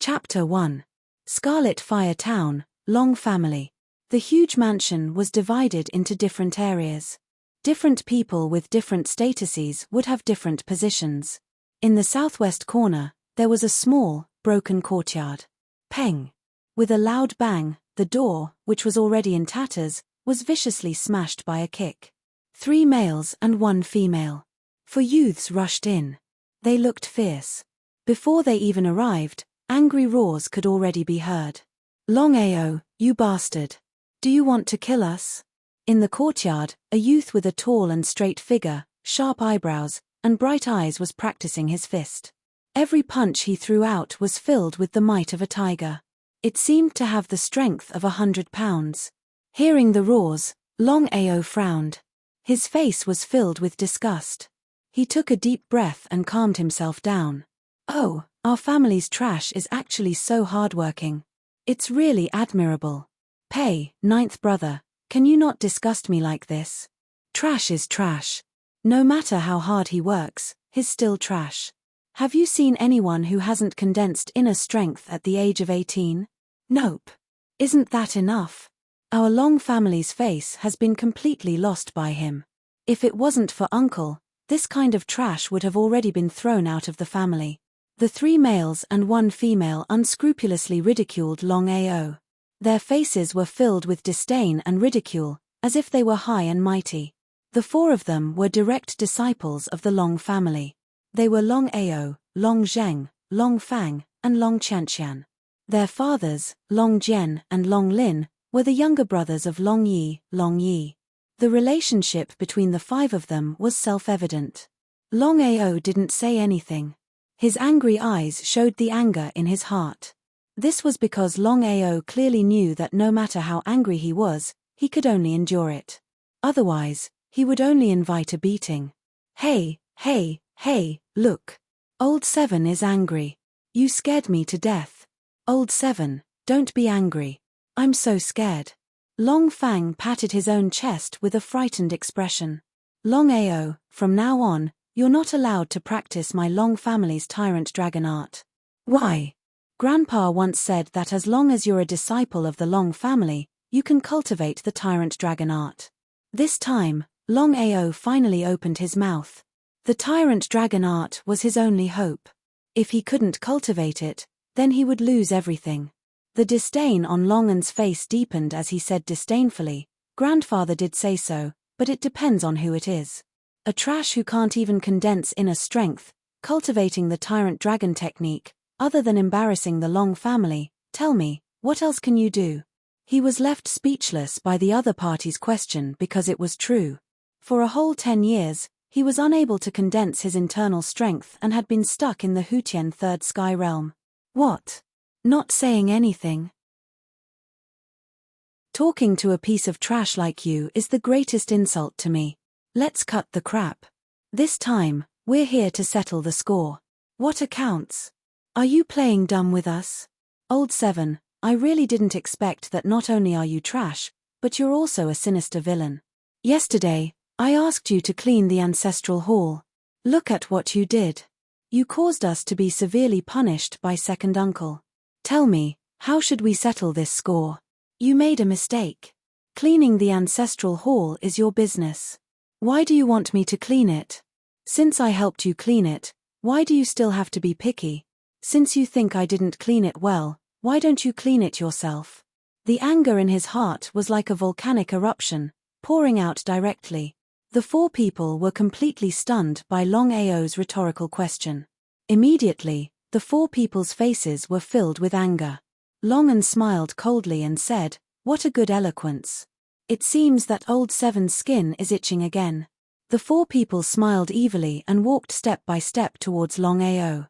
Chapter 1. Scarlet Fire Town, Long Family. The huge mansion was divided into different areas. Different people with different statuses would have different positions. In the southwest corner, there was a small, broken courtyard. Peng! With a loud bang, the door, which was already in tatters, was viciously smashed by a kick. 3 males and 1 female. 4 youths rushed in. They looked fierce. Before they even arrived, angry roars could already be heard. "Longao, you bastard! Do you want to kill us?" In the courtyard, a youth with a tall and straight figure, sharp eyebrows, and bright eyes was practicing his fist. Every punch he threw out was filled with the might of a tiger. It seemed to have the strength of 100 pounds. Hearing the roars, Longao frowned. His face was filled with disgust. He took a deep breath and calmed himself down. "Oh, our family's trash is actually so hardworking. It's really admirable. Pei, 9th brother, can you not disgust me like this? Trash is trash. No matter how hard he works, he's still trash. Have you seen anyone who hasn't condensed inner strength at the age of 18? Nope. Isn't that enough? Our Long family's face has been completely lost by him. If it wasn't for Uncle, this kind of trash would have already been thrown out of the family." The 3 males and 1 female unscrupulously ridiculed Longao. Their faces were filled with disdain and ridicule, as if they were high and mighty. The 4 of them were direct disciples of the Long family. They were Longao, Long Zheng, Long Fang, and Long Qianqian. Their fathers, Long Jian and Long Lin, were the younger brothers of Long Yi, Long Yi. The relationship between the 5 of them was self-evident. Longao didn't say anything. His angry eyes showed the anger in his heart. This was because Longao clearly knew that no matter how angry he was, he could only endure it. Otherwise, he would only invite a beating. "Hey, hey, hey, look. Old 7 is angry. You scared me to death. Old 7, don't be angry. I'm so scared." Long Fang patted his own chest with a frightened expression. "Longao, from now on, you're not allowed to practice my Long family's tyrant dragon art." "Why?" "Grandpa once said that as long as you're a disciple of the Long family, you can cultivate the tyrant dragon art." This time, Longao finally opened his mouth. The tyrant dragon art was his only hope. If he couldn't cultivate it, then he would lose everything. The disdain on Longan's face deepened as he said disdainfully, "Grandfather did say so, but it depends on who it is. A trash who can't even condense inner strength, cultivating the tyrant dragon technique, other than embarrassing the Long family, tell me, what else can you do?" He was left speechless by the other party's question because it was true. For a whole 10 years, he was unable to condense his internal strength and had been stuck in the Hutian Third Sky Realm. What? Not saying anything? Talking to a piece of trash like you is the greatest insult to me. Let's cut the crap. This time, we're here to settle the score. What accounts? Are you playing dumb with us? Old 7, I really didn't expect that not only are you trash, but you're also a sinister villain. Yesterday, I asked you to clean the ancestral hall. Look at what you did. You caused us to be severely punished by second uncle. Tell me, how should we settle this score? You made a mistake. Cleaning the ancestral hall is your business. Why do you want me to clean it? Since I helped you clean it, why do you still have to be picky? Since you think I didn't clean it well, why don't you clean it yourself? The anger in his heart was like a volcanic eruption, pouring out directly. The 4 people were completely stunned by Longao's rhetorical question. Immediately, the 4 people's faces were filled with anger. Longan smiled coldly and said, "What a good eloquence. It seems that old 7's skin is itching again." The 4 people smiled evilly and walked step by step towards Longao.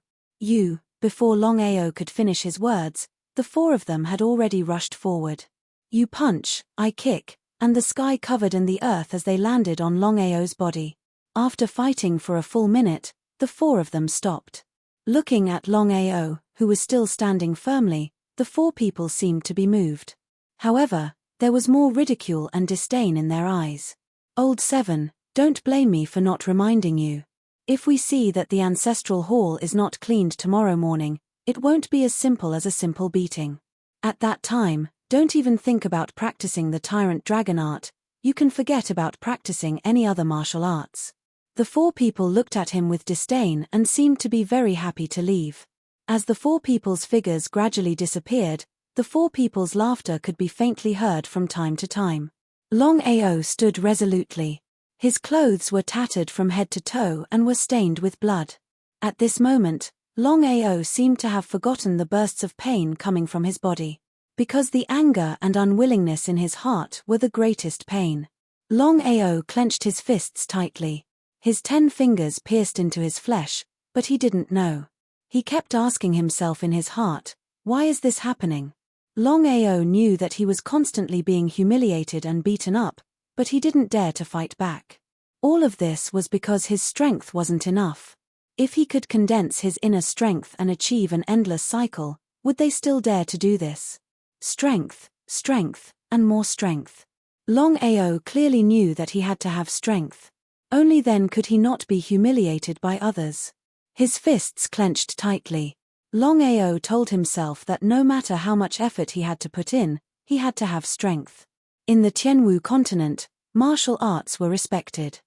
Before Longao could finish his words, the 4 of them had already rushed forward. You punch, I kick, and the sky covered in the earth as they landed on Longao's body. After fighting for a full minute, the 4 of them stopped. Looking at Longao, who was still standing firmly, the 4 people seemed to be moved. However, there was more ridicule and disdain in their eyes. "Old 7, don't blame me for not reminding you. If we see that the ancestral hall is not cleaned tomorrow morning, It won't be as simple as a simple beating. At that time, don't even think about practicing the tyrant dragon art, you can forget about practicing any other martial arts. The four people looked at him with disdain and seemed to be very happy to leave. As the four people's figures gradually disappeared, the four people's laughter could be faintly heard from time to time. Longao stood resolutely. His clothes were tattered from head to toe and were stained with blood. At this moment, Longao seemed to have forgotten the bursts of pain coming from his body. Because the anger and unwillingness in his heart were the greatest pain. Longao clenched his fists tightly. His 10 fingers pierced into his flesh, but he didn't know. He kept asking himself in his heart, why is this happening? Longao knew that he was constantly being humiliated and beaten up, but he didn't dare to fight back. All of this was because his strength wasn't enough. If he could condense his inner strength and achieve an endless cycle, would they still dare to do this? Strength, strength, and more strength. Longao clearly knew that he had to have strength. Only then could he not be humiliated by others. His fists clenched tightly. Longao told himself that no matter how much effort he had to put in, he had to have strength. In the Tianwu continent, martial arts were respected.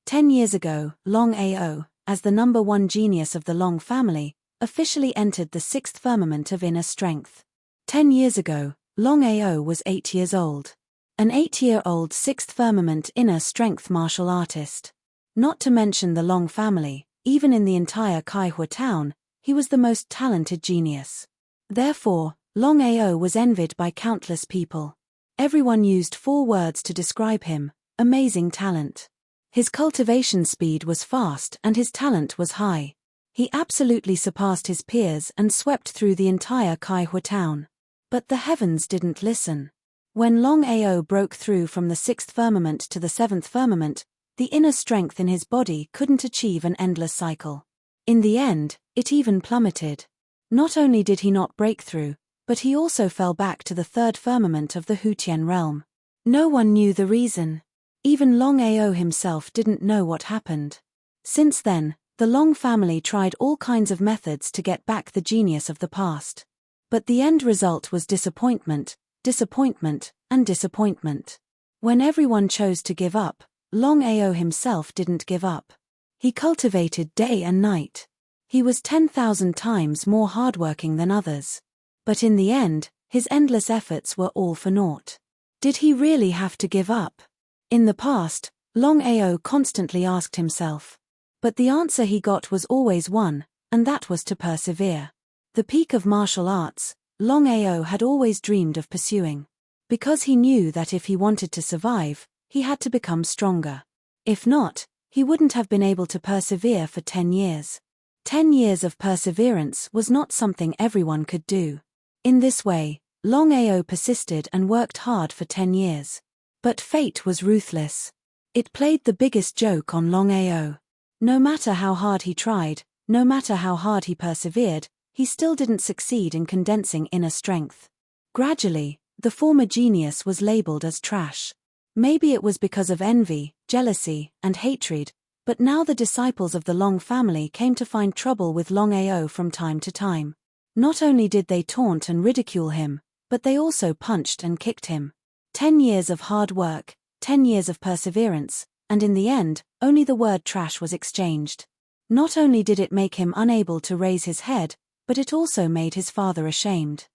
10 years ago, Longao, as the #1 genius of the Long family, officially entered the 6th firmament of inner strength. 10 years ago, Longao was 8 years old. An 8-year-old 6th firmament inner strength martial artist. Not to mention the Long family, even in the entire Kaihua town, he was the most talented genius. Therefore, Longao was envied by countless people. Everyone used 4 words to describe him: amazing talent. His cultivation speed was fast and his talent was high. He absolutely surpassed his peers and swept through the entire Kaihua town. But the heavens didn't listen. When Longao broke through from the 6th firmament to the 7th firmament, the inner strength in his body couldn't achieve an endless cycle. In the end, it even plummeted. Not only did he not break through, but he also fell back to the 3rd firmament of the Hutian realm. No one knew the reason. Even Longao himself didn't know what happened. Since then, the Long family tried all kinds of methods to get back the genius of the past. But the end result was disappointment, disappointment, and disappointment. When everyone chose to give up, Longao himself didn't give up. He cultivated day and night. He was 10,000 times more hardworking than others. But in the end, his endless efforts were all for naught. Did he really have to give up? In the past, Longao constantly asked himself. But the answer he got was always one, and that was to persevere. The peak of martial arts, Longao had always dreamed of pursuing. Because he knew that if he wanted to survive, he had to become stronger. If not, he wouldn't have been able to persevere for 10 years. 10 years of perseverance was not something everyone could do. In this way, Longao persisted and worked hard for 10 years. But fate was ruthless. It played the biggest joke on Longao. No matter how hard he tried, no matter how hard he persevered, he still didn't succeed in condensing inner strength. Gradually, the former genius was labeled as trash. Maybe it was because of envy, jealousy, and hatred, but now the disciples of the Long family came to find trouble with Longao from time to time. Not only did they taunt and ridicule him, but they also punched and kicked him. 10 years of hard work, 10 years of perseverance, and in the end, only the word trash was exchanged. Not only did it make him unable to raise his head, but it also made his father ashamed.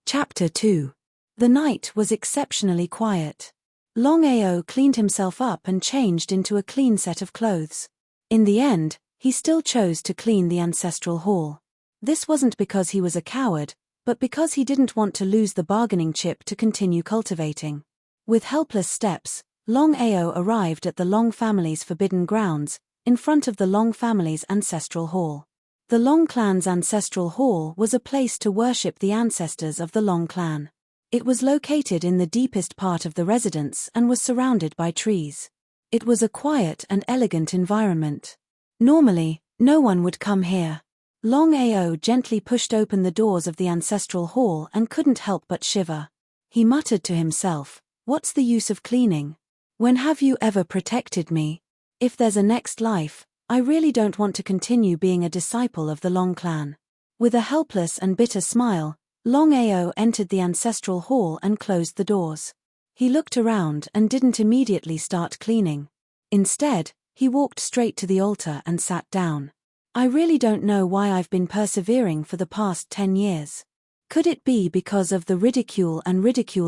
Chapter 2. The night was exceptionally quiet. Longao cleaned himself up and changed into a clean set of clothes. In the end, he still chose to clean the ancestral hall. This wasn't because he was a coward, but because he didn't want to lose the bargaining chip to continue cultivating. With helpless steps, Longao arrived at the Long family's forbidden grounds, in front of the Long family's ancestral hall. The Long clan's ancestral hall was a place to worship the ancestors of the Long clan. It was located in the deepest part of the residence and was surrounded by trees. It was a quiet and elegant environment. Normally, no one would come here. Longao gently pushed open the doors of the ancestral hall and couldn't help but shiver. He muttered to himself, "What's the use of cleaning? When have you ever protected me?" If there's a next life, I really don't want to continue being a disciple of the Long clan. With a helpless and bitter smile, Longao entered the ancestral hall and closed the doors. He looked around and didn't immediately start cleaning. Instead, he walked straight to the altar and sat down. I really don't know why I've been persevering for the past 10 years. Could it be because of the ridicule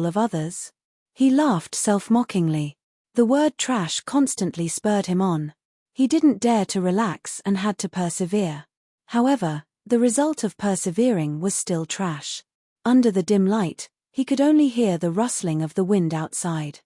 of others? He laughed self-mockingly. The word trash constantly spurred him on. He didn't dare to relax and had to persevere. However, the result of persevering was still trash. Under the dim light, he could only hear the rustling of the wind outside.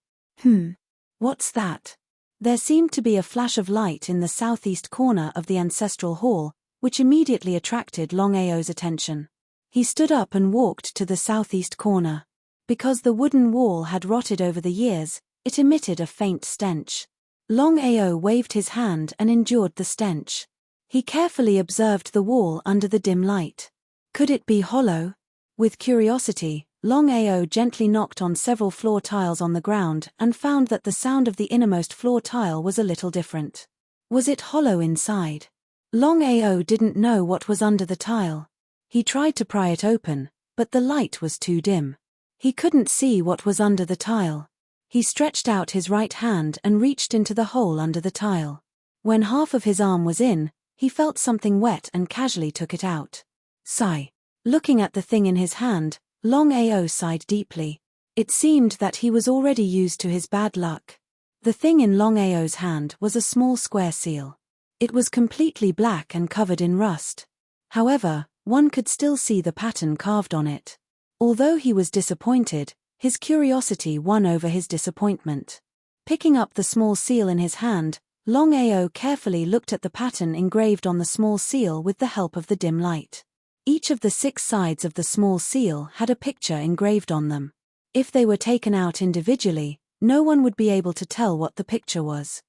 What's that? There seemed to be a flash of light in the southeast corner of the ancestral hall, which immediately attracted Longao's attention. He stood up and walked to the southeast corner. Because the wooden wall had rotted over the years, it emitted a faint stench. Longao waved his hand and endured the stench. He carefully observed the wall under the dim light. Could it be hollow? With curiosity, Longao gently knocked on several floor tiles on the ground and found that the sound of the innermost floor tile was a little different. Was it hollow inside? Longao didn't know what was under the tile. He tried to pry it open, but the light was too dim. He couldn't see what was under the tile. He stretched out his right hand and reached into the hole under the tile. When half of his arm was in, he felt something wet and casually took it out. Sigh. Looking at the thing in his hand, Longao sighed deeply. It seemed that he was already used to his bad luck. The thing in Longao's hand was a small square seal. It was completely black and covered in rust. However, one could still see the pattern carved on it. Although he was disappointed, his curiosity won over his disappointment. Picking up the small seal in his hand, Longao carefully looked at the pattern engraved on the small seal with the help of the dim light. Each of the 6 sides of the small seal had a picture engraved on them. If they were taken out individually, no one would be able to tell what the picture was.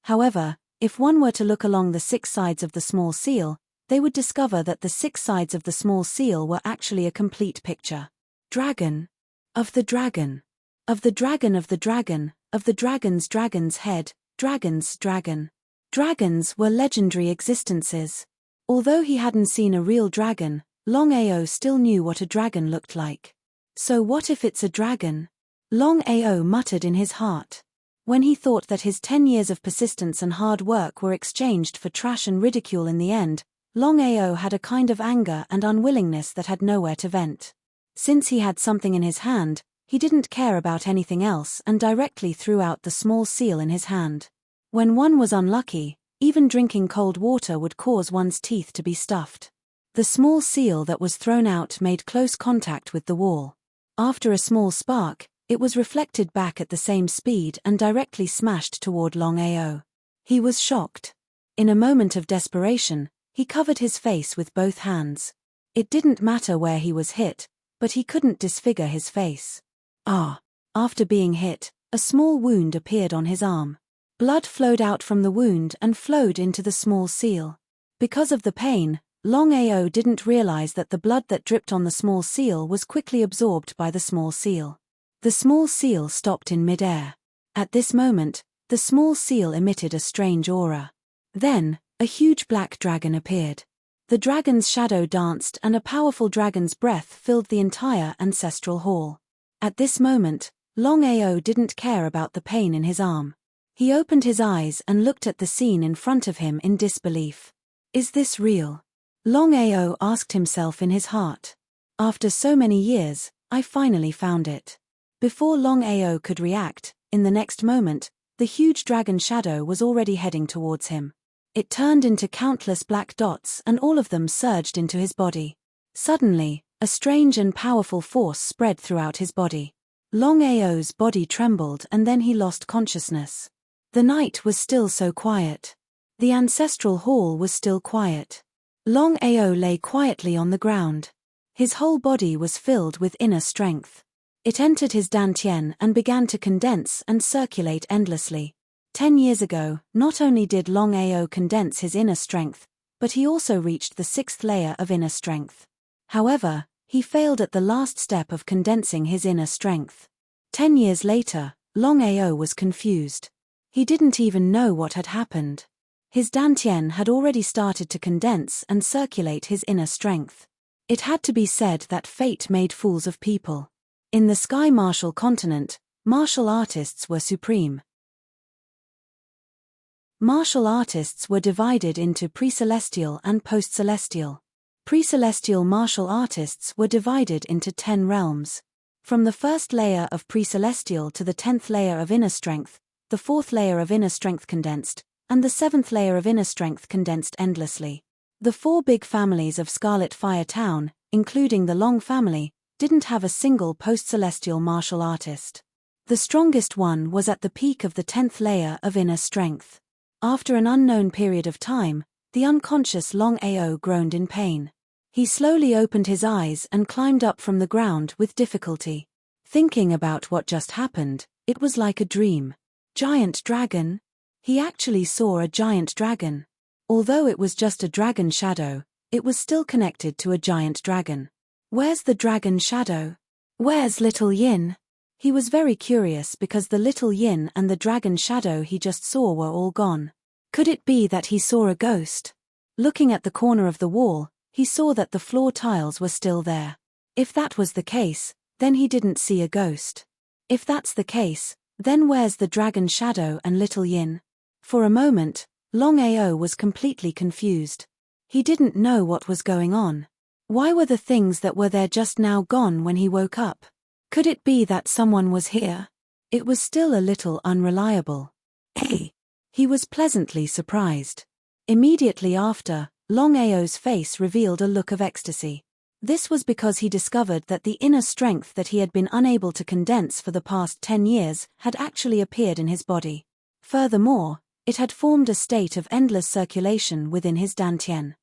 However, if one were to look along the 6 sides of the small seal, they would discover that the 6 sides of the small seal were actually a complete picture. Dragon. Of the dragon. Of the dragon of the dragon, of the dragon's head, dragon's dragon. Dragons were legendary existences. Although he hadn't seen a real dragon, Longao still knew what a dragon looked like. So what if it's a dragon? Longao muttered in his heart. When he thought that his 10 years of persistence and hard work were exchanged for trash and ridicule in the end, Longao had a kind of anger and unwillingness that had nowhere to vent. Since he had something in his hand, he didn't care about anything else and directly threw out the small seal in his hand. When one was unlucky, even drinking cold water would cause one's teeth to be stuffed. The small seal that was thrown out made close contact with the wall. After a small spark, it was reflected back at the same speed and directly smashed toward Longao. He was shocked. In a moment of desperation, he covered his face with both hands. It didn't matter where he was hit, but he couldn't disfigure his face. After being hit, a small wound appeared on his arm. Blood flowed out from the wound and flowed into the small seal. Because of the pain, Longao didn't realize that the blood that dripped on the small seal was quickly absorbed by the small seal. The small seal stopped in midair. At this moment, the small seal emitted a strange aura. Then, a huge black dragon appeared. The dragon's shadow danced and a powerful dragon's breath filled the entire ancestral hall. At this moment, Longao didn't care about the pain in his arm. He opened his eyes and looked at the scene in front of him in disbelief. Is this real? Longao asked himself in his heart. After so many years, I finally found it. Before Longao could react, in the next moment, the huge dragon shadow was already heading towards him. It turned into countless black dots and all of them surged into his body. Suddenly, a strange and powerful force spread throughout his body. Longao's body trembled and then he lost consciousness. The night was still so quiet. The ancestral hall was still quiet. Longao lay quietly on the ground. His whole body was filled with inner strength. It entered his dantian and began to condense and circulate endlessly. 10 years ago, not only did Longao condense his inner strength, but he also reached the 6th layer of inner strength. However, he failed at the last step of condensing his inner strength. 10 years later, Longao was confused. He didn't even know what had happened. His dantian had already started to condense and circulate his inner strength. It had to be said that fate made fools of people. In the sky martial continent, martial artists were supreme. Martial artists were divided into pre-celestial and post-celestial. Pre-celestial martial artists were divided into 10 realms. From the first layer of pre-celestial to the 10th layer of inner strength, the 4th layer of inner strength condensed, and the 7th layer of inner strength condensed endlessly. The 4 big families of Scarlet Fire Town, including the Long family, didn't have a single post-celestial martial artist. The strongest one was at the peak of the 10th layer of inner strength. After an unknown period of time, the unconscious Longao groaned in pain. He slowly opened his eyes and climbed up from the ground with difficulty. Thinking about what just happened, it was like a dream. Giant dragon? He actually saw a giant dragon. Although it was just a dragon shadow, it was still connected to a giant dragon. Where's the dragon shadow? Where's little Yin? He was very curious because the little Yin and the dragon shadow he just saw were all gone. Could it be that he saw a ghost? Looking at the corner of the wall, he saw that the floor tiles were still there. If that was the case, then he didn't see a ghost. If that's the case, then where's the dragon shadow and little Yin? For a moment, Longao was completely confused. He didn't know what was going on. Why were the things that were there just now gone when he woke up? Could it be that someone was here? It was still a little unreliable. Hey! He was pleasantly surprised. Immediately after, Longao's face revealed a look of ecstasy. This was because he discovered that the inner strength that he had been unable to condense for the past 10 years had actually appeared in his body. Furthermore, it had formed a state of endless circulation within his dantian.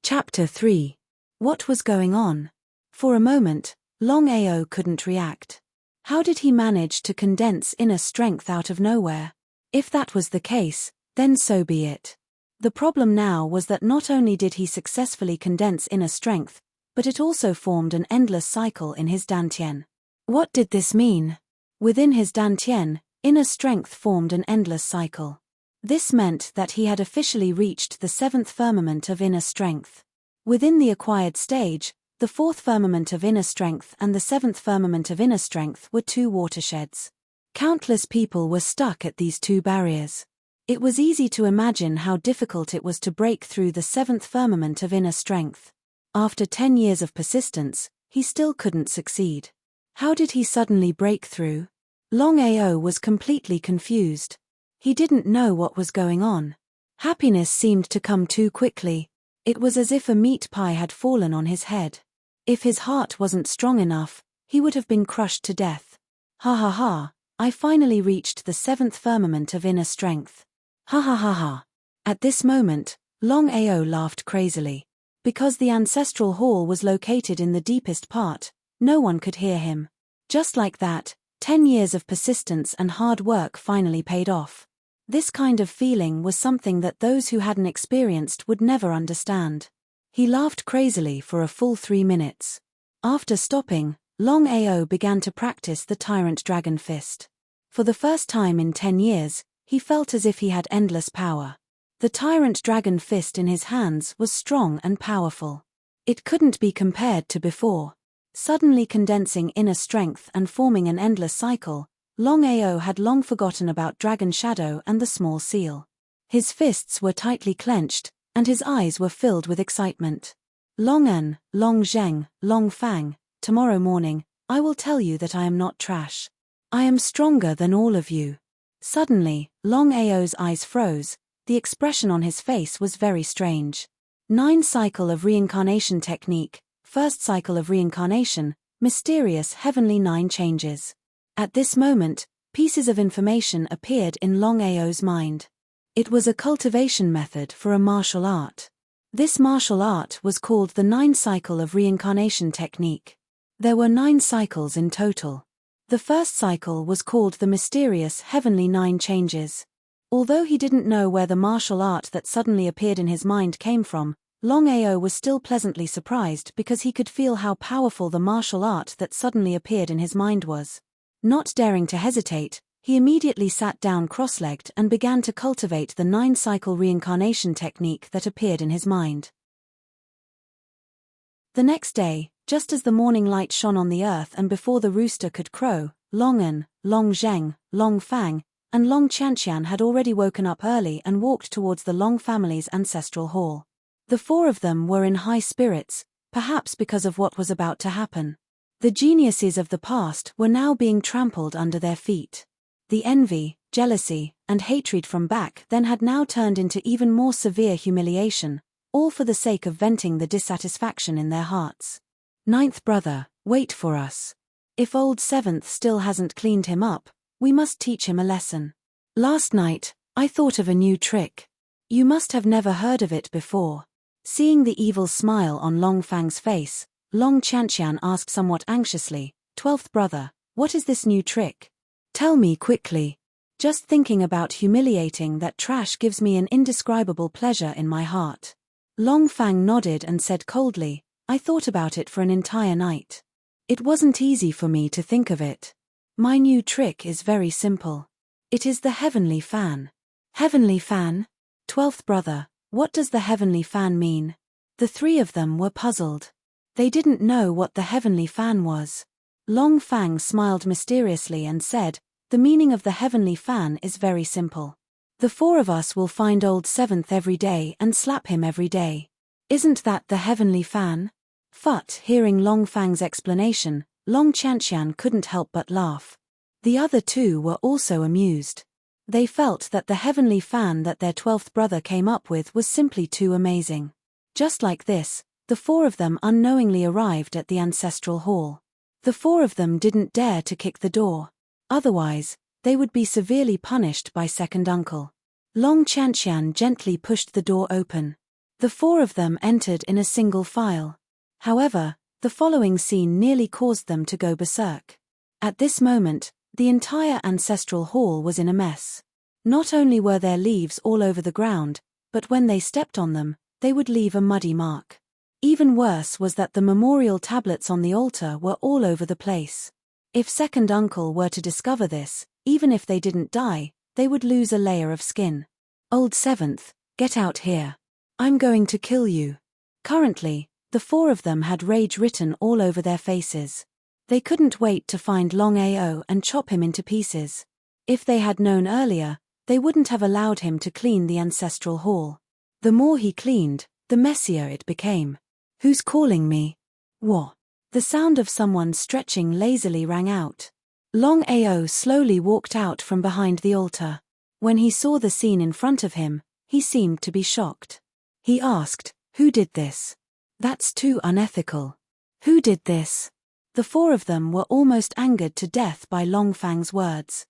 Chapter 3. What was going on? For a moment, Longao couldn't react. How did he manage to condense inner strength out of nowhere? If that was the case, then so be it. The problem now was that not only did he successfully condense inner strength, but it also formed an endless cycle in his dantian. What did this mean? Within his dantian, inner strength formed an endless cycle. This meant that he had officially reached the 7th firmament of inner strength. Within the acquired stage, the 4th firmament of inner strength and the 7th firmament of inner strength were 2 watersheds. Countless people were stuck at these 2 barriers. It was easy to imagine how difficult it was to break through the 7th firmament of inner strength. After 10 years of persistence, he still couldn't succeed. How did he suddenly break through? Longao was completely confused. He didn't know what was going on. Happiness seemed to come too quickly. It was as if a meat pie had fallen on his head. If his heart wasn't strong enough, he would have been crushed to death. Ha ha ha, I finally reached the 7th firmament of inner strength. Ha ha ha ha. At this moment, Longao laughed crazily. Because the ancestral hall was located in the deepest part, no one could hear him. Just like that, 10 years of persistence and hard work finally paid off. This kind of feeling was something that those who hadn't experienced would never understand. He laughed crazily for a full 3 minutes. After stopping, Longao began to practice the Tyrant Dragon Fist. For the first time in 10 years, he felt as if he had endless power. The Tyrant Dragon Fist in his hands was strong and powerful. It couldn't be compared to before. Suddenly condensing inner strength and forming an endless cycle, Longao had long forgotten about Dragon Shadow and the small seal. His fists were tightly clenched, and his eyes were filled with excitement. Longan, Long Zheng, Long Fang, tomorrow morning, I will tell you that I am not trash. I am stronger than all of you. Suddenly, Longao's eyes froze. The expression on his face was very strange. 9 cycle of reincarnation technique, first cycle of reincarnation, mysterious heavenly 9 changes. At this moment, pieces of information appeared in Longao's mind. It was a cultivation method for a martial art. This martial art was called the 9 cycle of reincarnation technique. There were 9 cycles in total. The first cycle was called the mysterious heavenly 9 changes. Although he didn't know where the martial art that suddenly appeared in his mind came from, Longao was still pleasantly surprised because he could feel how powerful the martial art that suddenly appeared in his mind was. Not daring to hesitate, he immediately sat down cross-legged and began to cultivate the 9-cycle reincarnation technique that appeared in his mind. The next day, just as the morning light shone on the earth and before the rooster could crow, Long An, Long Zheng, Long Fang, and Long Qianqian had already woken up early and walked towards the Long family's ancestral hall. The four of them were in high spirits, perhaps because of what was about to happen. The geniuses of the past were now being trampled under their feet. The envy, jealousy, and hatred from back then had now turned into even more severe humiliation, all for the sake of venting the dissatisfaction in their hearts. Ninth brother, wait for us. If old seventh still hasn't cleaned him up, we must teach him a lesson. Last night, I thought of a new trick. You must have never heard of it before. Seeing the evil smile on Long Fang's face, Long Qianqian asked somewhat anxiously, 12th brother, what is this new trick? Tell me quickly. Just thinking about humiliating that trash gives me an indescribable pleasure in my heart. Long Fang nodded and said coldly, I thought about it for an entire night. It wasn't easy for me to think of it. My new trick is very simple. It is the heavenly fan. Heavenly fan? 12th brother, what does the heavenly fan mean? The three of them were puzzled. They didn't know what the heavenly fan was. Long Fang smiled mysteriously and said, the meaning of the heavenly fan is very simple. The four of us will find old seventh every day and slap him every day. Isn't that the heavenly fan? Phut, hearing Long Fang's explanation, Long Qianqian couldn't help but laugh. The other two were also amused. They felt that the heavenly fan that their 12th brother came up with was simply too amazing. Just like this, the four of them unknowingly arrived at the ancestral hall. The four of them didn't dare to kick the door. Otherwise, they would be severely punished by second uncle. Long Qianqian gently pushed the door open. The four of them entered in a single file. However, the following scene nearly caused them to go berserk. At this moment, the entire ancestral hall was in a mess. Not only were there leaves all over the ground, but when they stepped on them, they would leave a muddy mark. Even worse was that the memorial tablets on the altar were all over the place. If second uncle were to discover this, even if they didn't die, they would lose a layer of skin. Old seventh, get out here. I'm going to kill you. Currently, the four of them had rage written all over their faces. They couldn't wait to find Longao and chop him into pieces. If they had known earlier, they wouldn't have allowed him to clean the ancestral hall. The more he cleaned, the messier it became. Who's calling me? What? The sound of someone stretching lazily rang out. Longao slowly walked out from behind the altar. When he saw the scene in front of him, he seemed to be shocked. He asked, who did this? That's too unethical. Who did this? The four of them were almost angered to death by Long Fang's words.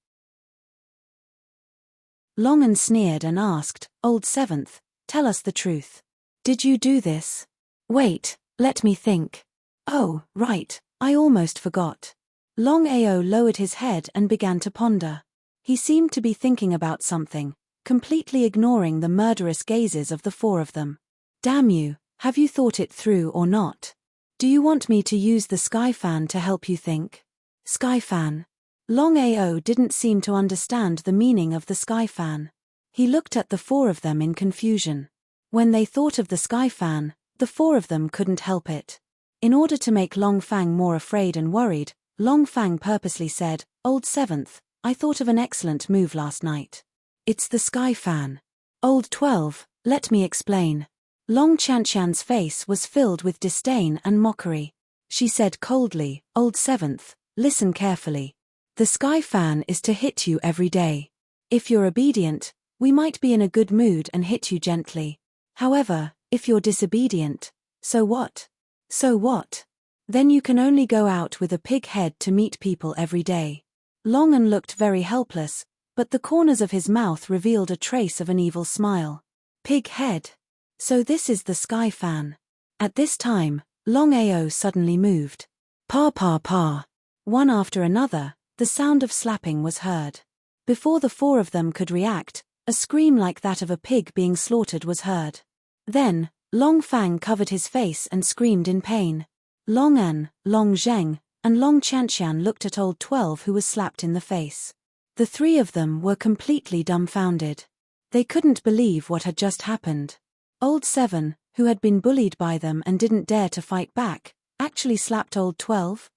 Long An sneered and asked, Old Seventh, tell us the truth. Did you do this? Wait, let me think. Oh, right, I almost forgot. Longao lowered his head and began to ponder. He seemed to be thinking about something, completely ignoring the murderous gazes of the four of them. Damn you, have you thought it through or not? Do you want me to use the sky fan to help you think? Sky fan? Longao didn't seem to understand the meaning of the sky fan. He looked at the four of them in confusion. When they thought of the sky fan, the four of them couldn't help it. In order to make Long Fang more afraid and worried, Long Fang purposely said, Old Seventh, I thought of an excellent move last night. It's the sky fan. Old 12, let me explain. Long Qianqian's face was filled with disdain and mockery. She said coldly, Old Seventh, listen carefully. The sky fan is to hit you every day. If you're obedient, we might be in a good mood and hit you gently. However, if you're disobedient, so what? So what? Then you can only go out with a pig head to meet people every day. Long An looked very helpless, but the corners of his mouth revealed a trace of an evil smile. Pig head. So this is the sky fan. At this time, Longao suddenly moved. Pa pa pa. One after another, the sound of slapping was heard. Before the four of them could react, a scream like that of a pig being slaughtered was heard. Then, Long Fang covered his face and screamed in pain. Long An, Long Zheng, and Long Qianqian looked at Old 12 who was slapped in the face. The three of them were completely dumbfounded. They couldn't believe what had just happened. Old 7, who had been bullied by them and didn't dare to fight back, actually slapped Old 12?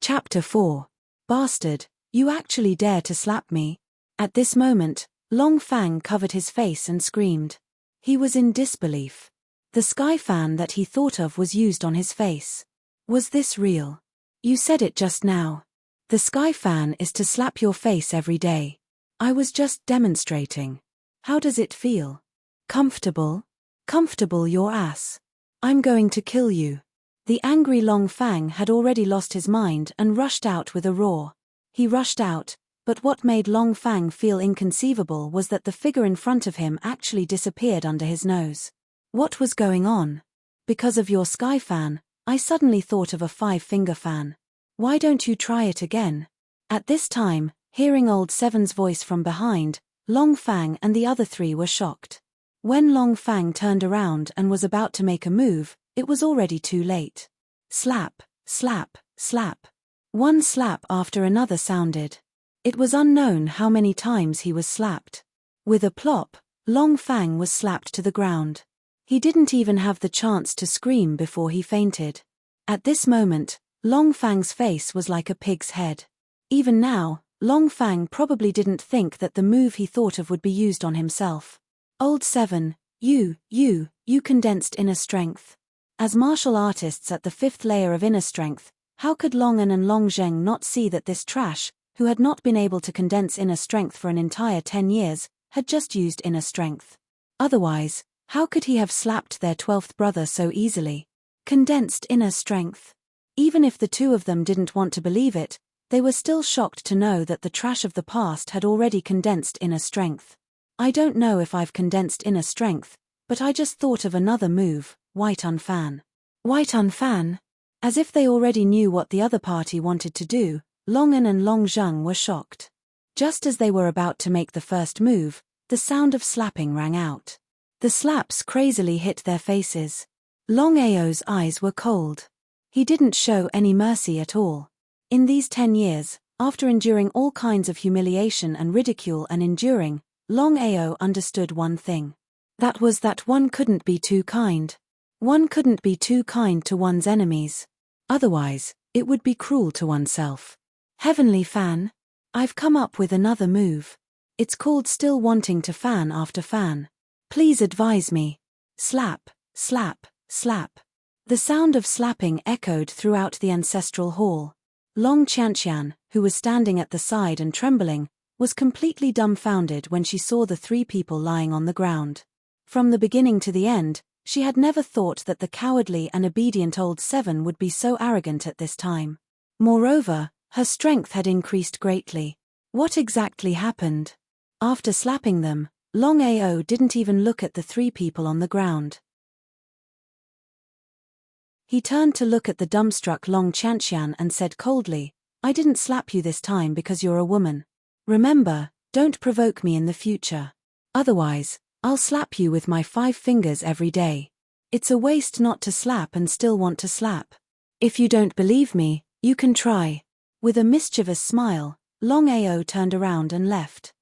Chapter 4. Bastard, you actually dare to slap me? At this moment, Long Fang covered his face and screamed. He was in disbelief. The sky fan that he thought of was used on his face. Was this real? You said it just now. The sky fan is to slap your face every day. I was just demonstrating. How does it feel? Comfortable? Comfortable your ass. I'm going to kill you. The angry Long Fang had already lost his mind and rushed out with a roar. He rushed out, but what made Long Fang feel inconceivable was that the figure in front of him actually disappeared under his nose. What was going on? Because of your sky fan, I suddenly thought of a 5-finger fan. Why don't you try it again? At this time, hearing Old 7's voice from behind, Long Fang and the other three were shocked. When Long Fang turned around and was about to make a move, it was already too late. Slap, slap, slap. One slap after another sounded. It was unknown how many times he was slapped. With a plop, Long Fang was slapped to the ground. He didn't even have the chance to scream before he fainted. At this moment, Long Fang's face was like a pig's head. Even now, Long Fang probably didn't think that the move he thought of would be used on himself. Old 7, you condensed inner strength. As martial artists at the 5th layer of inner strength, how could Long An and Long Zheng not see that this trash, who had not been able to condense inner strength for an entire 10 years, had just used inner strength? Otherwise, how could he have slapped their 12th brother so easily? Condensed inner strength. Even if the two of them didn't want to believe it, they were still shocked to know that the trash of the past had already condensed inner strength. I don't know if I've condensed inner strength, but I just thought of another move, White Unfan. White Unfan? As if they already knew what the other party wanted to do, Long An and Long Zheng were shocked. Just as they were about to make the first move, the sound of slapping rang out. The slaps crazily hit their faces. Longao's eyes were cold. He didn't show any mercy at all. In these 10 years, after enduring all kinds of humiliation and ridicule and enduring, Longao understood one thing. That was that one couldn't be too kind. One couldn't be too kind to one's enemies. Otherwise, it would be cruel to oneself. Heavenly Fan? I've come up with another move. It's called still wanting to fan after fan. Please advise me. Slap, slap, slap. The sound of slapping echoed throughout the ancestral hall. Long Qianqian, who was standing at the side and trembling, was completely dumbfounded when she saw the three people lying on the ground. From the beginning to the end, she had never thought that the cowardly and obedient Old 7 would be so arrogant at this time. Moreover, her strength had increased greatly. What exactly happened? After slapping them, Long Ao didn't even look at the three people on the ground. He turned to look at the dumbstruck Long Qianqian and said coldly, I didn't slap you this time because you're a woman. Remember, don't provoke me in the future. Otherwise, I'll slap you with my 5 fingers every day. It's a waste not to slap and still want to slap. If you don't believe me, you can try. With a mischievous smile, Long Ao turned around and left.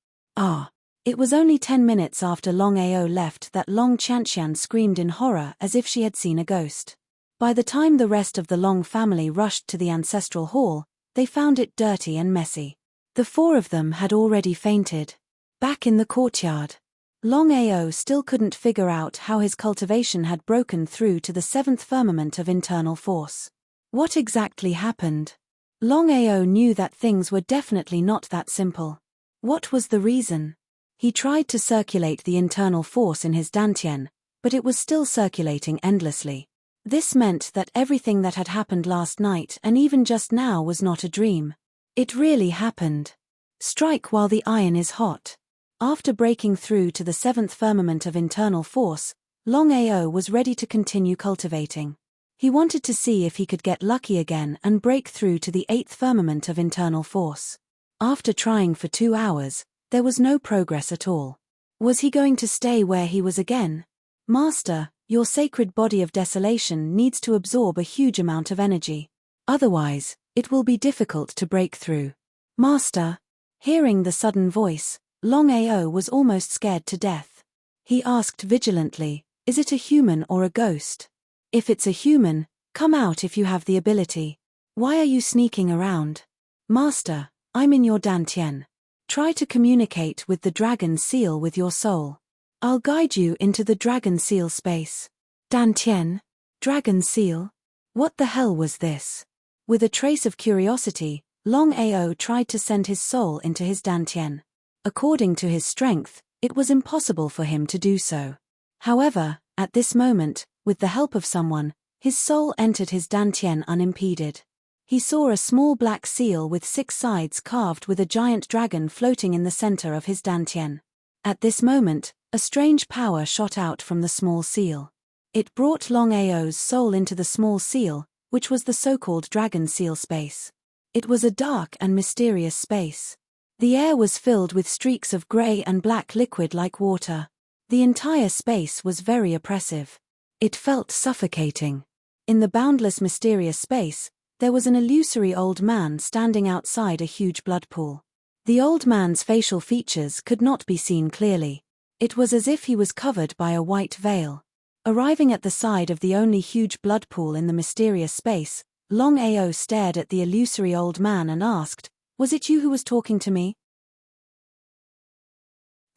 It was only 10 minutes after Long Ao left that Long Qianqian screamed in horror as if she had seen a ghost. By the time the rest of the Long family rushed to the ancestral hall, they found it dirty and messy. The 4 of them had already fainted. Back in the courtyard, Long Ao still couldn't figure out how his cultivation had broken through to the 7th firmament of internal force. What exactly happened? Long Ao knew that things were definitely not that simple. What was the reason? He tried to circulate the internal force in his dantian, but it was still circulating endlessly. This meant that everything that had happened last night and even just now was not a dream. It really happened. Strike while the iron is hot. After breaking through to the 7th firmament of internal force, Long Ao was ready to continue cultivating. He wanted to see if he could get lucky again and break through to the 8th firmament of internal force. After trying for 2 hours, there was no progress at all. Was he going to stay where he was again? Master, your sacred body of desolation needs to absorb a huge amount of energy. Otherwise, it will be difficult to break through. Master. Hearing the sudden voice, Longao was almost scared to death. He asked vigilantly, is it a human or a ghost? If it's a human, come out if you have the ability. Why are you sneaking around? Master, I'm in your dantian. Try to communicate with the dragon seal with your soul. I'll guide you into the dragon seal space. Dantian? Dragon seal? What the hell was this? With a trace of curiosity, Longao tried to send his soul into his dantian. According to his strength, it was impossible for him to do so. However, at this moment, with the help of someone, his soul entered his dantian unimpeded. He saw a small black seal with 6 sides carved with a giant dragon floating in the center of his dantian. At this moment, a strange power shot out from the small seal. It brought Longao's soul into the small seal, which was the so-called dragon seal space. It was a dark and mysterious space. The air was filled with streaks of gray and black liquid like water. The entire space was very oppressive. It felt suffocating. In the boundless mysterious space, there was an illusory old man standing outside a huge blood pool. The old man's facial features could not be seen clearly. It was as if he was covered by a white veil. Arriving at the side of the only huge blood pool in the mysterious space, Longao stared at the illusory old man and asked, was it you who was talking to me?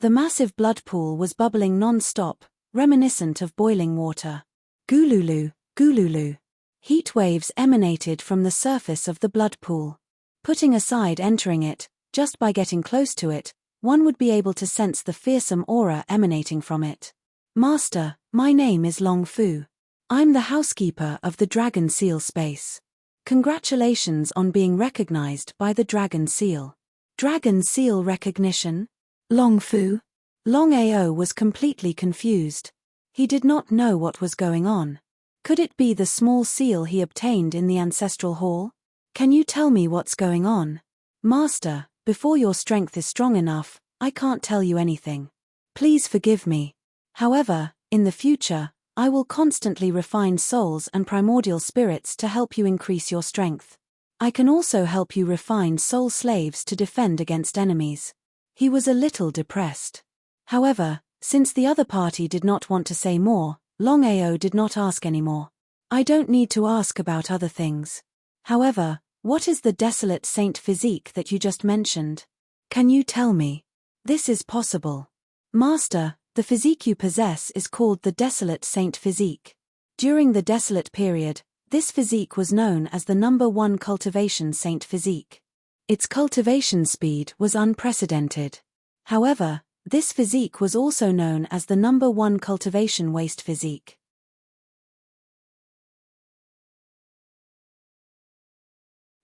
The massive blood pool was bubbling non-stop, reminiscent of boiling water. Gululu, gululu. Heat waves emanated from the surface of the blood pool. Putting aside entering it, just by getting close to it, one would be able to sense the fearsome aura emanating from it. Master, my name is Long Fu. I'm the housekeeper of the Dragon Seal space. Congratulations on being recognized by the Dragon Seal. Dragon Seal recognition? Long Fu? Longao was completely confused. He did not know what was going on. Could it be the small seal he obtained in the ancestral hall? Can you tell me what's going on? Master, before your strength is strong enough, I can't tell you anything. Please forgive me. However, in the future, I will constantly refine souls and primordial spirits to help you increase your strength. I can also help you refine soul slaves to defend against enemies. He was a little depressed. However, since the other party did not want to say more, Longao did not ask anymore. I don't need to ask about other things. However, what is the desolate saint physique that you just mentioned? Can you tell me? This is possible. Master, the physique you possess is called the desolate saint physique. During the desolate period, this physique was known as the #1 cultivation saint physique. Its cultivation speed was unprecedented. However, this physique was also known as the #1 cultivation waste physique.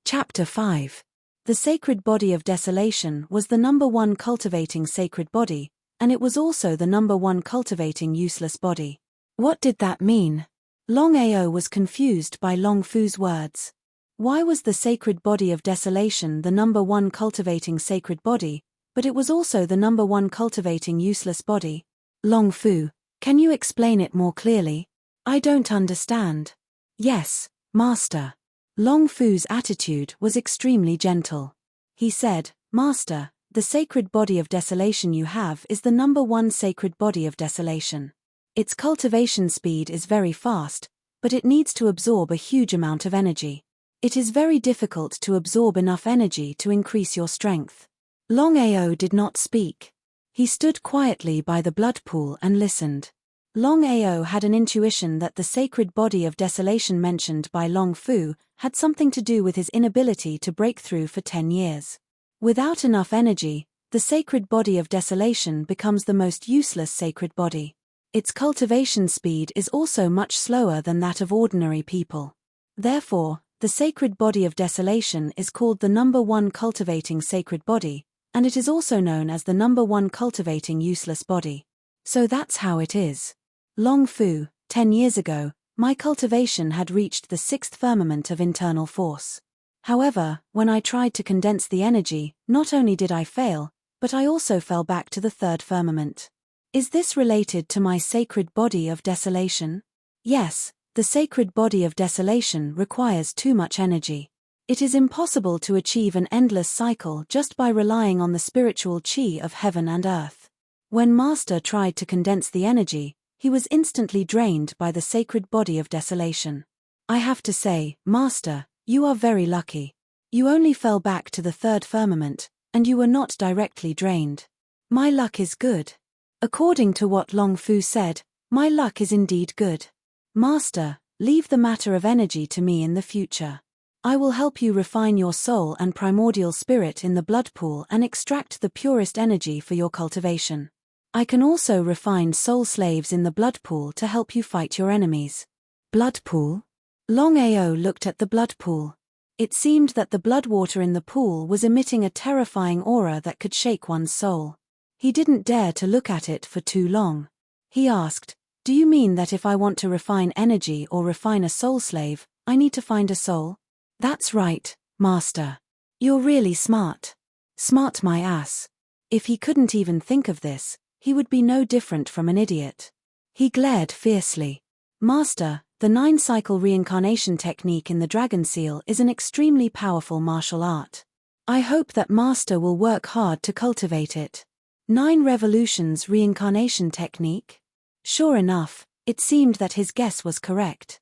Chapter 5. The sacred body of desolation was the #1 cultivating sacred body, and it was also the #1 cultivating useless body. What did that mean? Longao was confused by Long Fu's words. Why was the sacred body of desolation the #1 cultivating sacred body, but it was also the #1 cultivating useless body? Long Fu, can you explain it more clearly? I don't understand. Yes, Master. Long Fu's attitude was extremely gentle. He said, Master, the sacred body of desolation you have is the #1 sacred body of desolation. Its cultivation speed is very fast, but it needs to absorb a huge amount of energy. It is very difficult to absorb enough energy to increase your strength. Longao did not speak. He stood quietly by the blood pool and listened. Longao had an intuition that the sacred body of desolation mentioned by Long Fu had something to do with his inability to break through for 10 years. Without enough energy, the sacred body of desolation becomes the most useless sacred body. Its cultivation speed is also much slower than that of ordinary people. Therefore, the sacred body of desolation is called the #1 cultivating sacred body, and it is also known as the #1 cultivating useless body. So that's how it is. Long Fu, 10 years ago, my cultivation had reached the 6th firmament of internal force. However, when I tried to condense the energy, not only did I fail, but I also fell back to the 3rd firmament. Is this related to my sacred body of desolation? Yes, the sacred body of desolation requires too much energy. It is impossible to achieve an endless cycle just by relying on the spiritual chi of heaven and earth. When Master tried to condense the energy, he was instantly drained by the sacred body of desolation. I have to say, Master, you are very lucky. You only fell back to the third firmament, and you were not directly drained. My luck is good. According to what Long Fu said, my luck is indeed good. Master, leave the matter of energy to me in the future. I will help you refine your soul and primordial spirit in the blood pool and extract the purest energy for your cultivation. I can also refine soul slaves in the blood pool to help you fight your enemies. Blood pool? Longao looked at the blood pool. It seemed that the blood water in the pool was emitting a terrifying aura that could shake one's soul. He didn't dare to look at it for too long. He asked, "Do you mean that if I want to refine energy or refine a soul slave, I need to find a soul?" That's right, Master. You're really smart. Smart my ass. If he couldn't even think of this, he would be no different from an idiot. He glared fiercely. Master, the 9-cycle reincarnation technique in the dragon seal is an extremely powerful martial art. I hope that Master will work hard to cultivate it. 9 revolutions reincarnation technique? Sure enough, it seemed that his guess was correct.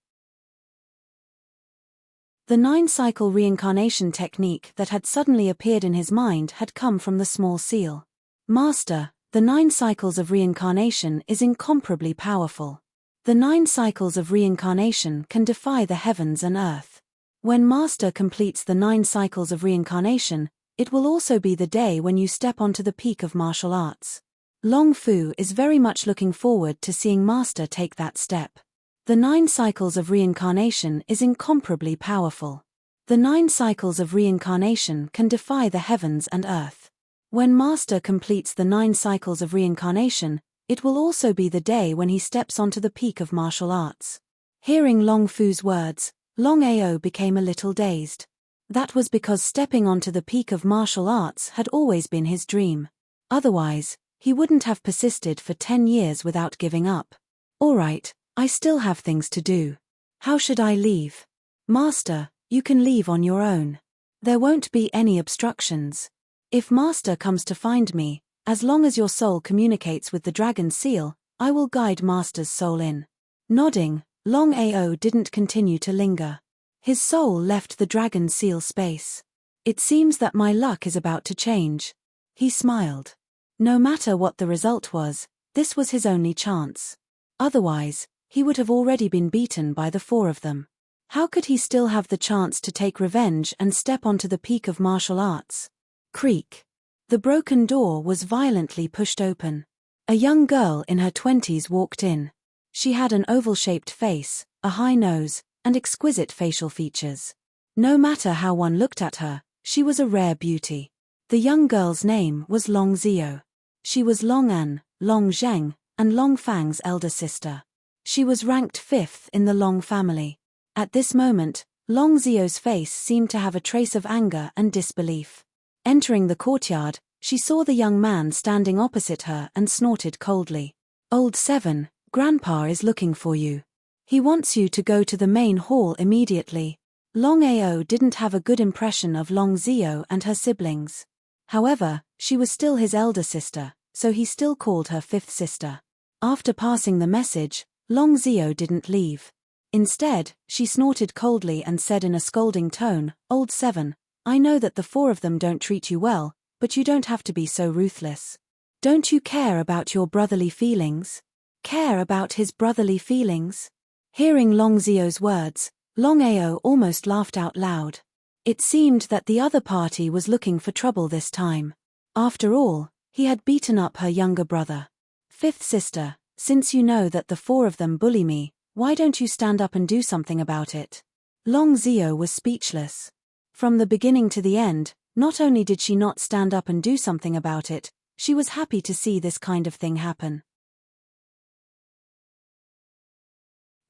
The 9-cycle reincarnation technique that had suddenly appeared in his mind had come from the small seal. Master, the 9 cycles of reincarnation is incomparably powerful. The 9 cycles of reincarnation can defy the heavens and earth. When Master completes the 9 cycles of reincarnation, it will also be the day when you step onto the peak of martial arts. Long Fu is very much looking forward to seeing Master take that step. The 9 cycles of reincarnation is incomparably powerful. The 9 cycles of reincarnation can defy the heavens and earth. When Master completes the 9 cycles of reincarnation, it will also be the day when he steps onto the peak of martial arts. Hearing Long Fu's words, Longao became a little dazed. That was because stepping onto the peak of martial arts had always been his dream. Otherwise, he wouldn't have persisted for 10 years without giving up. All right. I still have things to do. How should I leave? Master, you can leave on your own. There won't be any obstructions. If Master comes to find me, as long as your soul communicates with the dragon seal, I will guide Master's soul in. Nodding, Longao didn't continue to linger. His soul left the dragon seal space. It seems that my luck is about to change. He smiled. No matter what the result was, this was his only chance. Otherwise, he would have already been beaten by the 4 of them. How could he still have the chance to take revenge and step onto the peak of martial arts? Creak. The broken door was violently pushed open. A young girl in her 20s walked in. She had an oval-shaped face, a high nose, and exquisite facial features. No matter how one looked at her, she was a rare beauty. The young girl's name was Long Zio. She was Long An, Long Zheng, and Long Fang's elder sister. She was ranked 5th in the Long family. At this moment, Long Zio's face seemed to have a trace of anger and disbelief. Entering the courtyard, she saw the young man standing opposite her and snorted coldly. "Old 7, Grandpa is looking for you. He wants you to go to the main hall immediately." Longao didn't have a good impression of Long Zio and her siblings. However, she was still his elder sister, so he still called her 5th sister. After passing the message, Long Zio didn't leave. Instead, she snorted coldly and said in a scolding tone, "Old 7, I know that the 4 of them don't treat you well, but you don't have to be so ruthless. Don't you care about your brotherly feelings?" Care about his brotherly feelings? Hearing Long Zio's words, Longao almost laughed out loud. It seemed that the other party was looking for trouble this time. After all, he had beaten up her younger brother. "5th sister, since you know that the 4 of them bully me, why don't you stand up and do something about it?" Long Zio was speechless. From the beginning to the end, not only did she not stand up and do something about it, she was happy to see this kind of thing happen.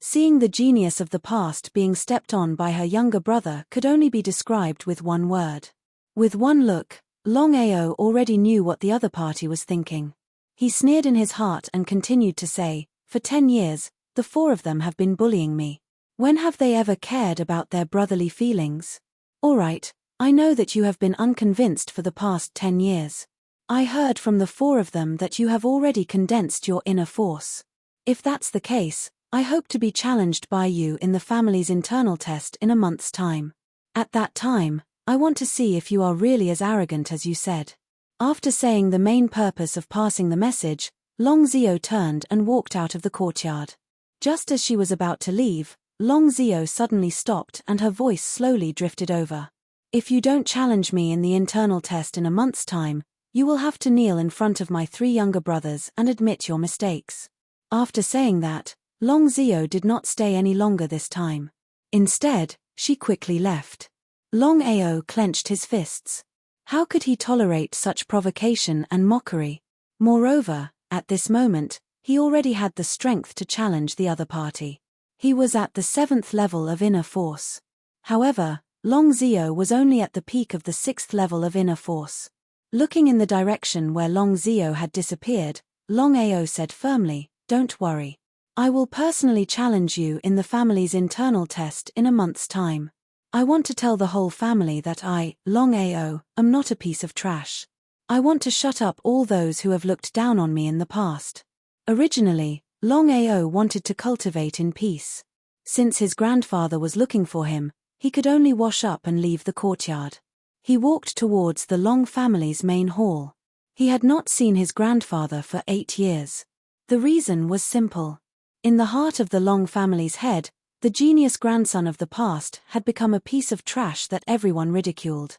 Seeing the genius of the past being stepped on by her younger brother could only be described with one word. With one look, Longao already knew what the other party was thinking. He sneered in his heart and continued to say, "For 10 years, the 4 of them have been bullying me. When have they ever cared about their brotherly feelings? All right, I know that you have been unconvinced for the past 10 years. I heard from the 4 of them that you have already condensed your inner force. If that's the case, I hope to be challenged by you in the family's internal test in a month's time. At that time, I want to see if you are really as arrogant as you said." After saying the main purpose of passing the message, Longzio turned and walked out of the courtyard. Just as she was about to leave, Longzio suddenly stopped and her voice slowly drifted over. "If you don't challenge me in the internal test in a month's time, you will have to kneel in front of my 3 younger brothers and admit your mistakes." After saying that, Longzio did not stay any longer this time. Instead, she quickly left. Longao clenched his fists. How could he tolerate such provocation and mockery? Moreover, at this moment, he already had the strength to challenge the other party. He was at the 7th level of inner force. However, Longzio was only at the peak of the 6th level of inner force. Looking in the direction where Longzio had disappeared, Longao said firmly, "Don't worry. I will personally challenge you in the family's internal test in a month's time. I want to tell the whole family that I, Longao, am not a piece of trash. I want to shut up all those who have looked down on me in the past." Originally, Longao wanted to cultivate in peace. Since his grandfather was looking for him, he could only wash up and leave the courtyard. He walked towards the Long family's main hall. He had not seen his grandfather for 8 years. The reason was simple. In the heart of the Long family's head, the genius grandson of the past had become a piece of trash that everyone ridiculed.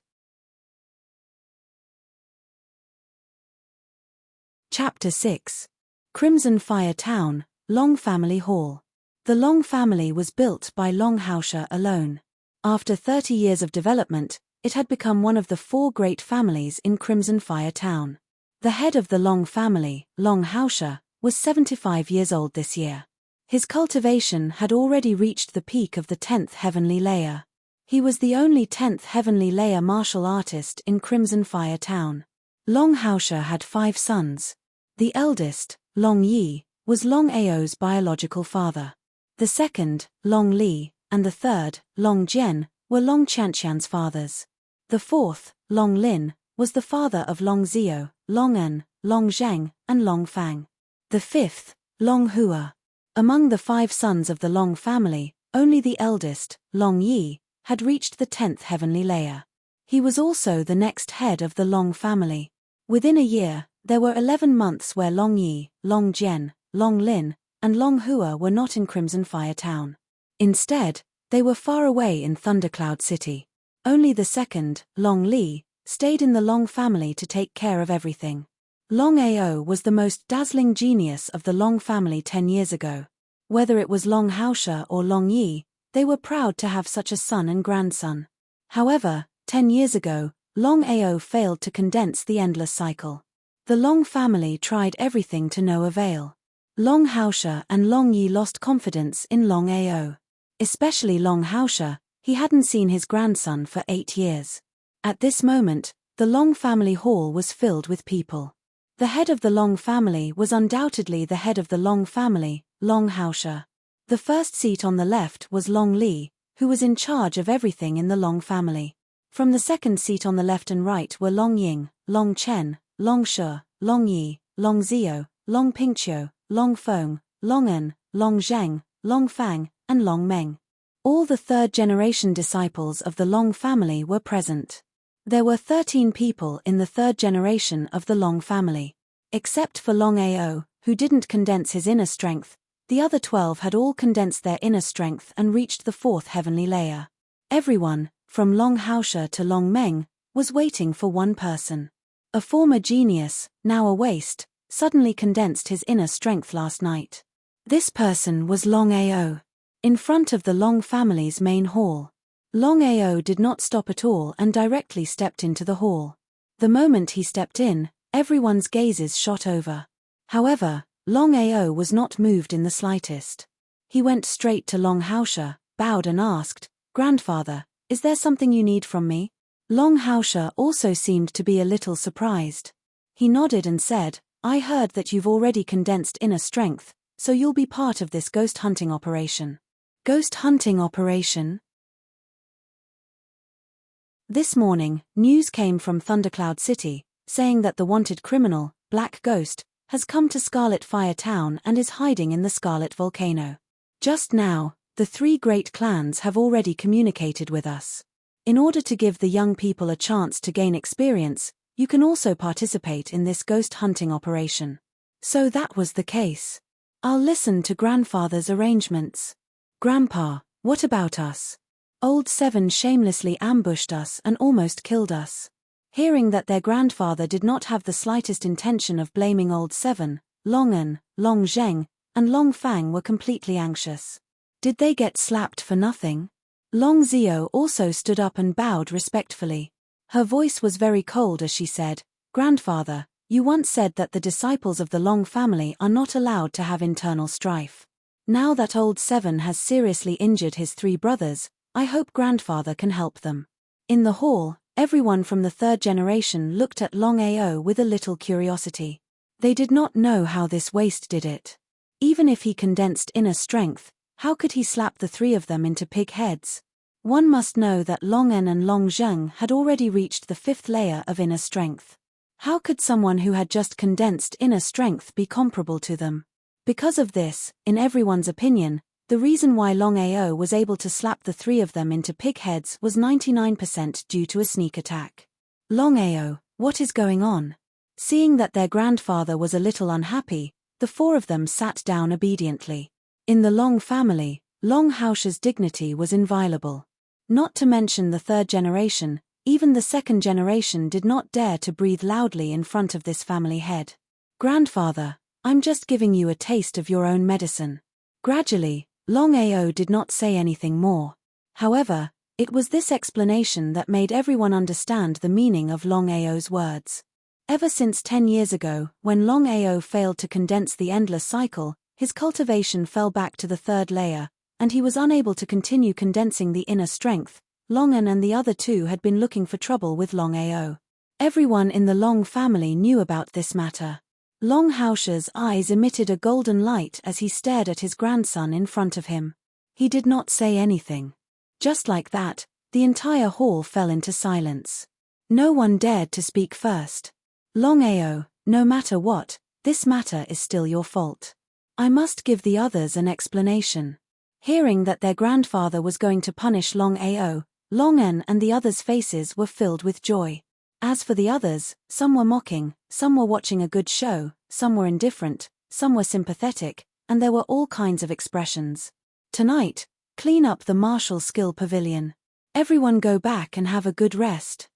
Chapter 6. Crimson Fire Town, Long Family Hall. The Long family was built by Longao alone. After 30 years of development, it had become one of the 4 great families in Crimson Fire Town. The head of the Long family, Longao, was 75 years old this year. His cultivation had already reached the peak of the 10th heavenly layer. He was the only 10th heavenly layer martial artist in Crimson Fire Town. Longao had 5 sons. The eldest, Long Yi, was Longao's biological father. The second, Long Li, and the third, Long Jian, were Long Qianqian's fathers. The fourth, Long Lin, was the father of Long Zio, Long En, Long Zheng, and Long Fang. The fifth, Long Hua. Among the 5 sons of the Long family, only the eldest, Long Yi, had reached the 10th heavenly layer. He was also the next head of the Long family. Within a year, there were 11 months where Long Yi, Long Jian, Long Lin, and Long Hua were not in Crimson Fire Town. Instead, they were far away in Thundercloud City. Only the second, Long Li, stayed in the Long family to take care of everything. Longao was the most dazzling genius of the Long family 10 years ago. Whether it was Longao or Long Yi, they were proud to have such a son and grandson. However, 10 years ago, Longao failed to condense the endless cycle. The Long family tried everything to no avail. Longao and Long Yi lost confidence in Longao. Especially Longao, he hadn't seen his grandson for 8 years. At this moment, the Long family hall was filled with people. The head of the Long family was undoubtedly the head of the Long family, Longao. The first seat on the left was Long Li, who was in charge of everything in the Long family. From the second seat on the left and right were Long Ying, Long Chen, Long Shi, Long Yi, Long Zio, Long Pingqiu, Long Feng, Long En, Long Zheng, Long Fang, and Long Meng. All the third-generation disciples of the Long family were present. There were 13 people in the third generation of the Long family. Except for Longao, who didn't condense his inner strength, the other 12 had all condensed their inner strength and reached the 4th heavenly layer. Everyone, from Longao to Long Meng, was waiting for one person. A former genius, now a waste, suddenly condensed his inner strength last night. This person was Longao. In front of the Long family's main hall. Longao did not stop at all and directly stepped into the hall. The moment he stepped in, everyone's gazes shot over. However, Longao was not moved in the slightest. He went straight to Longao, bowed and asked, "Grandfather, is there something you need from me?" Longao also seemed to be a little surprised. He nodded and said, I heard that you've already condensed inner strength, so you'll be part of this ghost hunting operation. Ghost hunting operation? This morning, news came from Thundercloud City, saying that the wanted criminal, Black Ghost, has come to Scarlet Fire Town and is hiding in the Scarlet Volcano. Just now, the 3 great clans have already communicated with us. In order to give the young people a chance to gain experience, you can also participate in this ghost hunting operation. So that was the case. I'll listen to Grandfather's arrangements. Grandpa, what about us? Old Seven shamelessly ambushed us and almost killed us. Hearing that their grandfather did not have the slightest intention of blaming Old Seven, Long Long Zheng, and Long Fang were completely anxious. Did they get slapped for nothing? Long Zio also stood up and bowed respectfully. Her voice was very cold as she said, "Grandfather, you once said that the disciples of the Long family are not allowed to have internal strife. Now that Old Seven has seriously injured his 3 brothers, I hope Grandfather can help them." In the hall, everyone from the 3rd generation looked at Longao with a little curiosity. They did not know how this waste did it. Even if he condensed inner strength, how could he slap the 3 of them into pig heads? One must know that Long En and Long Zheng had already reached the 5th layer of inner strength. How could someone who had just condensed inner strength be comparable to them? Because of this, in everyone's opinion, the reason why Longao was able to slap the 3 of them into pig heads was 99% due to a sneak attack. Longao, what is going on? Seeing that their grandfather was a little unhappy, the 4 of them sat down obediently. In the Long family, Long Haosha's dignity was inviolable. Not to mention the 3rd generation, even the 2nd generation did not dare to breathe loudly in front of this family head. "Grandfather, I'm just giving you a taste of your own medicine." Gradually, Long Ao did not say anything more. However, it was this explanation that made everyone understand the meaning of Long Ao's words. Ever since 10 years ago, when Long Ao failed to condense the endless cycle, his cultivation fell back to the 3rd layer, and he was unable to continue condensing the inner strength. Long En and the other 2 had been looking for trouble with Long Ao. Everyone in the Long family knew about this matter. Long Haosha's eyes emitted a golden light as he stared at his grandson in front of him. He did not say anything. Just like that, the entire hall fell into silence. No one dared to speak first. "Long Ao, no matter what, this matter is still your fault. I must give the others an explanation." Hearing that their grandfather was going to punish Long Ao, Long En and the others' faces were filled with joy. As for the others, some were mocking, some were watching a good show, some were indifferent, some were sympathetic, and there were all kinds of expressions. Tonight, clean up the martial skill pavilion. Everyone go back and have a good rest.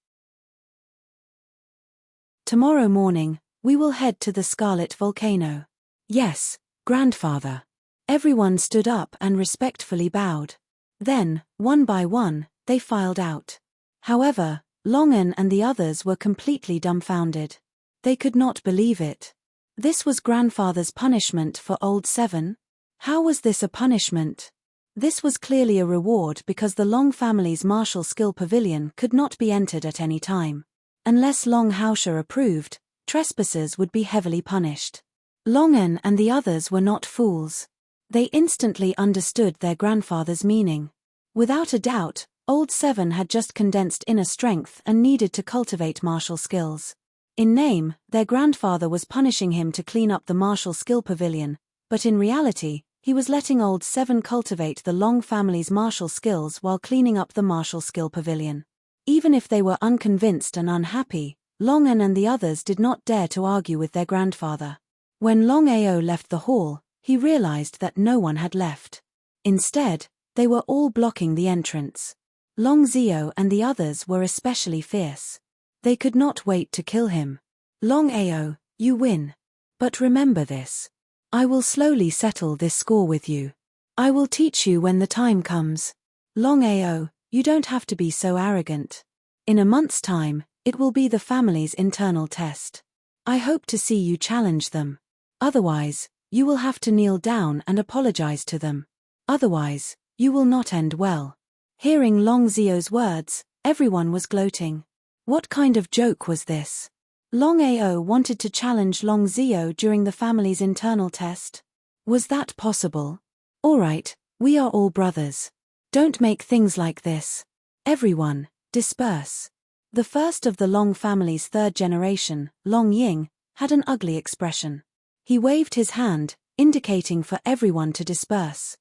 Tomorrow morning, we will head to the Scarlet Volcano. Yes, Grandfather. Everyone stood up and respectfully bowed. Then, one by one, they filed out. However, Long En and the others were completely dumbfounded. They could not believe it. This was Grandfather's punishment for Old Seven? How was this a punishment? This was clearly a reward because the Long family's martial skill pavilion could not be entered at any time. Unless Long Haosha approved, trespassers would be heavily punished. Long En and the others were not fools. They instantly understood their grandfather's meaning. Without a doubt, Old Seven had just condensed inner strength and needed to cultivate martial skills. In name, their grandfather was punishing him to clean up the martial skill pavilion, but in reality, he was letting Old Seven cultivate the Long family's martial skills while cleaning up the martial skill pavilion. Even if they were unconvinced and unhappy, Long En and the others did not dare to argue with their grandfather. When Long Ao left the hall, he realized that no one had left. Instead, they were all blocking the entrance. Long Zio and the others were especially fierce. They could not wait to kill him. Long Ao, you win. But remember this. I will slowly settle this score with you. I will teach you when the time comes. Long Ao, you don't have to be so arrogant. In a month's time, it will be the family's internal test. I hope to see you challenge them. Otherwise, you will have to kneel down and apologize to them. Otherwise, you will not end well. Hearing Long Zio's words, everyone was gloating. What kind of joke was this? Longao wanted to challenge Longzio during the family's internal test. Was that possible? Alright, we are all brothers. Don't make things like this. Everyone, disperse. The first of the Long family's third generation, Long Ying, had an ugly expression. He waved his hand, indicating for everyone to disperse.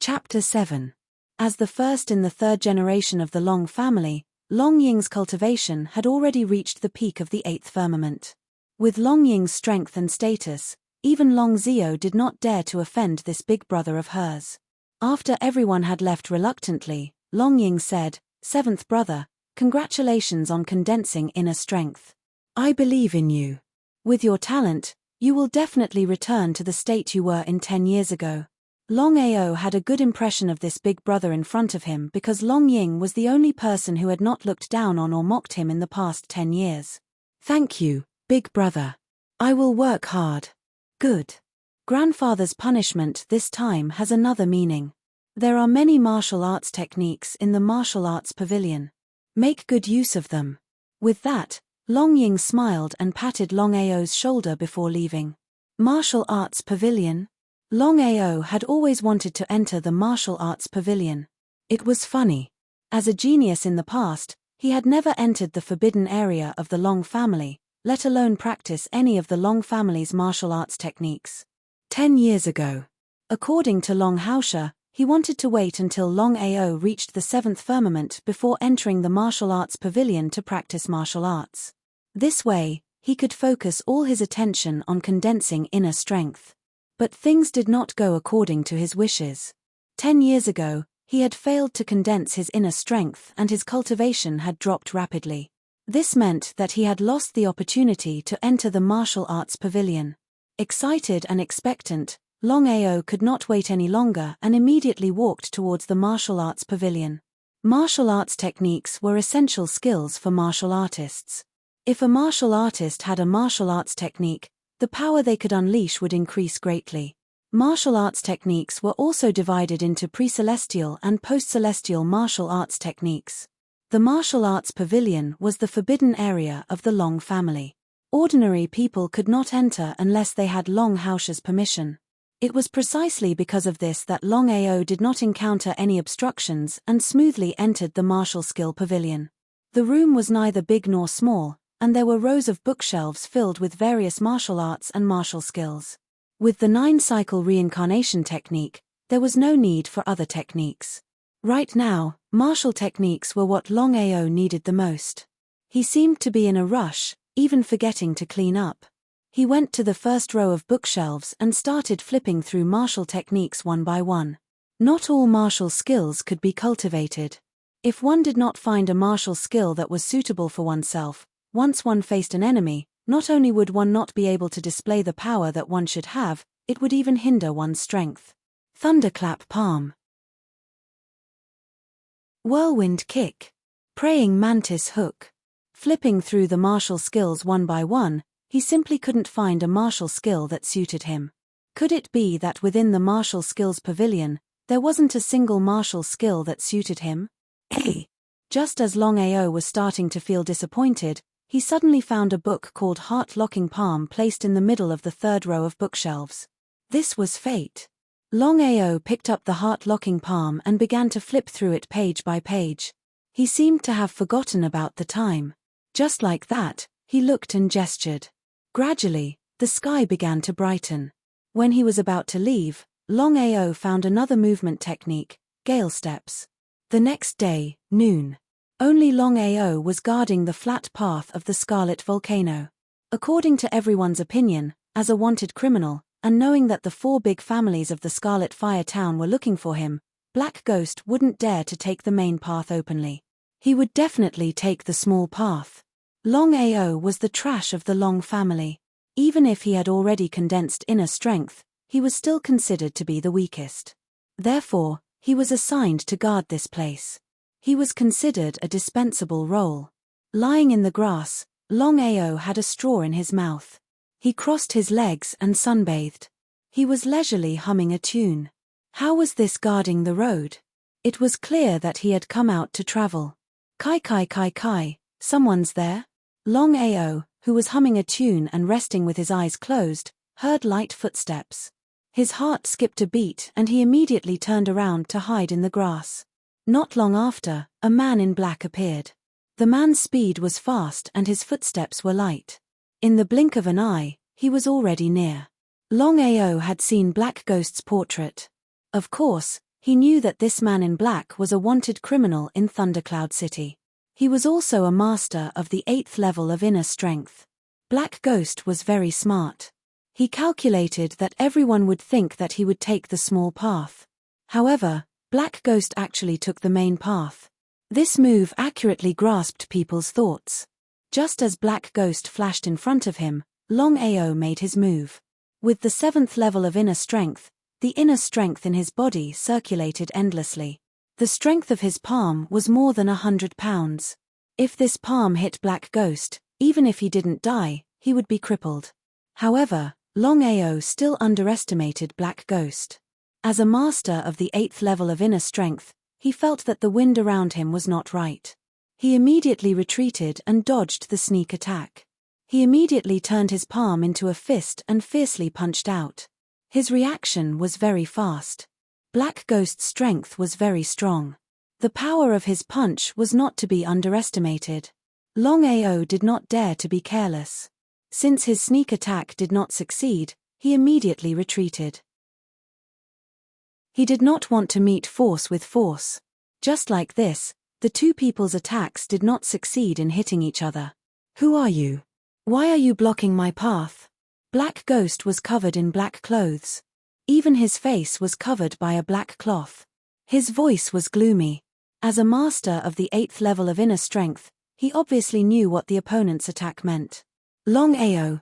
Chapter 7. As the first in the third generation of the Long family, Long Ying's cultivation had already reached the peak of the eighth firmament. With Long Ying's strength and status, even Longzio did not dare to offend this big brother of hers. After everyone had left reluctantly, Long Ying said, "Seventh brother, congratulations on condensing inner strength. I believe in you. With your talent, you will definitely return to the state you were in 10 years ago." Longao had a good impression of this big brother in front of him because Long Ying was the only person who had not looked down on or mocked him in the past 10 years. "Thank you, big brother. I will work hard." Good. Grandfather's punishment this time has another meaning. There are many martial arts techniques in the martial arts pavilion. Make good use of them. With that, Long Ying smiled and patted Longao's shoulder before leaving. Martial arts pavilion? Longao had always wanted to enter the martial arts pavilion. It was funny. As a genius in the past, he had never entered the forbidden area of the Long family, let alone practice any of the Long family's martial arts techniques. 10 years ago. According to Long Haosha, he wanted to wait until Longao reached the seventh firmament before entering the martial arts pavilion to practice martial arts. This way, he could focus all his attention on condensing inner strength. But things did not go according to his wishes. 10 years ago, he had failed to condense his inner strength and his cultivation had dropped rapidly. This meant that he had lost the opportunity to enter the martial arts pavilion. Excited and expectant, Longao could not wait any longer and immediately walked towards the martial arts pavilion. Martial arts techniques were essential skills for martial artists. If a martial artist had a martial arts technique, the power they could unleash would increase greatly. Martial arts techniques were also divided into pre-celestial and post-celestial martial arts techniques. The martial arts pavilion was the forbidden area of the Long family. Ordinary people could not enter unless they had Long Haosha's permission. It was precisely because of this that Longao did not encounter any obstructions and smoothly entered the martial skill pavilion. The room was neither big nor small, and there were rows of bookshelves filled with various martial arts and martial skills. With the 9-cycle reincarnation technique, there was no need for other techniques. Right now, martial techniques were what Longao needed the most. He seemed to be in a rush, even forgetting to clean up. He went to the first row of bookshelves and started flipping through martial techniques one by one. Not all martial skills could be cultivated. If one did not find a martial skill that was suitable for oneself, once one faced an enemy, not only would one not be able to display the power that one should have, it would even hinder one's strength. Thunderclap palm. Whirlwind kick. Praying mantis hook. Flipping through the martial skills one by one, he simply couldn't find a martial skill that suited him. Could it be that within the martial skills pavilion, there wasn't a single martial skill that suited him? Just as Longao was starting to feel disappointed, he suddenly found a book called Heart-Locking Palm placed in the middle of the third row of bookshelves. This was fate. Longao picked up the Heart-Locking Palm and began to flip through it page by page. He seemed to have forgotten about the time. Just like that, he looked and gestured. Gradually, the sky began to brighten. When he was about to leave, Longao found another movement technique, gale steps. The next day, noon. Only Longao was guarding the flat path of the Scarlet Volcano. According to everyone's opinion, as a wanted criminal, and knowing that the 4 big families of the Scarlet Fire Town were looking for him, Black Ghost wouldn't dare to take the main path openly. He would definitely take the small path. Longao was the trash of the Long family. Even if he had already condensed inner strength, he was still considered to be the weakest. Therefore, he was assigned to guard this place. He was considered a dispensable role. Lying in the grass, Longao had a straw in his mouth. He crossed his legs and sunbathed. He was leisurely humming a tune. How was this guarding the road? It was clear that he had come out to travel. Kai kai kai kai, someone's there? Longao, who was humming a tune and resting with his eyes closed, heard light footsteps. His heart skipped a beat and he immediately turned around to hide in the grass. Not long after, a man in black appeared. The man's speed was fast and his footsteps were light. In the blink of an eye, he was already near. Longao had seen Black Ghost's portrait. Of course, he knew that this man in black was a wanted criminal in Thundercloud City. He was also a master of the 8th level of inner strength. Black Ghost was very smart. He calculated that everyone would think that he would take the small path. However, Black Ghost actually took the main path. This move accurately grasped people's thoughts. Just as Black Ghost flashed in front of him, Longao made his move. With the 7th level of inner strength, the inner strength in his body circulated endlessly. The strength of his palm was more than 100 pounds. If this palm hit Black Ghost, even if he didn't die, he would be crippled. However, Longao still underestimated Black Ghost. As a master of the 8th level of inner strength, he felt that the wind around him was not right. He immediately retreated and dodged the sneak attack. He immediately turned his palm into a fist and fiercely punched out. His reaction was very fast. Black Ghost's strength was very strong. The power of his punch was not to be underestimated. Longao did not dare to be careless. Since his sneak attack did not succeed, he immediately retreated. He did not want to meet force with force. Just like this, the two people's attacks did not succeed in hitting each other. Who are you? Why are you blocking my path? Black Ghost was covered in black clothes. Even his face was covered by a black cloth. His voice was gloomy. As a master of the 8th level of inner strength, he obviously knew what the opponent's attack meant. Longao,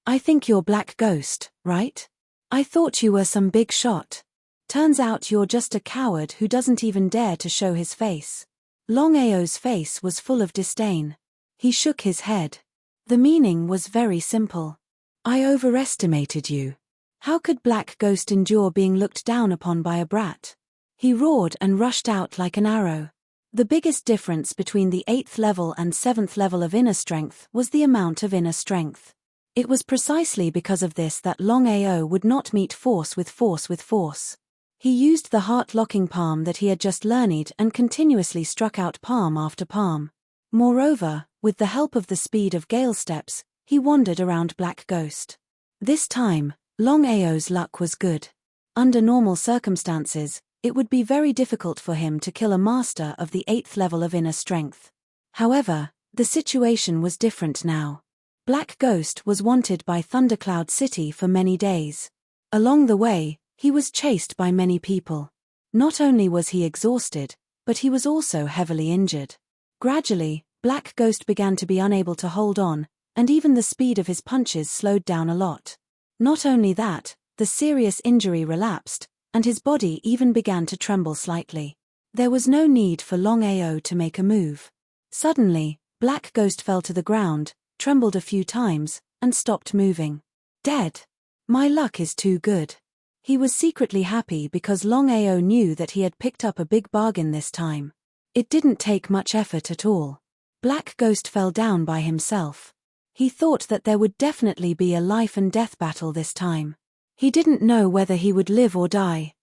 I think you're Black Ghost, right? I thought you were some big shot. Turns out you're just a coward who doesn't even dare to show his face. Longao's face was full of disdain. He shook his head. The meaning was very simple. I overestimated you. How could Black Ghost endure being looked down upon by a brat? He roared and rushed out like an arrow. The biggest difference between the 8th level and 7th level of inner strength was the amount of inner strength. It was precisely because of this that Longao would not meet force with force. He used the heart-locking palm that he had just learned and continuously struck out palm after palm. Moreover, with the help of the speed of gale steps, he wandered around Black Ghost. This time, Longao's luck was good. Under normal circumstances, it would be very difficult for him to kill a master of the 8th level of inner strength. However, the situation was different now. Black Ghost was wanted by Thundercloud City for many days. Along the way, he was chased by many people. Not only was he exhausted, but he was also heavily injured. Gradually, Black Ghost began to be unable to hold on, and even the speed of his punches slowed down a lot. Not only that, the serious injury relapsed, and his body even began to tremble slightly. There was no need for Longao to make a move. Suddenly, Black Ghost fell to the ground, trembled a few times, and stopped moving. Dead. My luck is too good. He was secretly happy because Longao knew that he had picked up a big bargain this time. It didn't take much effort at all. Black Ghost fell down by himself. He thought that there would definitely be a life and death battle this time. He didn't know whether he would live or die.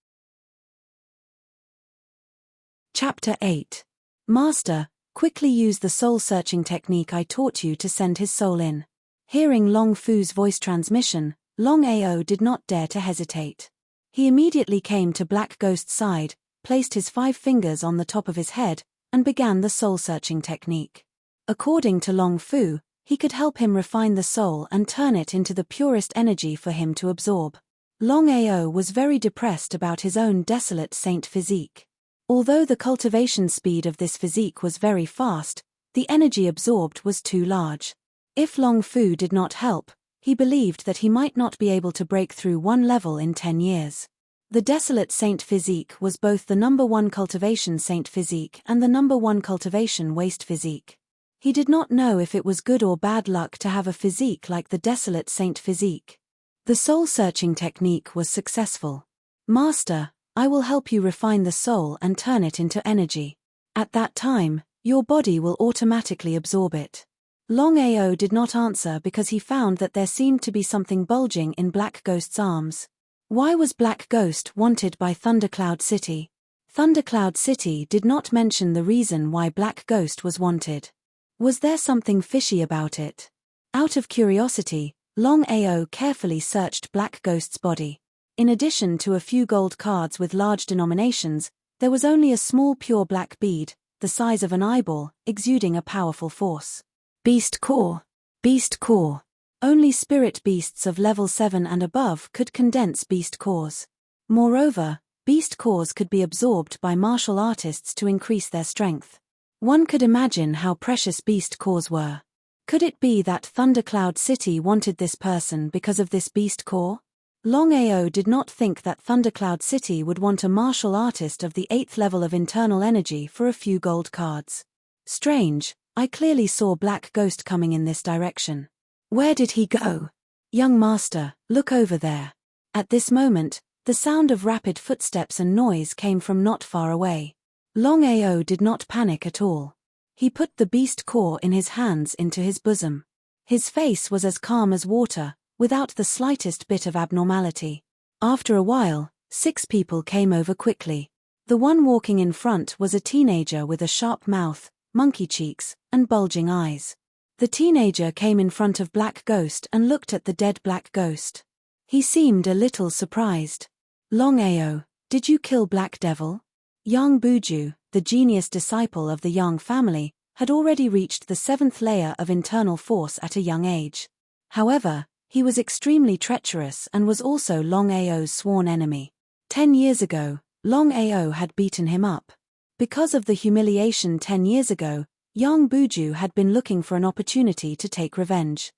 Chapter 8. Master, quickly use the soul-searching technique I taught you to send his soul in. Hearing Long Fu's voice transmission, Longao did not dare to hesitate. He immediately came to Black Ghost's side, placed his 5 fingers on the top of his head, and began the soul-searching technique. According to Long Fu, he could help him refine the soul and turn it into the purest energy for him to absorb. Longao was very depressed about his own desolate saint physique. Although the cultivation speed of this physique was very fast, the energy absorbed was too large. If Long Fu did not help, he believed that he might not be able to break through one level in 10 years. The desolate saint physique was both the number 1 cultivation saint physique and the number 1 cultivation waste physique. He did not know if it was good or bad luck to have a physique like the desolate saint physique. The soul-searching technique was successful. Master, I will help you refine the soul and turn it into energy. At that time, your body will automatically absorb it. Longao did not answer because he found that there seemed to be something bulging in Black Ghost's arms. Why was Black Ghost wanted by Thundercloud City? Thundercloud City did not mention the reason why Black Ghost was wanted. Was there something fishy about it? Out of curiosity, Longao carefully searched Black Ghost's body. In addition to a few gold cards with large denominations, there was only a small pure black bead, the size of an eyeball, exuding a powerful force. Beast Core. Beast Core. Only spirit beasts of level 7 and above could condense beast cores. Moreover, beast cores could be absorbed by martial artists to increase their strength. One could imagine how precious beast cores were. Could it be that Thundercloud City wanted this person because of this beast core? Longao did not think that Thundercloud City would want a martial artist of the 8th level of internal energy for a few gold cards. Strange, I clearly saw Black Ghost coming in this direction. Where did he go? Young master, look over there. At this moment, the sound of rapid footsteps and noise came from not far away. Longao did not panic at all. He put the beast core in his hands into his bosom. His face was as calm as water, without the slightest bit of abnormality. After a while, 6 people came over quickly. The one walking in front was a teenager with a sharp mouth, monkey cheeks, and bulging eyes. The teenager came in front of Black Ghost and looked at the dead Black Ghost. He seemed a little surprised. Longao, did you kill Black Devil? Yang Buju, the genius disciple of the Yang family, had already reached the 7th layer of internal force at a young age. However, he was extremely treacherous and was also Longao's sworn enemy. 10 years ago, Longao had beaten him up. Because of the humiliation 10 years ago, Yang Buju had been looking for an opportunity to take revenge.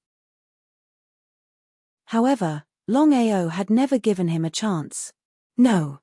However, Longao had never given him a chance. No.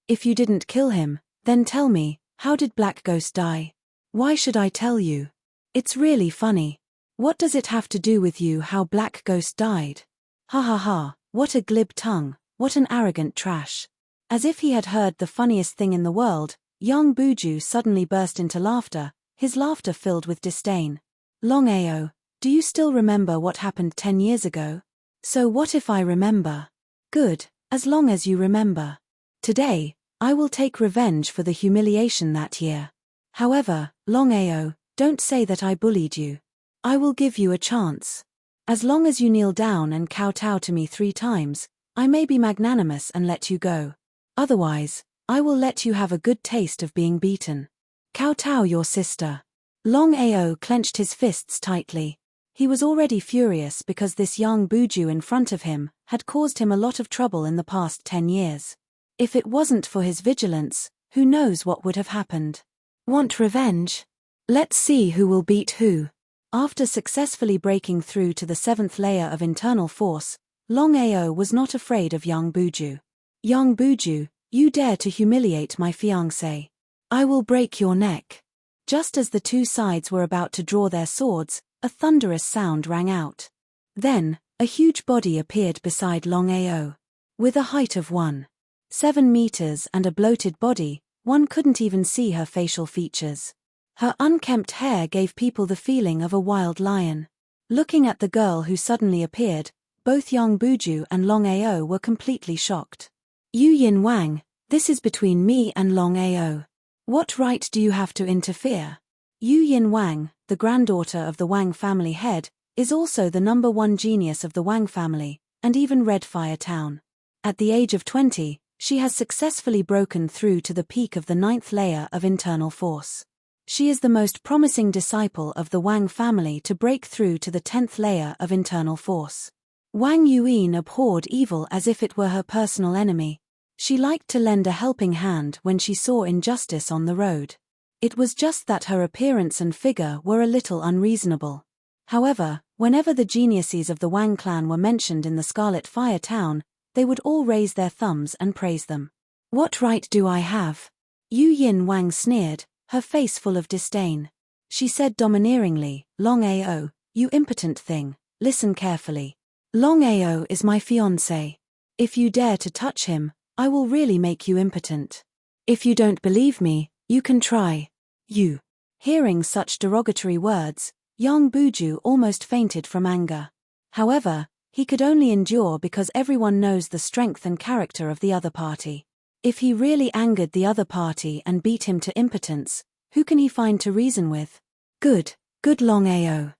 If you didn't kill him, then tell me, how did Black Ghost die? Why should I tell you? It's really funny. What does it have to do with you how Black Ghost died? Ha ha ha, what a glib tongue, what an arrogant trash. As if he had heard the funniest thing in the world, Yang Buju suddenly burst into laughter, his laughter filled with disdain. Longao, do you still remember what happened 10 years ago? So what if I remember? Good, as long as you remember. Today, I will take revenge for the humiliation that year. However, Longao, don't say that I bullied you. I will give you a chance. As long as you kneel down and kowtow to me 3 times, I may be magnanimous and let you go. Otherwise, I will let you have a good taste of being beaten. Kowtow your sister. Longao clenched his fists tightly. He was already furious because this Yang Buju in front of him had caused him a lot of trouble in the past 10 years. If it wasn't for his vigilance, who knows what would have happened. Want revenge? Let's see who will beat who. After successfully breaking through to the 7th layer of internal force, Longao was not afraid of Yang Buju. Yang Buju, you dare to humiliate my fiancé. I will break your neck. Just as the 2 sides were about to draw their swords, a thunderous sound rang out. Then, a huge body appeared beside Longao. With a height of 1.7 meters and a bloated body, one couldn't even see her facial features. Her unkempt hair gave people the feeling of a wild lion. Looking at the girl who suddenly appeared, both Yang Buju and Longao were completely shocked. Yu Yin Wang, this is between me and Longao. What right do you have to interfere? Yu Yin Wang, the granddaughter of the Wang family head, is also the #1 genius of the Wang family, and even Red Fire Town. At the age of 20, she has successfully broken through to the peak of the 9th layer of internal force. She is the most promising disciple of the Wang family to break through to the 10th layer of internal force. Wang Yuan abhorred evil as if it were her personal enemy. She liked to lend a helping hand when she saw injustice on the road. It was just that her appearance and figure were a little unreasonable. However, whenever the geniuses of the Wang clan were mentioned in the Scarlet Fire Town, they would all raise their thumbs and praise them. What right do I have? Yu Yin Wang sneered, her face full of disdain. She said domineeringly, Longao, you impotent thing, listen carefully. Longao is my fiancé. If you dare to touch him, I will really make you impotent. If you don't believe me, you can try. You. Hearing such derogatory words, Yang Buju almost fainted from anger. However, he could only endure because everyone knows the strength and character of the other party. If he really angered the other party and beat him to impotence, who can he find to reason with? Good Longao.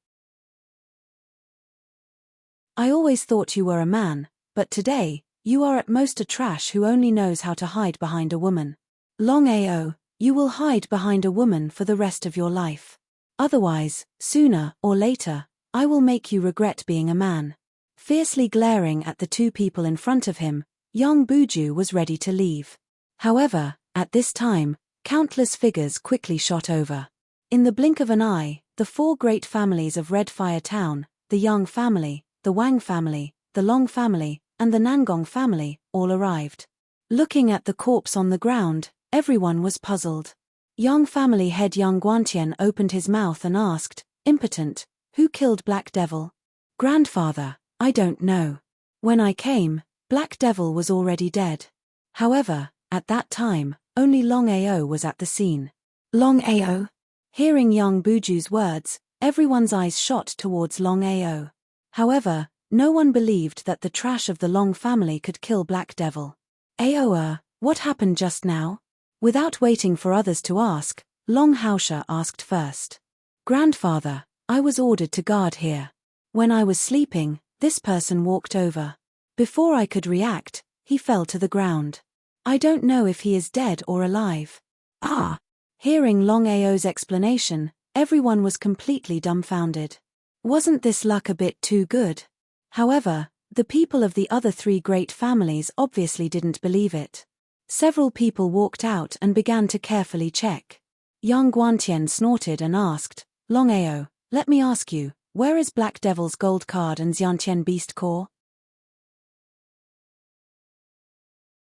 I always thought you were a man, but today, you are at most a trash who only knows how to hide behind a woman. Longao, you will hide behind a woman for the rest of your life. Otherwise, sooner or later, I will make you regret being a man. Fiercely glaring at the two people in front of him, Yang Buju was ready to leave. However, at this time, countless figures quickly shot over. In the blink of an eye, the four great families of Red Fire Town, the Yang family, the Wang family, the Long family, and the Nangong family, all arrived. Looking at the corpse on the ground, everyone was puzzled. Yang family head Yang Guantian opened his mouth and asked, impotent, who killed Black Devil? Grandfather, I don't know. When I came, Black Devil was already dead. However, at that time, only Longao was at the scene. Longao? Hearing Yang Buju's words, everyone's eyes shot towards Longao. However, no one believed that the trash of the Long family could kill Black Devil. Aoa, what happened just now? Without waiting for others to ask, Long Haosha asked first. Grandfather, I was ordered to guard here. When I was sleeping, this person walked over. Before I could react, he fell to the ground. I don't know if he is dead or alive. Ah! Hearing Long Ao's explanation, everyone was completely dumbfounded. Wasn't this luck a bit too good? However, the people of the other three great families obviously didn't believe it. Several people walked out and began to carefully check. Yang Guantian snorted and asked, Longao, let me ask you, where is Black Devil's gold card and Xiantian beast core?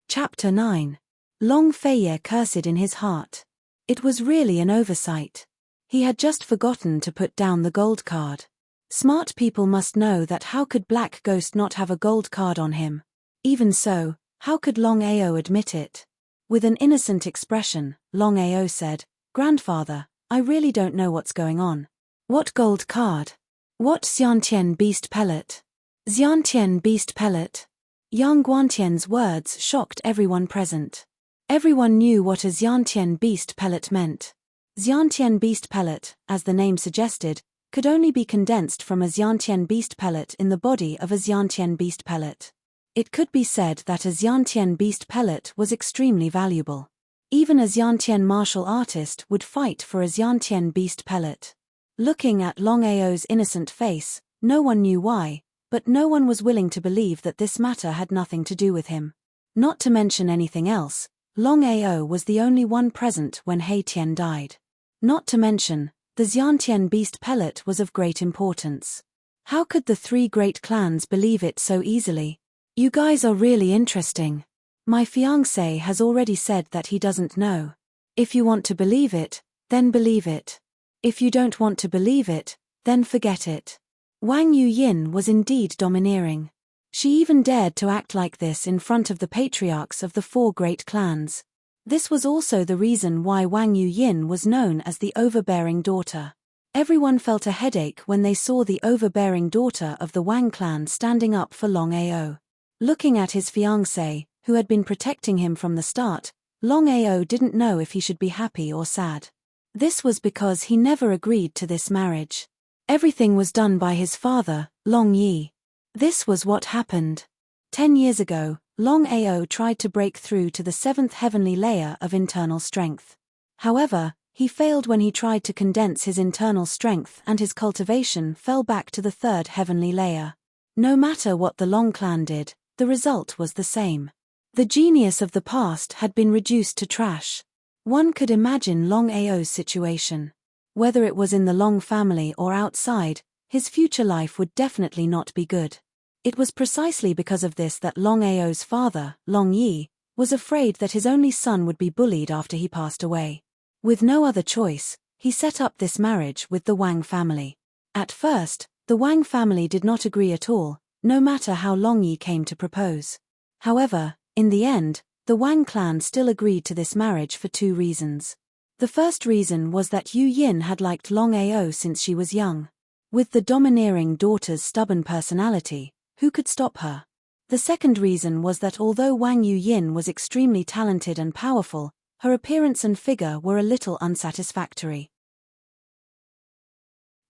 Chapter 9. Long Feiye cursed in his heart. It was really an oversight. He had just forgotten to put down the gold card. Smart people must know that how could Black Ghost not have a gold card on him? Even so, how could Long Ao admit it? With an innocent expression, Long Ao said, Grandfather, I really don't know what's going on. What gold card? What Xiantian beast pellet? Xiantian beast pellet? Yang Guantian's words shocked everyone present. Everyone knew what a Xiantian beast pellet meant. Xiantian beast pellet, as the name suggested, could only be condensed from a Xiantian beast pellet in the body of a Xiantian beast pellet. It could be said that a Xiantian beast pellet was extremely valuable. Even a Xiantian martial artist would fight for a Xiantian beast pellet. Looking at Long Ao's innocent face, no one knew why, but no one was willing to believe that this matter had nothing to do with him. Not to mention anything else, Long Ao was the only one present when He Tian died. Not to mention, the Xiantian beast pellet was of great importance. How could the three great clans believe it so easily? You guys are really interesting. My fiancé has already said that he doesn't know. If you want to believe it, then believe it. If you don't want to believe it, then forget it. Wang Yuyin was indeed domineering. She even dared to act like this in front of the patriarchs of the four great clans. This was also the reason why Wang Yuyin was known as the overbearing daughter. Everyone felt a headache when they saw the overbearing daughter of the Wang clan standing up for Long Ao. Looking at his fiancée, who had been protecting him from the start, Long Ao didn't know if he should be happy or sad. This was because he never agreed to this marriage. Everything was done by his father, Long Yi. This was what happened. 10 years ago, Long Ao tried to break through to the 7th heavenly layer of internal strength. However, he failed when he tried to condense his internal strength and his cultivation fell back to the 3rd heavenly layer. No matter what the Long clan did, the result was the same. The genius of the past had been reduced to trash. One could imagine Long Ao's situation. Whether it was in the Long family or outside, his future life would definitely not be good. It was precisely because of this that Long Ao's father, Long Yi, was afraid that his only son would be bullied after he passed away. With no other choice, he set up this marriage with the Wang family. At first, the Wang family did not agree at all, no matter how Long Yi came to propose. However, in the end, The Wang clan still agreed to this marriage for two reasons. The first reason was that Yu Yin had liked Longao since she was young. With the domineering daughter's stubborn personality, who could stop her? The second reason was that although Wang Yu Yin was extremely talented and powerful, her appearance and figure were a little unsatisfactory.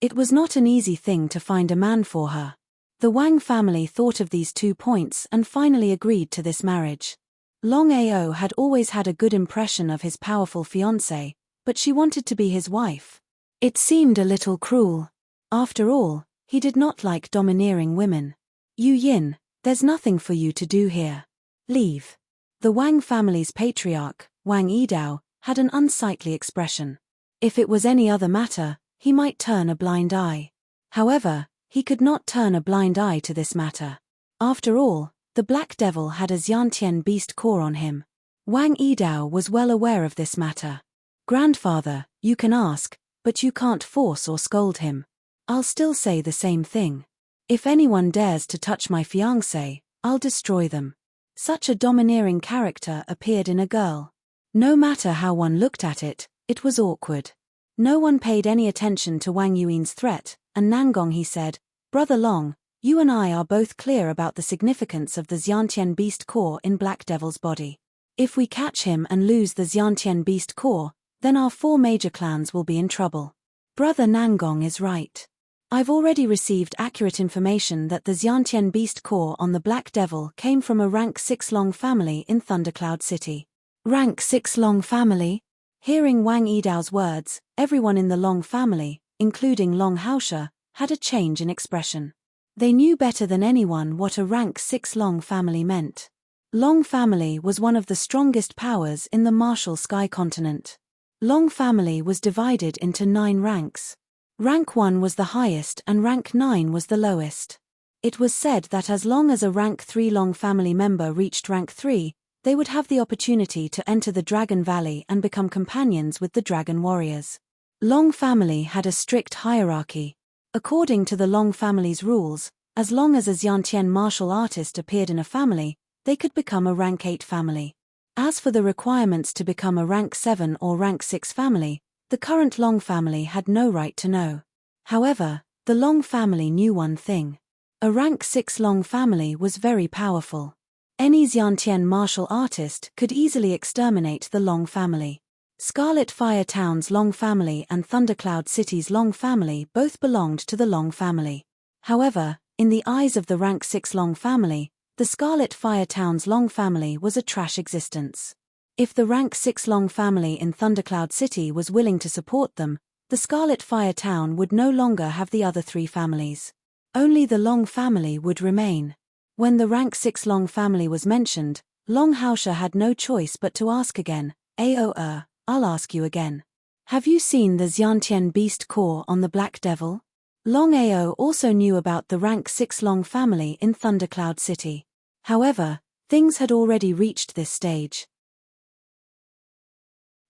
It was not an easy thing to find a man for her. The Wang family thought of these 2 points and finally agreed to this marriage. Longao had always had a good impression of his powerful fiancé, but she wanted to be his wife. It seemed a little cruel. After all, he did not like domineering women. Yu Yin, there's nothing for you to do here. Leave. The Wang family's patriarch, Wang Yidao, had an unsightly expression. If it was any other matter, he might turn a blind eye. However, he could not turn a blind eye to this matter. After all, the Black Devil had a Xiantian beast core on him. Wang Yidao was well aware of this matter. Grandfather, you can ask, but you can't force or scold him. I'll still say the same thing. If anyone dares to touch my fiancé, I'll destroy them. Such a domineering character appeared in a girl. No matter how one looked at it, it was awkward. No one paid any attention to Wang Yuan's threat, and Nangong he said, Brother Long, you and I are both clear about the significance of the Xiantian beast core in Black Devil's body. If we catch him and lose the Xiantian beast core, then our 4 major clans will be in trouble. Brother Nangong is right. I've already received accurate information that the Xiantian beast core on the Black Devil came from a rank 6 Long family in Thundercloud City. Rank 6 Long family? Hearing Wang Yidao's words, everyone in the Long family, including Long Haoshe, had a change in expression. They knew better than anyone what a rank 6 Long family meant. Long family was one of the strongest powers in the martial sky continent. Long family was divided into 9 ranks. Rank 1 was the highest and rank 9 was the lowest. It was said that as long as a rank 3 Long family member reached rank 3, they would have the opportunity to enter the Dragon Valley and become companions with the Dragon Warriors. Long family had a strict hierarchy. According to the Long family's rules, as long as a Xiantian martial artist appeared in a family, they could become a rank 8 family. As for the requirements to become a rank 7 or rank 6 family, the current Long family had no right to know. However, the Long family knew one thing. A rank 6 Long family was very powerful. Any Xiantian martial artist could easily exterminate the Long family. Scarlet Fire Town's Long family and Thundercloud City's Long family both belonged to the Long family. However, in the eyes of the rank 6 Long family, the Scarlet Fire Town's Long family was a trash existence. If the rank 6 Long family in Thundercloud City was willing to support them, the Scarlet Fire Town would no longer have the other 3 families. Only the Long family would remain. When the rank 6 Long family was mentioned, Long Haoshe had no choice but to ask again, I'll ask you again. Have you seen the Xiantian beast core on the Black Devil? Long Ao also knew about the rank 6 Long family in Thundercloud City. However, things had already reached this stage.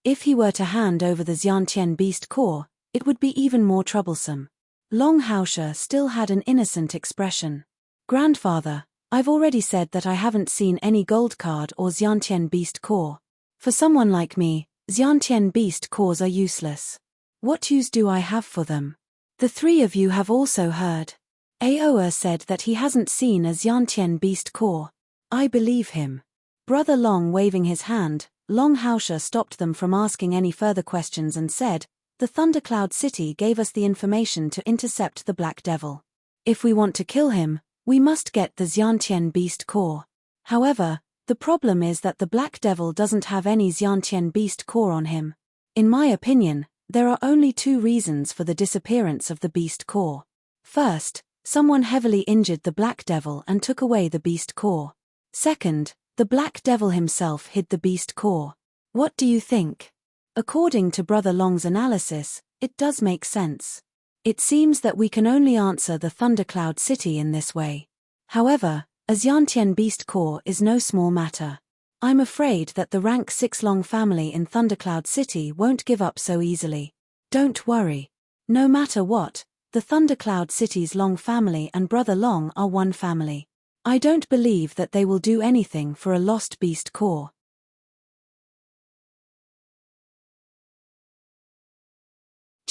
If he were to hand over the Xiantian beast core, it would be even more troublesome. Long Haoshe still had an innocent expression. Grandfather, I've already said that I haven't seen any gold card or Xiantian beast core. For someone like me, Xiantian beast cores are useless. What use do I have for them? The 3 of you have also heard. Aoa said that he hasn't seen a Xiantian beast core. I believe him. Brother Long waving his hand, Long Haoshe stopped them from asking any further questions and said, the Thundercloud City gave us the information to intercept the Black Devil. If we want to kill him, we must get the Xiantian beast core. However, the problem is that the Black Devil doesn't have any Xiantian beast core on him. In my opinion, there are only 2 reasons for the disappearance of the beast core. First, someone heavily injured the Black Devil and took away the beast core. Second, the Black Devil himself hid the beast core. What do you think? According to Brother Long's analysis, it does make sense. It seems that we can only answer the Thundercloud City in this way. However, a Xiantian beast core is no small matter. I'm afraid that the rank 6 Long family in Thundercloud City won't give up so easily. Don't worry. No matter what, the Thundercloud City's Long family and Brother Long are one family. I don't believe that they will do anything for a lost beast core.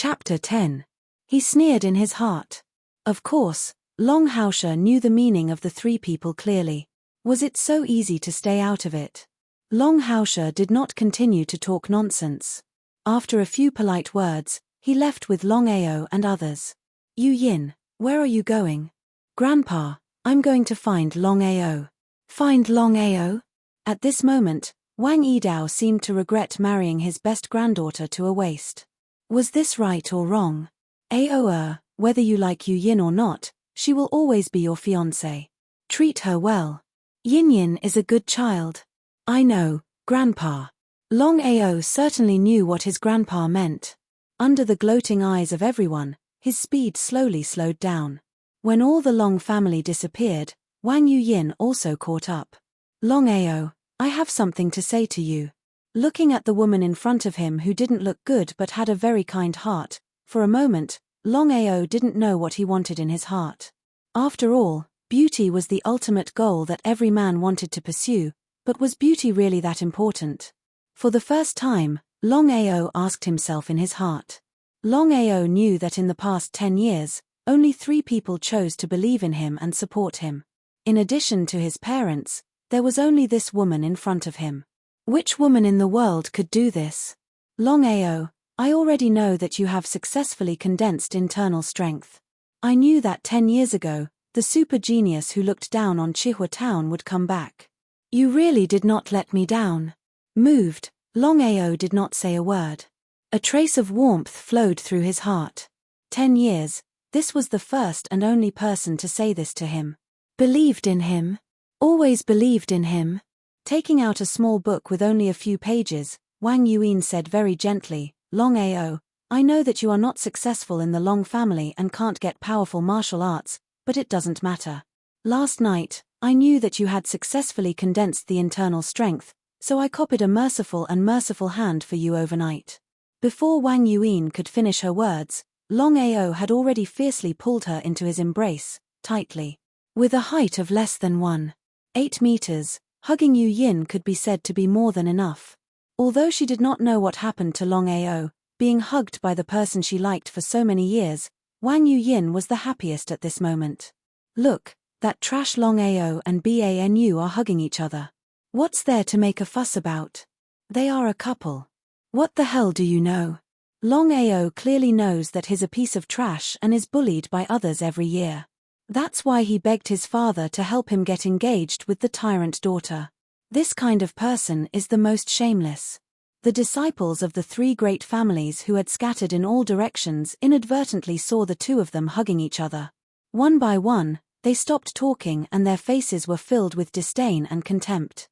Chapter 10. He sneered in his heart. Of course, Longao knew the meaning of the three people clearly. Was it so easy to stay out of it? Longao did not continue to talk nonsense. After a few polite words, he left with Longao and others. Yu Yin, where are you going? Grandpa, I'm going to find Longao. Find Longao? At this moment, Wang Yidao seemed to regret marrying his best granddaughter to a waste. Was this right or wrong? Whether you like Yu Yin or not, she will always be your fiancée. Treat her well. Yin Yin is a good child. I know, Grandpa. Longao certainly knew what his grandpa meant. Under the gloating eyes of everyone, his speed slowly slowed down. When all the Long family disappeared, Wang Yuyin also caught up. Longao, I have something to say to you. Looking at the woman in front of him who didn't look good but had a very kind heart, for a moment, Longao didn't know what he wanted in his heart. After all, beauty was the ultimate goal that every man wanted to pursue, but was beauty really that important? For the first time, Longao asked himself in his heart. Longao knew that in the past 10 years, only 3 people chose to believe in him and support him. In addition to his parents, there was only this woman in front of him. Which woman in the world could do this? Longao, I already know that you have successfully condensed internal strength. I knew that 10 years ago, the super genius who looked down on Chihua Town would come back. You really did not let me down. Moved, Longao did not say a word. A trace of warmth flowed through his heart. 10 years, this was the first and only person to say this to him. Believed in him. Always believed in him. Taking out a small book with only a few pages, Wang Yuyin said very gently, Longao, I know that you are not successful in the Long family and can't get powerful martial arts, but it doesn't matter. Last night, I knew that you had successfully condensed the internal strength, so I copied a merciful hand for you overnight. Before Wang Yuyin could finish her words, Longao had already fiercely pulled her into his embrace, tightly. With a height of less than 1.8 meters, hugging Yu Yin could be said to be more than enough. Although she did not know what happened to Longao, being hugged by the person she liked for so many years, Wang Yuyin was the happiest at this moment. Look, that trash Longao and Banu are hugging each other. What's there to make a fuss about? They are a couple. What the hell do you know? Longao clearly knows that he's a piece of trash and is bullied by others every year. That's why he begged his father to help him get engaged with the tyrant daughter. This kind of person is the most shameless. The disciples of the 3 great families who had scattered in all directions inadvertently saw the 2 of them hugging each other. One by one, they stopped talking and their faces were filled with disdain and contempt.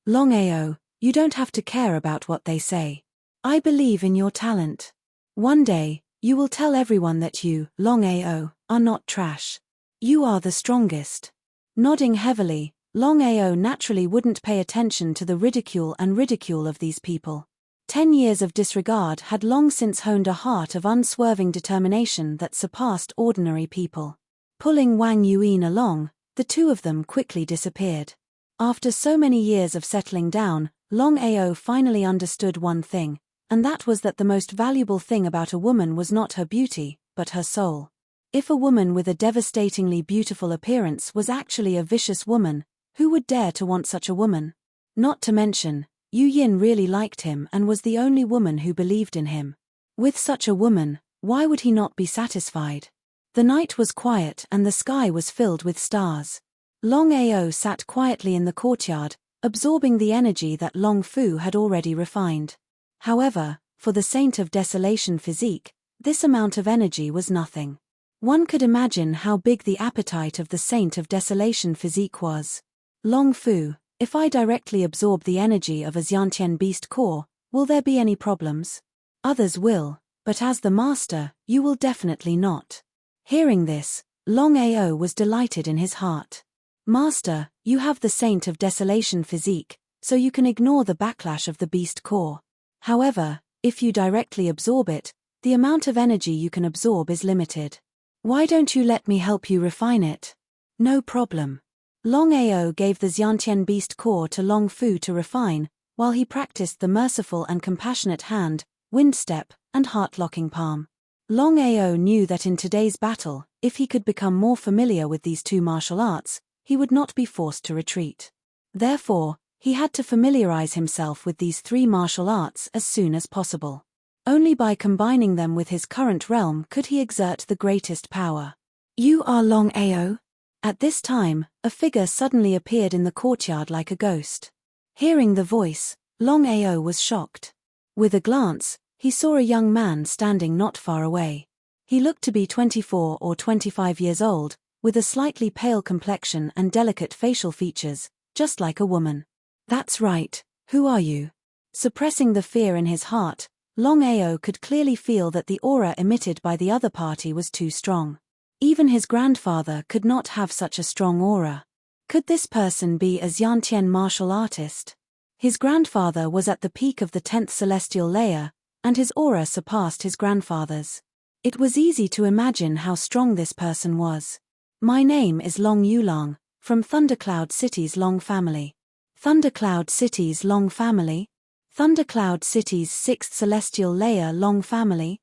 Longao, you don't have to care about what they say. I believe in your talent. One day, you will tell everyone that you, Longao, are not trash. You are the strongest. Nodding heavily, Longao naturally wouldn't pay attention to the ridicule of these people. 10 years of disregard had long since honed a heart of unswerving determination that surpassed ordinary people. Pulling Wang Yuyin along, the 2 of them quickly disappeared. After so many years of settling down, Longao finally understood one thing, and that was that the most valuable thing about a woman was not her beauty, but her soul. If a woman with a devastatingly beautiful appearance was actually a vicious woman, who would dare to want such a woman? Not to mention, Yu Yin really liked him and was the only woman who believed in him. With such a woman, why would he not be satisfied? The night was quiet and the sky was filled with stars. Longao sat quietly in the courtyard, absorbing the energy that Long Fu had already refined. However, for the Saint of Desolation physique, this amount of energy was nothing. One could imagine how big the appetite of the Saint of Desolation physique was. Long Fu, if I directly absorb the energy of a Xiantian beast core, will there be any problems? Others will, but as the master, you will definitely not. Hearing this, Longao was delighted in his heart. Master, you have the Saint of Desolation physique, so you can ignore the backlash of the beast core. However, if you directly absorb it, the amount of energy you can absorb is limited. Why don't you let me help you refine it? No problem. Longao gave the Xiantian beast core to Long Fu to refine, while he practiced the merciful and compassionate hand, windstep, and heart-locking palm. Longao knew that in today's battle, if he could become more familiar with these two martial arts, he would not be forced to retreat. Therefore, he had to familiarize himself with these three martial arts as soon as possible. Only by combining them with his current realm could he exert the greatest power. You are Longao? At this time, a figure suddenly appeared in the courtyard like a ghost. Hearing the voice, Longao was shocked. With a glance, he saw a young man standing not far away. He looked to be 24 or 25 years old, with a slightly pale complexion and delicate facial features, just like a woman. That's right, who are you? Suppressing the fear in his heart, Longao could clearly feel that the aura emitted by the other party was too strong. Even his grandfather could not have such a strong aura. Could this person be a Xiantian martial artist? His grandfather was at the peak of the 10th celestial layer, and his aura surpassed his grandfather's. It was easy to imagine how strong this person was. My name is Long Yulang, from Thundercloud City's Long family. Thundercloud City's Long family? Thundercloud City's 6th celestial layer Long family?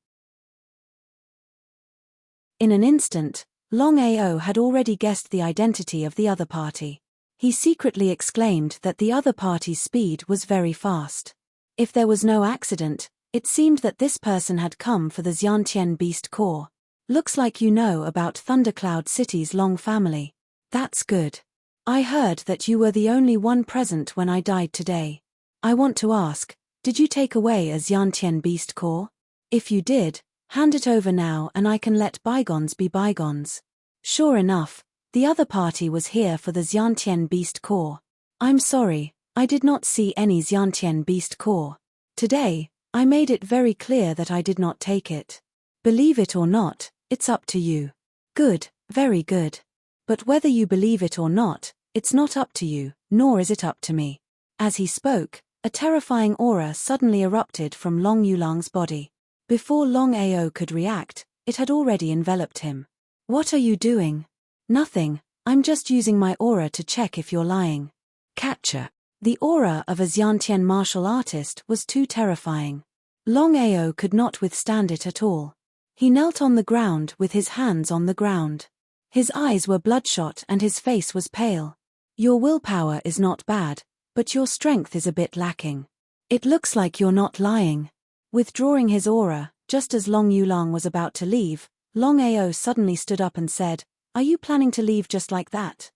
In an instant, Longao had already guessed the identity of the other party. He secretly exclaimed that the other party's speed was very fast. If there was no accident, it seemed that this person had come for the Xiantian Beast Core. Looks like you know about Thundercloud City's Long family. That's good. I heard that you were the only one present when I died today. I want to ask, did you take away a Xiantian Beast Core? If you did, hand it over now and I can let bygones be bygones. Sure enough, the other party was here for the Xiantian Beast Core. I'm sorry, I did not see any Xiantian Beast Core. Today, I made it very clear that I did not take it. Believe it or not, it's up to you. Good, very good. But whether you believe it or not, it's not up to you, nor is it up to me. As he spoke, a terrifying aura suddenly erupted from Long Yulang's body. Before Longao could react, it had already enveloped him. What are you doing? Nothing, I'm just using my aura to check if you're lying. Catcher. The aura of a Xiantian martial artist was too terrifying. Longao could not withstand it at all. He knelt on the ground with his hands on the ground. His eyes were bloodshot and his face was pale. Your willpower is not bad, but your strength is a bit lacking. It looks like you're not lying. Withdrawing his aura, just as Long Yulang was about to leave, Longao suddenly stood up and said, "Are you planning to leave just like that?"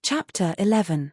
Chapter 11.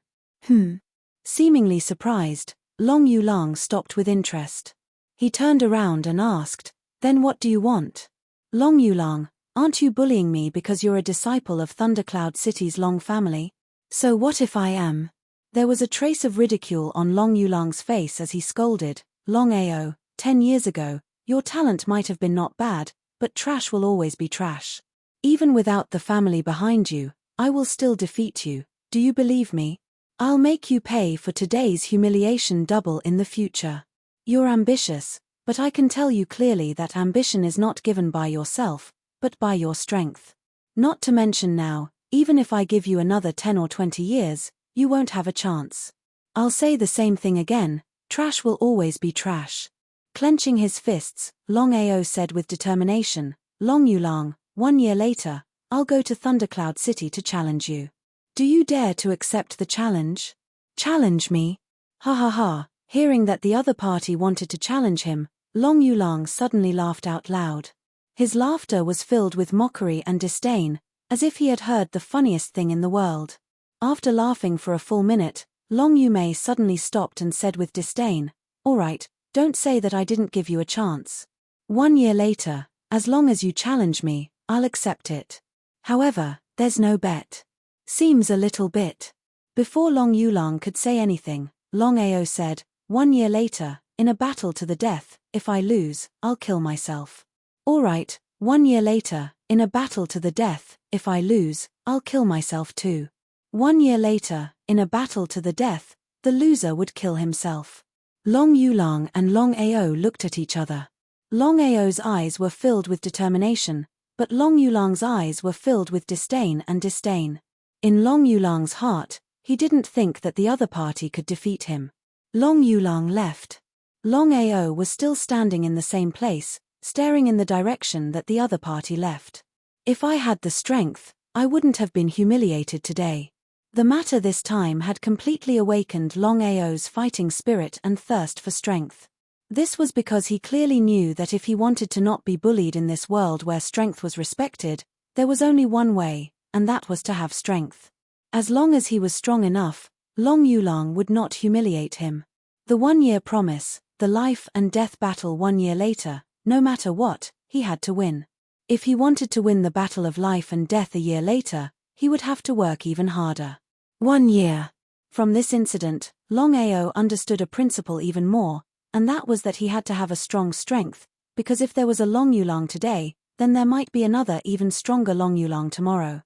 Seemingly surprised, Long Yulang stopped with interest. He turned around and asked, "Then what do you want?" Long Yulang, aren't you bullying me because you're a disciple of Thundercloud City's Long family? So what if I am? There was a trace of ridicule on Long Yulang's face as he scolded, "Longao, 10 years ago, your talent might have been not bad, but trash will always be trash. Even without the family behind you, I will still defeat you, do you believe me? I'll make you pay for today's humiliation double in the future. You're ambitious, but I can tell you clearly that ambition is not given by yourself, but by your strength. Not to mention now, even if I give you another 10 or 20 years, you won't have a chance. I'll say the same thing again, trash will always be trash." Clenching his fists, Longao said with determination, "Long Yulang, 1 year later, I'll go to Thundercloud City to challenge you. Do you dare to accept the challenge?" "Challenge me? Ha ha ha." Hearing that the other party wanted to challenge him, Long Yulang suddenly laughed out loud. His laughter was filled with mockery and disdain, as if he had heard the funniest thing in the world. After laughing for a full minute, Long Yumei suddenly stopped and said with disdain, "All right, don't say that I didn't give you a chance. 1 year later, as long as you challenge me, I'll accept it. However, there's no bet. Seems a little bit." Before Long Yulang could say anything, Longao said, "1 year later, in a battle to the death, if I lose, I'll kill myself." "All right, 1 year later, in a battle to the death, if I lose, I'll kill myself too." 1 year later, in a battle to the death, the loser would kill himself. Long Yulang and Long Ao looked at each other. Long Ao's eyes were filled with determination, but Long Yulang's eyes were filled with disdain and disdain. In Long Yulang's heart, He didn't think that the other party could defeat him. Long Yulang left. Longao was still standing in the same place, staring in the direction that the other party left. If I had the strength, I wouldn't have been humiliated today. The matter this time had completely awakened Longao's fighting spirit and thirst for strength. This was because he clearly knew that if he wanted to not be bullied in this world where strength was respected, there was only one way, and that was to have strength. As long as he was strong enough, Long Yulang would not humiliate him. The 1-year promise, the life and death battle 1 year later, no matter what, he had to win. If he wanted to win the battle of life and death a year later, he would have to work even harder. 1 year. From this incident, Longao understood a principle even more, and that was that he had to have a strong strength, because if there was a Long Yulang today, then there might be another even stronger Long Yulang tomorrow.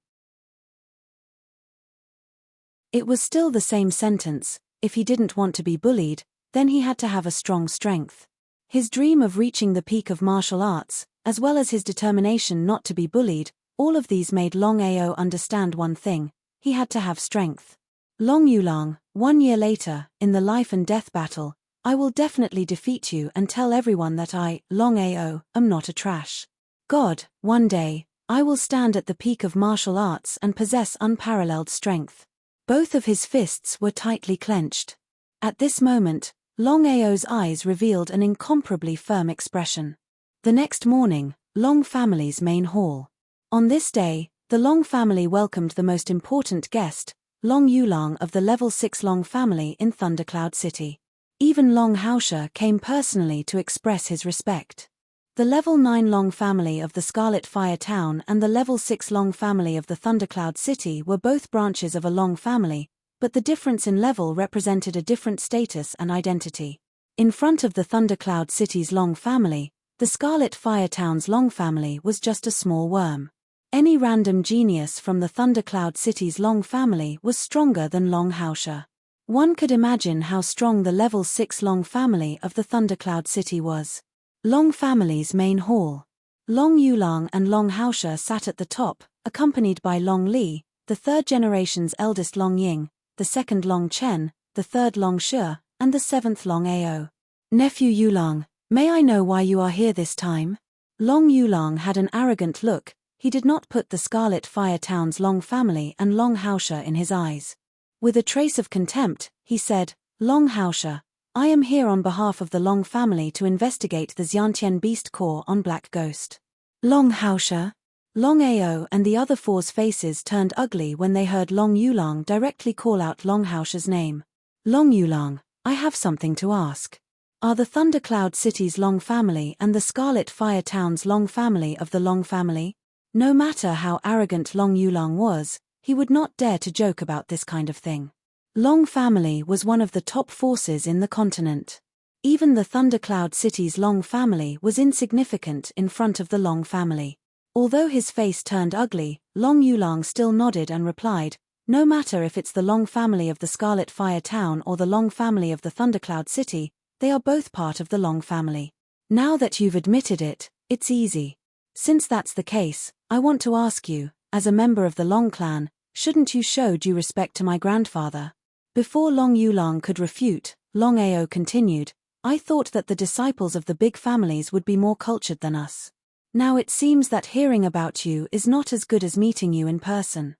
It was still the same sentence: if he didn't want to be bullied, then he had to have a strong strength. His dream of reaching the peak of martial arts, as well as his determination not to be bullied, all of these made Longao understand one thing: he had to have strength. Long Yulang, 1 year later, in the life and death battle, I will definitely defeat you and tell everyone that I, Longao, am not a trash god. One day, I will stand at the peak of martial arts and possess unparalleled strength. Both of his fists were tightly clenched. At this moment, Longao's eyes revealed an incomparably firm expression. The next morning, Long family's main hall. On this day, the Long family welcomed the most important guest, Long Yulang of the Level 6 Long family in Thundercloud City. Even Long Haosha came personally to express his respect. The Level 9 Long family of the Scarlet Fire Town and the Level 6 Long family of the Thundercloud City were both branches of a Long family, but the difference in level represented a different status and identity. In front of the Thundercloud City's Long family, the Scarlet Fire Town's Long family was just a small worm. Any random genius from the Thundercloud City's Long family was stronger than Long Haosha. One could imagine how strong the Level 6 Long family of the Thundercloud City was. Long family's main hall. Long Yulang and Long Haosha sat at the top, accompanied by Long Li, the third generation's eldest Long Ying, the second Long Chen, the third Long Shi, and the seventh Long Ao. Nephew Yulang, may I know why you are here this time? Long Yulang had an arrogant look. He did not put the Scarlet Fire Town's Long family and Long Haosha in his eyes. With a trace of contempt, he said, Long Haosha, I am here on behalf of the Long family to investigate the Xiantian Beast Core on Black Ghost. Long Haosha? Long Ao and the other four's faces turned ugly when they heard Long Yulang directly call out Long Haosha's name. Long Yulang, I have something to ask. Are the Thundercloud City's Long family and the Scarlet Fire Town's Long family of the Long family? No matter how arrogant Long Yulang was, he would not dare to joke about this kind of thing. Long family was one of the top forces in the continent. Even the Thundercloud City's Long family was insignificant in front of the Long family. Although his face turned ugly, Long Yulang still nodded and replied, no matter if it's the Long family of the Scarlet Fire Town or the Long family of the Thundercloud City, they are both part of the Long family. Now that you've admitted it, it's easy. Since that's the case, I want to ask you, as a member of the Long clan, shouldn't you show due respect to my grandfather? Before Long Yulang could refute, Long Ao continued, I thought that the disciples of the big families would be more cultured than us. Now it seems that hearing about you is not as good as meeting you in person.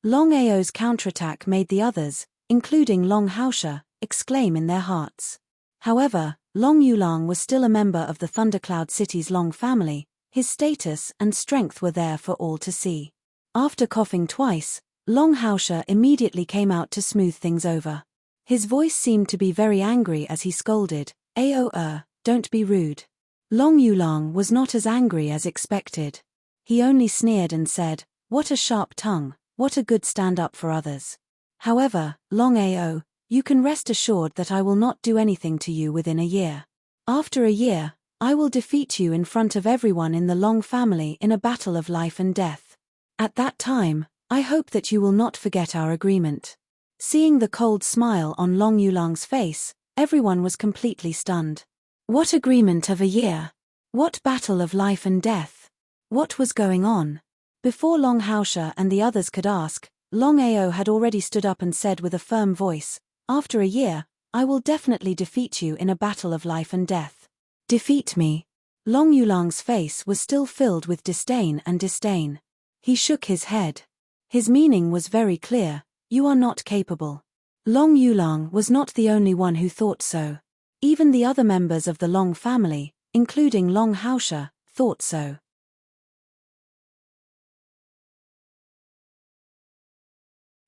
Long Ao's counterattack made the others, including Long Haosha, exclaim in their hearts. However, Long Yulang was still a member of the Thundercloud City's Long family. His status and strength were there for all to see. After coughing twice, Long Haosha immediately came out to smooth things over. His voice seemed to be very angry as he scolded, don't be rude. Long Yulang was not as angry as expected. He only sneered and said, what a sharp tongue, what a good stand-up for others. However, Long Ao, you can rest assured that I will not do anything to you within a year. After a year, I will defeat you in front of everyone in the Long family in a battle of life and death. At that time, I hope that you will not forget our agreement. Seeing the cold smile on Long Yulang's face, everyone was completely stunned. What agreement of a year? What battle of life and death? What was going on? Before Long Haosha and the others could ask, Longao had already stood up and said with a firm voice, "After a year, I will definitely defeat you in a battle of life and death." "Defeat me?" Long Yulang's face was still filled with disdain. He shook his head. His meaning was very clear: you are not capable. Long Yulang was not the only one who thought so. Even the other members of the Long family, including Long Haosha, thought so.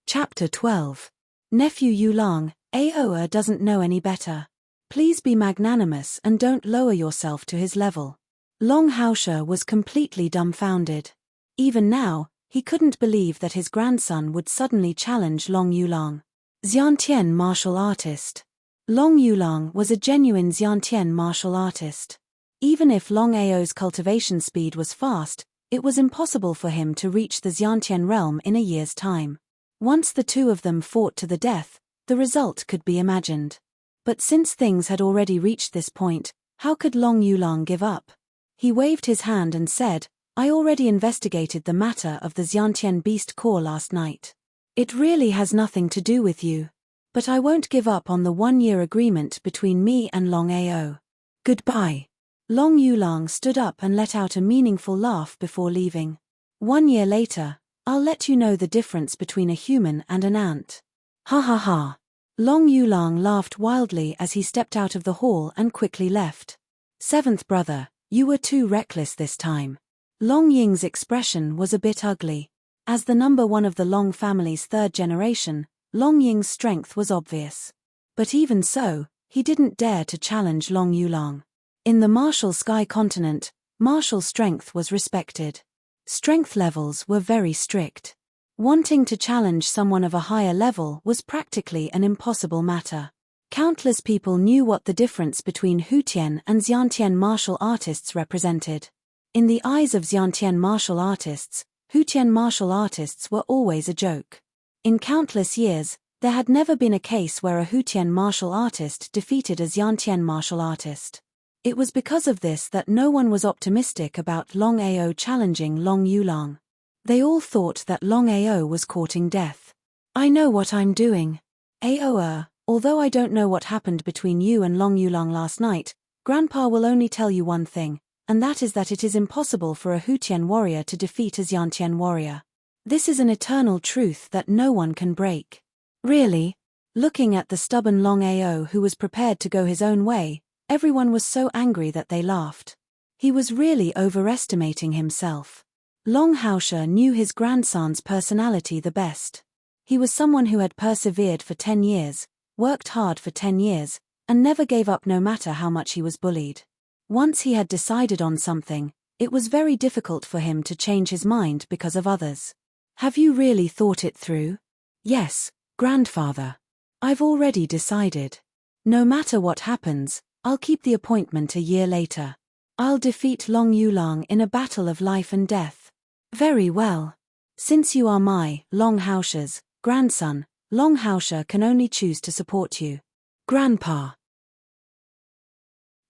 Chapter 12. Nephew Yulang, Aoa doesn't know any better. Please be magnanimous and don't lower yourself to his level. Long Haosha was completely dumbfounded. Even now, he couldn't believe that his grandson would suddenly challenge Long Yulang. Xiantian martial artist. Long Yulang was a genuine Xiantian martial artist. Even if Long Ao's cultivation speed was fast, it was impossible for him to reach the Xiantian realm in a year's time. Once the two of them fought to the death, the result could be imagined. But since things had already reached this point, how could Long Yulang give up? He waved his hand and said, "I already investigated the matter of the Xiantian beast core last night. It really has nothing to do with you. But I won't give up on the 1-year agreement between me and Long Ao. Goodbye." Long Yulang stood up and let out a meaningful laugh before leaving. 1 year later, "I'll let you know the difference between a human and an ant." Ha ha ha. Long Yulang laughed wildly as he stepped out of the hall and quickly left. "Seventh brother, you were too reckless this time." Long Ying's expression was a bit ugly. As the number one of the Long family's third generation, Long Ying's strength was obvious. But even so, he didn't dare to challenge Long Yulang. In the martial sky continent, martial strength was respected. Strength levels were very strict. Wanting to challenge someone of a higher level was practically an impossible matter. Countless people knew what the difference between Hutian and Xiantian martial artists represented. In the eyes of Xiantian martial artists, Hutian martial artists were always a joke. In countless years, there had never been a case where a Hutian martial artist defeated a Xiantian martial artist. It was because of this that no one was optimistic about Long Ao challenging Long Yulang. They all thought that Long Ao was courting death. "I know what I'm doing. Aoa, although I don't know what happened between you and Long Yulang last night, Grandpa will only tell you one thing, and that is that it is impossible for a Hutian warrior to defeat a Xiantian warrior. This is an eternal truth that no one can break." "Really?" Looking at the stubborn Long Ao who was prepared to go his own way, everyone was so angry that they laughed. He was really overestimating himself. Long Haosha knew his grandson's personality the best. He was someone who had persevered for 10 years, worked hard for 10 years, and never gave up no matter how much he was bullied. Once he had decided on something, it was very difficult for him to change his mind because of others. "Have you really thought it through?" "Yes, grandfather. I've already decided. No matter what happens, I'll keep the appointment a year later. I'll defeat Long Yulang in a battle of life and death." "Very well. Since you are my, Long Haosha's, grandson, Long Haosha can only choose to support you." "Grandpa."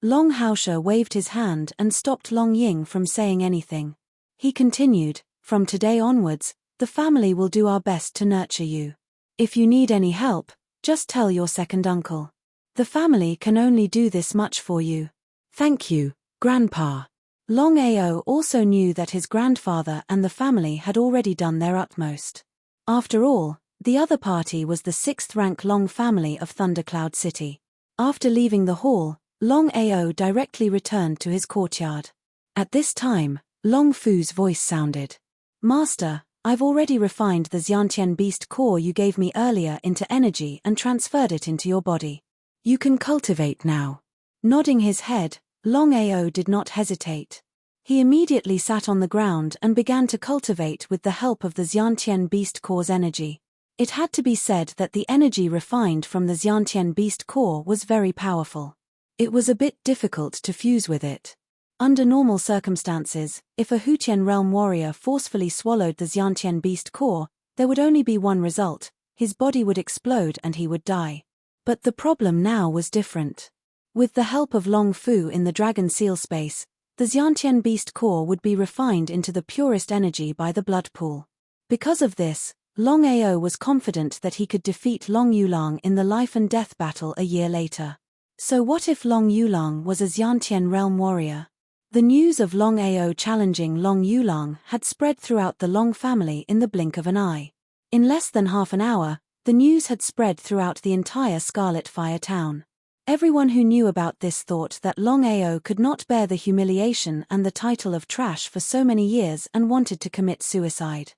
Long Haosha waved his hand and stopped Long Ying from saying anything. He continued, "From today onwards, the family will do our best to nurture you. If you need any help, just tell your second uncle. The family can only do this much for you." "Thank you, Grandpa." Long Ao also knew that his grandfather and the family had already done their utmost. After all, the other party was the 6th-rank Long family of Thundercloud City. After leaving the hall, Long Ao directly returned to his courtyard. At this time, Long Fu's voice sounded. "Master, I've already refined the Xiantian beast core you gave me earlier into energy and transferred it into your body. You can cultivate now." Nodding his head, Long Ao did not hesitate. He immediately sat on the ground and began to cultivate with the help of the Xiantian beast core's energy. It had to be said that the energy refined from the Xiantian beast core was very powerful. It was a bit difficult to fuse with it. Under normal circumstances, if a Hutian realm warrior forcefully swallowed the Xiantian beast core, there would only be one result: his body would explode and he would die. But the problem now was different. With the help of Long Fu in the dragon seal space, the Xiantian beast core would be refined into the purest energy by the blood pool. Because of this, Longao was confident that he could defeat Long Yulang in the life and death battle a year later. So what if Long Yulang was a Xiantian realm warrior? The news of Longao challenging Long Yulang had spread throughout the Long family in the blink of an eye. In less than half an hour, the news had spread throughout the entire Scarlet Fire town. Everyone who knew about this thought that Longao could not bear the humiliation and the title of trash for so many years and wanted to commit suicide.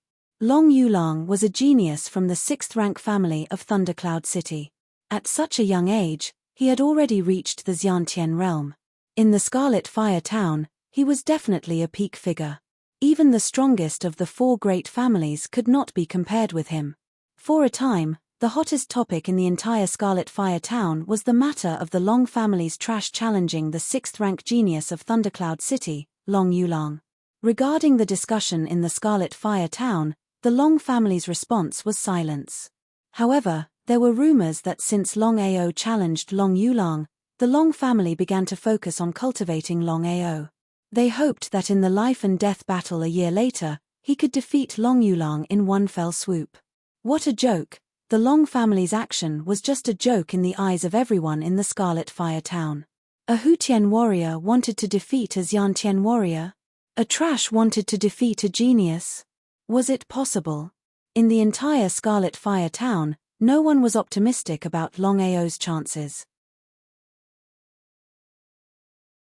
Long Yulang was a genius from the 6th rank family of Thundercloud City. At such a young age, he had already reached the Xiantian realm. In the Scarlet Fire town, he was definitely a peak figure. Even the strongest of the 4 great families could not be compared with him. For a time, the hottest topic in the entire Scarlet Fire town was the matter of the Long family's trash challenging the 6th rank genius of Thundercloud City, Long Yulang. Regarding the discussion in the Scarlet Fire town, the Long family's response was silence. However, there were rumors that since Longao challenged Long Yulang, the Long family began to focus on cultivating Longao. They hoped that in the life and death battle a year later, he could defeat Long Yulang in one fell swoop. What a joke! The Long family's action was just a joke in the eyes of everyone in the Scarlet Fire town. A Hutian warrior wanted to defeat a Xiantian warrior? A trash wanted to defeat a genius? Was it possible? In the entire Scarlet Fire town, no one was optimistic about Longao's chances.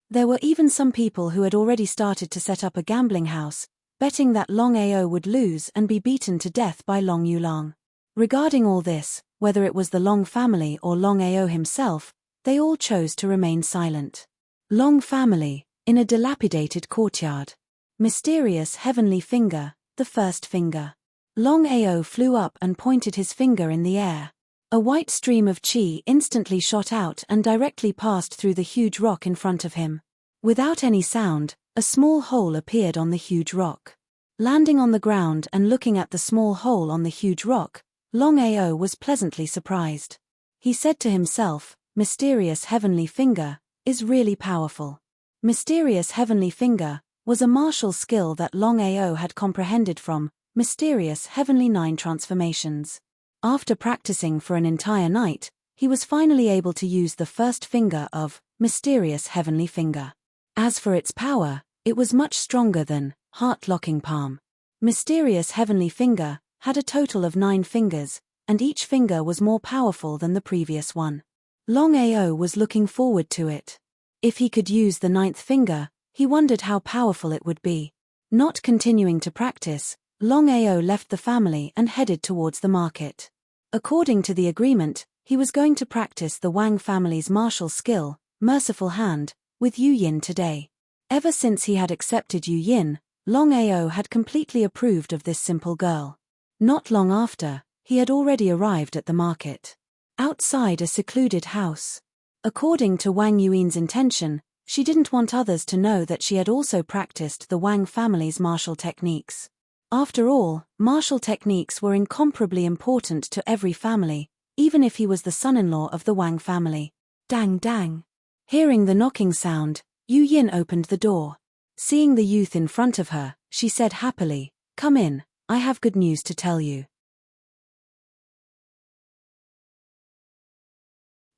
There were even some people who had already started to set up a gambling house, betting that Longao would lose and be beaten to death by Long Yulang. Regarding all this, whether it was the Long family or Longao himself, they all chose to remain silent. Long family, in a dilapidated courtyard. Mysterious heavenly finger, the first finger. Longao flew up and pointed his finger in the air. A white stream of chi instantly shot out and directly passed through the huge rock in front of him. Without any sound, a small hole appeared on the huge rock. Landing on the ground and looking at the small hole on the huge rock, Longao was pleasantly surprised. He said to himself, "Mysterious heavenly finger is really powerful." Mysterious heavenly finger was a martial skill that Longao had comprehended from Mysterious Heavenly 9 transformations. After practicing for an entire night, he was finally able to use the first finger of Mysterious Heavenly Finger. As for its power, it was much stronger than Heart-Locking Palm. Mysterious Heavenly Finger had a total of 9 fingers, and each finger was more powerful than the previous one. Longao was looking forward to it. If he could use the 9th finger, he wondered how powerful it would be. Not continuing to practice, Longao left the family and headed towards the market. According to the agreement, he was going to practice the Wang family's martial skill, Merciful Hand, with Yu Yin today. Ever since he had accepted Yu Yin, Longao had completely approved of this simple girl. Not long after, he had already arrived at the market. Outside a secluded house. According to Wang Yuin's intention, she didn't want others to know that she had also practiced the Wang family's martial techniques. After all, martial techniques were incomparably important to every family, even if he was the son-in-law of the Wang family. Dang dang. Hearing the knocking sound, Yu Yin opened the door. Seeing the youth in front of her, she said happily, "Come in, I have good news to tell you."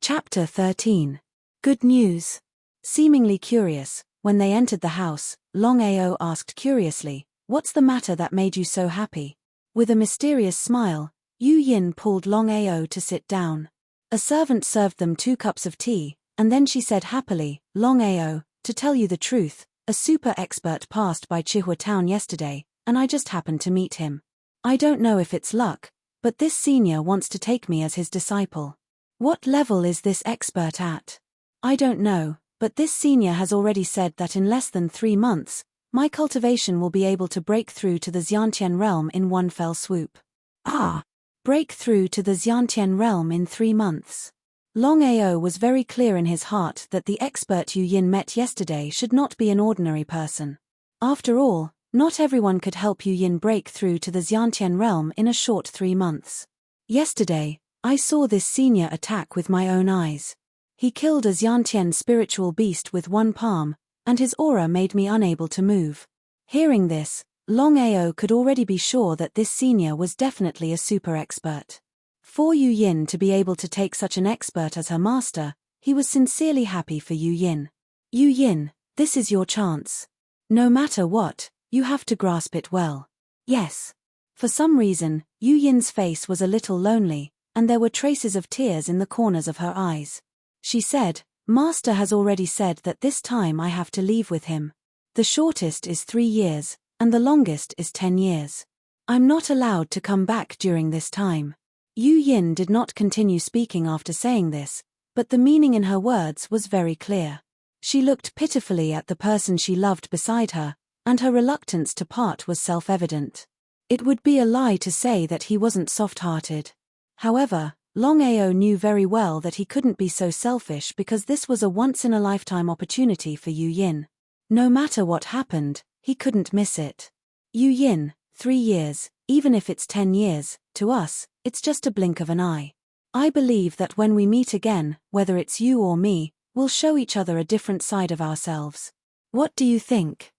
Chapter 13. Good news. Seemingly curious, when they entered the house, Longao asked curiously, "What's the matter that made you so happy?" With a mysterious smile, Yu Yin pulled Longao to sit down. A servant served them 2 cups of tea, and then she said happily, "Longao, to tell you the truth, a super expert passed by Chihua town yesterday, and I just happened to meet him. I don't know if it's luck, but this senior wants to take me as his disciple." "What level is this expert at?" "I don't know, but this senior has already said that in less than 3 months, my cultivation will be able to break through to the Xiantian realm in one fell swoop." "Ah! Break through to the Xiantian realm in 3 months." Longao was very clear in his heart that the expert Yu Yin met yesterday should not be an ordinary person. After all, not everyone could help Yu Yin break through to the Xiantian realm in a short 3 months. "Yesterday, I saw this senior attack with my own eyes. He killed a Xiantian spiritual beast with one palm, and his aura made me unable to move." Hearing this, Longao could already be sure that this senior was definitely a super expert. For Yu Yin to be able to take such an expert as her master, he was sincerely happy for Yu Yin. Yu Yin, this is your chance. No matter what, you have to grasp it well. Yes. For some reason, Yu Yin's face was a little lonely, and there were traces of tears in the corners of her eyes. She said, Master has already said that this time I have to leave with him. The shortest is 3 years, and the longest is 10 years. I'm not allowed to come back during this time. Yu Yin did not continue speaking after saying this, but the meaning in her words was very clear. She looked pitifully at the person she loved beside her, and her reluctance to part was self-evident. It would be a lie to say that he wasn't soft-hearted. However, Longao knew very well that he couldn't be so selfish because this was a once-in-a-lifetime opportunity for Yu Yin. No matter what happened, he couldn't miss it. Yu Yin, 3 years, even if it's 10 years, to us, it's just a blink of an eye. I believe that when we meet again, whether it's you or me, we'll show each other a different side of ourselves. What do you think?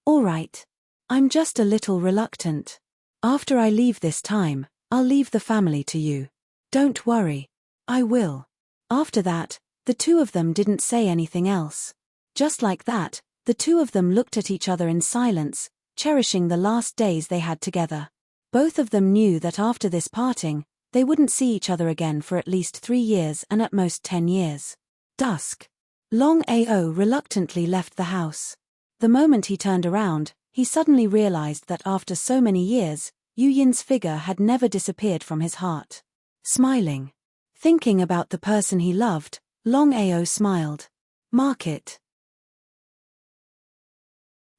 All right. I'm just a little reluctant. After I leave this time, I'll leave the family to you. Don't worry. I will. After that, the two of them didn't say anything else. Just like that, the two of them looked at each other in silence, cherishing the last days they had together. Both of them knew that after this parting, they wouldn't see each other again for at least 3 years and at most 10 years. Dusk. Longao reluctantly left the house. The moment he turned around, he suddenly realized that after so many years, Yu Yin's figure had never disappeared from his heart. Smiling. Thinking about the person he loved, Longao smiled. Mark it.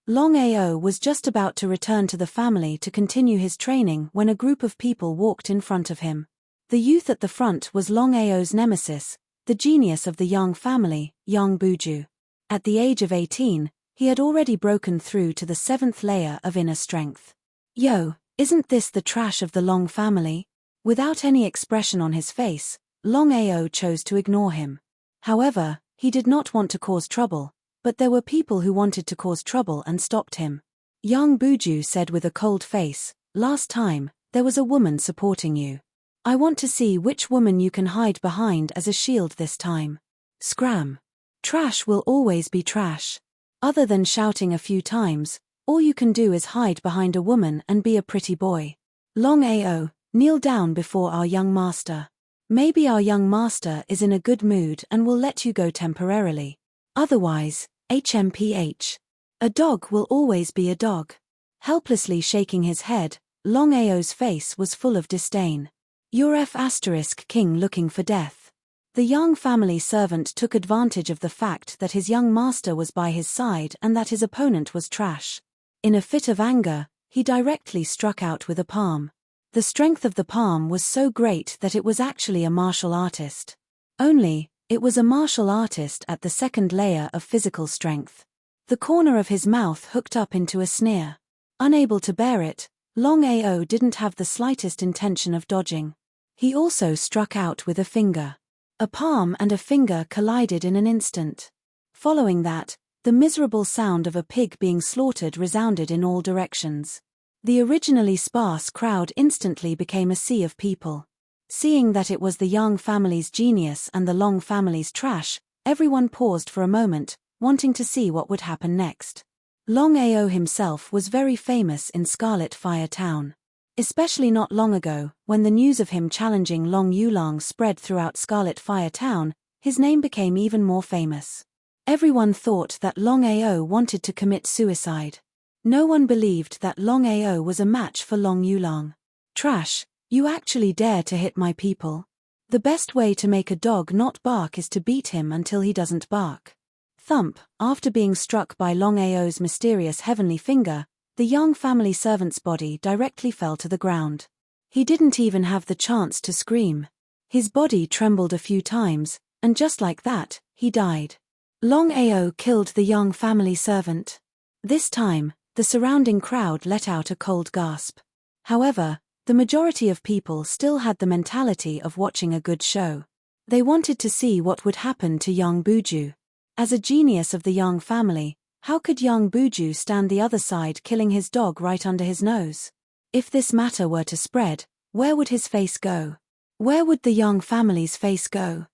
Longao was just about to return to the family to continue his training when a group of people walked in front of him. The youth at the front was Longao's nemesis, the genius of the Yang family, Yang Buju. At the age of 18, he had already broken through to the 7th layer of inner strength. Yo, isn't this the trash of the Long family? Without any expression on his face, Longao chose to ignore him. However, he did not want to cause trouble, but there were people who wanted to cause trouble and stopped him. Yang Buju said with a cold face, last time, there was a woman supporting you. I want to see which woman you can hide behind as a shield this time. Scram. Trash will always be trash. Other than shouting a few times, all you can do is hide behind a woman and be a pretty boy. Longao, kneel down before our young master. Maybe our young master is in a good mood and will let you go temporarily. Otherwise, HMPH. A dog will always be a dog. Helplessly shaking his head, Longao's face was full of disdain. You're F***king looking for death. The Yang family servant took advantage of the fact that his young master was by his side and that his opponent was trash. In a fit of anger, he directly struck out with a palm. The strength of the palm was so great that it was actually a martial artist. Only, it was a martial artist at the 2nd layer of physical strength. The corner of his mouth hooked up into a sneer. Unable to bear it, Longao didn't have the slightest intention of dodging. He also struck out with a finger. A palm and a finger collided in an instant. Following that, the miserable sound of a pig being slaughtered resounded in all directions. The originally sparse crowd instantly became a sea of people. Seeing that it was the Yang family's genius and the Long family's trash, everyone paused for a moment, wanting to see what would happen next. Longao himself was very famous in Scarlet Fire Town. Especially not long ago, when the news of him challenging Long Yulang spread throughout Scarlet Fire Town, his name became even more famous. Everyone thought that Longao wanted to commit suicide. No one believed that Longao was a match for Long Yulang. Trash, you actually dare to hit my people? The best way to make a dog not bark is to beat him until he doesn't bark. Thump, after being struck by Longao's mysterious heavenly finger, the Yang family servant's body directly fell to the ground. He didn't even have the chance to scream. His body trembled a few times, and just like that, he died. Longao killed the Yang family servant. This time, the surrounding crowd let out a cold gasp. However, the majority of people still had the mentality of watching a good show. They wanted to see what would happen to Yang Buju. As a genius of the Yang family, How could young Buju stand the other side, killing his dog right under his nose? If this matter were to spread, where would his face go? Where would the young family's face go?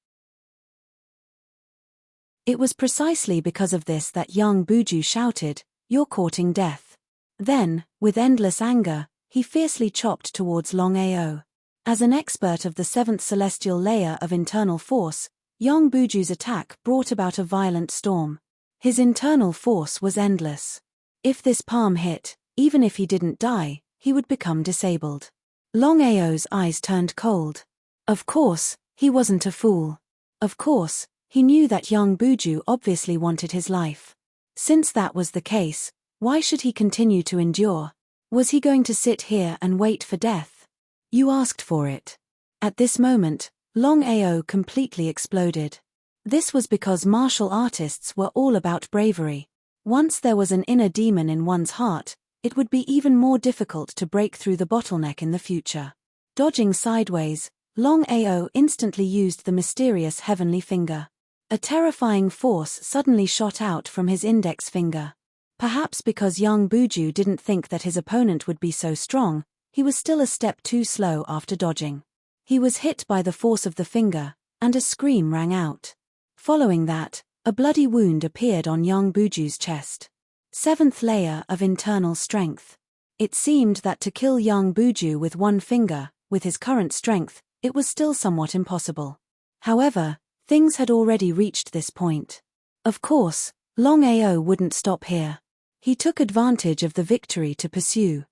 It was precisely because of this that young Buju shouted, "You're courting death." Then, with endless anger, he fiercely chopped towards Longao. As an expert of the 7th celestial layer of internal force, young Buju's attack brought about a violent storm. His internal force was endless. If this palm hit, even if he didn't die, he would become disabled. Longao's eyes turned cold. Of course, he wasn't a fool. Of course, he knew that young Buju obviously wanted his life. Since that was the case, why should he continue to endure? Was he going to sit here and wait for death? You asked for it. At this moment, Longao completely exploded. This was because martial artists were all about bravery. Once there was an inner demon in one's heart, it would be even more difficult to break through the bottleneck in the future. Dodging sideways, Longao instantly used the mysterious heavenly finger. A terrifying force suddenly shot out from his index finger. Perhaps because young Buju didn't think that his opponent would be so strong, he was still a step too slow after dodging. He was hit by the force of the finger, and a scream rang out. Following that, a bloody wound appeared on young Buju's chest. 7th layer of internal strength. It seemed that to kill young Buju with one finger, with his current strength, it was still somewhat impossible. However, things had already reached this point. Of course, Longao wouldn't stop here. He took advantage of the victory to pursue.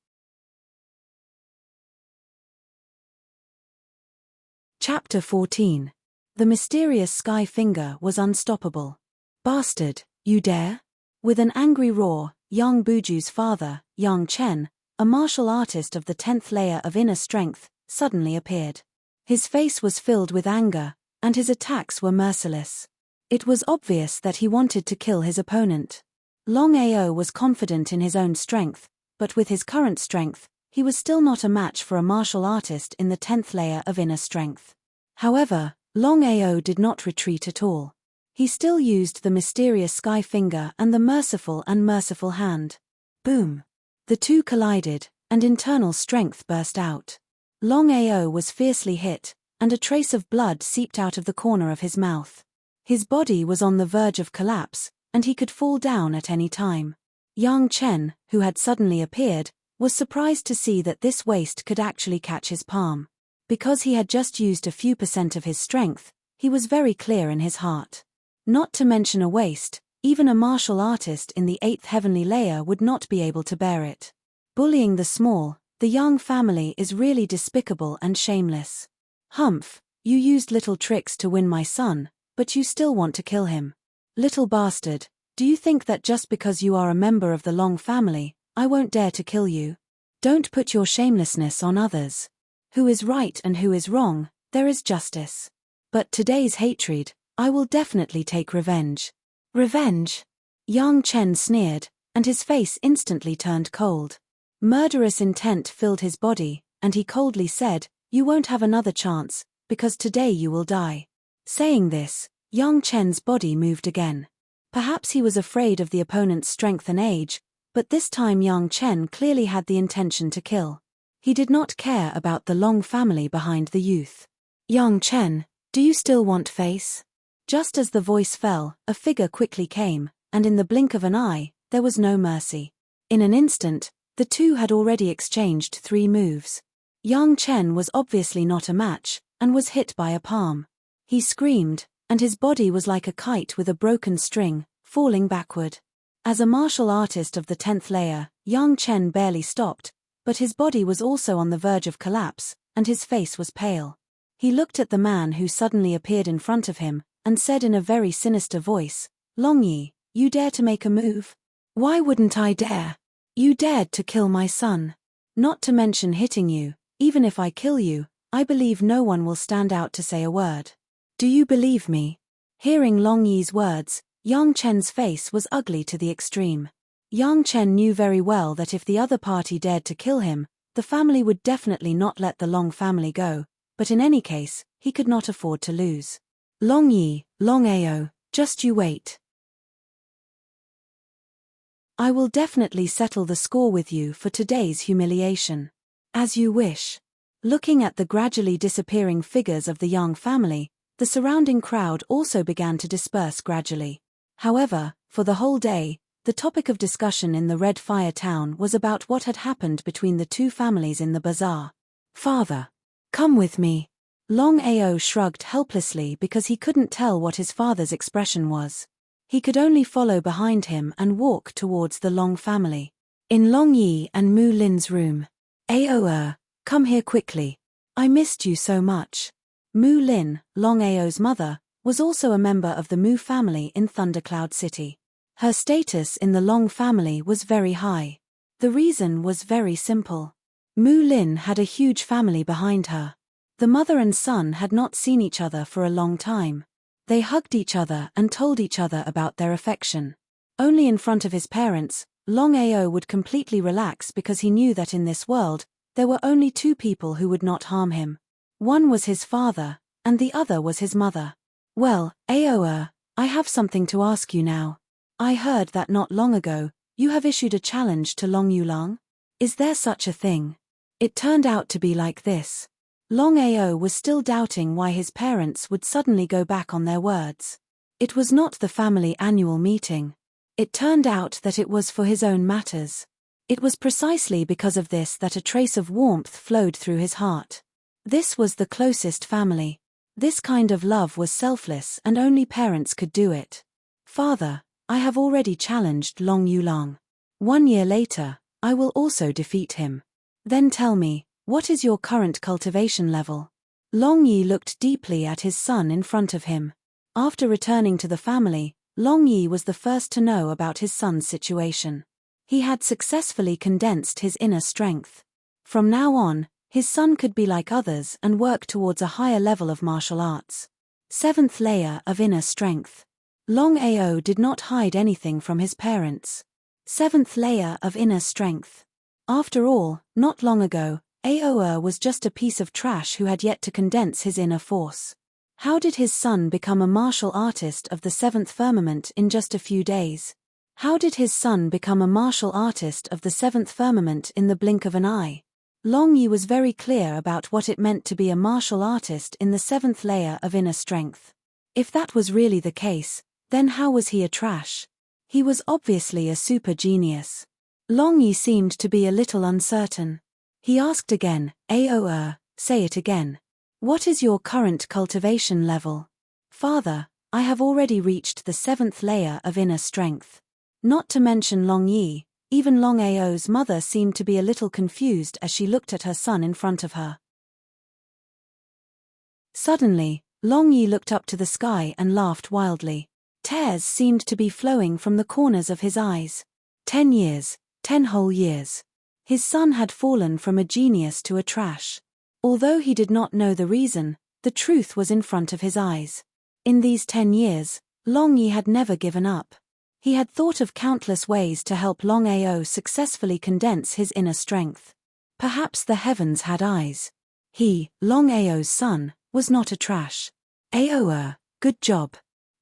Chapter 14. The mysterious sky finger was unstoppable. Bastard, you dare? With an angry roar, young Buju's father, Young Chen, a martial artist of the 10th layer of inner strength, suddenly appeared. His face was filled with anger, and his attacks were merciless. It was obvious that he wanted to kill his opponent. Longao was confident in his own strength, but with his current strength, he was still not a match for a martial artist in the 10th layer of inner strength. However, Longao did not retreat at all. He still used the mysterious sky finger and the merciful and merciful hand. Boom! The two collided, and internal strength burst out. Longao was fiercely hit, and a trace of blood seeped out of the corner of his mouth. His body was on the verge of collapse, and he could fall down at any time. Young Chen, who had suddenly appeared, was surprised to see that this waste could actually catch his palm. Because he had just used a few % of his strength, he was very clear in his heart. Not to mention a waste, even a martial artist in the 8th heavenly layer would not be able to bear it. Bullying the small, the young family is really despicable and shameless. Humph, you used little tricks to win my son, but you still want to kill him. Little bastard, do you think that just because you are a member of the Long family, I won't dare to kill you? Don't put your shamelessness on others. Who is right and who is wrong, there is justice. But today's hatred, I will definitely take revenge. Revenge? Young Chen sneered, and his face instantly turned cold. Murderous intent filled his body, and he coldly said, "You won't have another chance, because today you will die." Saying this, young Chen's body moved again. Perhaps he was afraid of the opponent's strength and age, but this time young Chen clearly had the intention to kill. He did not care about the Long family behind the youth. "Young Chen, do you still want face?" Just as the voice fell, a figure quickly came, and in the blink of an eye, there was no mercy. In an instant, the two had already exchanged 3 moves. Young Chen was obviously not a match, and was hit by a palm. He screamed, and his body was like a kite with a broken string, falling backward. As a martial artist of the 10th layer, young Chen barely stopped, but his body was also on the verge of collapse, and his face was pale. He looked at the man who suddenly appeared in front of him, and said in a very sinister voice, "Longyi, you dare to make a move? Why wouldn't I dare? You dared to kill my son. Not to mention hitting you, even if I kill you, I believe no one will stand out to say a word. Do you believe me?" Hearing Longyi's words, young Chen's face was ugly to the extreme. Young Chen knew very well that if the other party dared to kill him, the family would definitely not let the Long family go, but in any case, he could not afford to lose. "Longyi, Longao, just you wait." I will definitely settle the score with you for today's humiliation. As you wish. Looking at the gradually disappearing figures of the Yang family, the surrounding crowd also began to disperse gradually. However, for the whole day, the topic of discussion in the Red Fire town was about what had happened between the two families in the bazaar. Father. Come with me. Longao shrugged helplessly because he couldn't tell what his father's expression was. He could only follow behind him and walk towards the Long family. In Long Yi and Mu Lin's room. Ao, come here quickly. I missed you so much. Mu Lin, Longao's mother, was also a member of the Mu family in Thundercloud City. Her status in the Long family was very high. The reason was very simple. Mu Lin had a huge family behind her. The mother and son had not seen each other for a long time. They hugged each other and told each other about their affection. Only in front of his parents, Longao would completely relax because he knew that in this world, there were only two people who would not harm him. One was his father, and the other was his mother. Well, Ao, I have something to ask you now. I heard that not long ago, you have issued a challenge to Long Yulang? Is there such a thing? It turned out to be like this. Longao was still doubting why his parents would suddenly go back on their words. It was not the family annual meeting. It turned out that it was for his own matters. It was precisely because of this that a trace of warmth flowed through his heart. This was the closest family. This kind of love was selfless and only parents could do it. Father, I have already challenged Long Yulang. 1 year later, I will also defeat him. Then tell me, what is your current cultivation level? Long Yi looked deeply at his son in front of him. After returning to the family, Long Yi was the first to know about his son's situation. He had successfully condensed his inner strength. From now on, his son could be like others and work towards a higher level of martial arts. 7th layer of inner strength. Long Ao did not hide anything from his parents. 7th layer of inner strength. After all, not long ago, Ao was just a piece of trash who had yet to condense his inner force. How did his son become a martial artist of the 7th firmament in just a few days? How did his son become a martial artist of the 7th firmament in the blink of an eye? Long Yi was very clear about what it meant to be a martial artist in the 7th layer of inner strength. If that was really the case, then how was he a trash? He was obviously a super genius. Long Yi seemed to be a little uncertain. He asked again, Ao, say it again. What is your current cultivation level? Father, I have already reached the 7th layer of inner strength. Not to mention Long Yi, even Long Ao's mother seemed to be a little confused as she looked at her son in front of her. Suddenly, Long Yi looked up to the sky and laughed wildly. Tears seemed to be flowing from the corners of his eyes. 10 years, 10 whole years. His son had fallen from a genius to a trash. Although he did not know the reason, the truth was in front of his eyes. In these 10 years, Long Yi had never given up. He had thought of countless ways to help Long Ao successfully condense his inner strength. Perhaps the heavens had eyes. He, Long Ao's son, was not a trash. Ao, good job.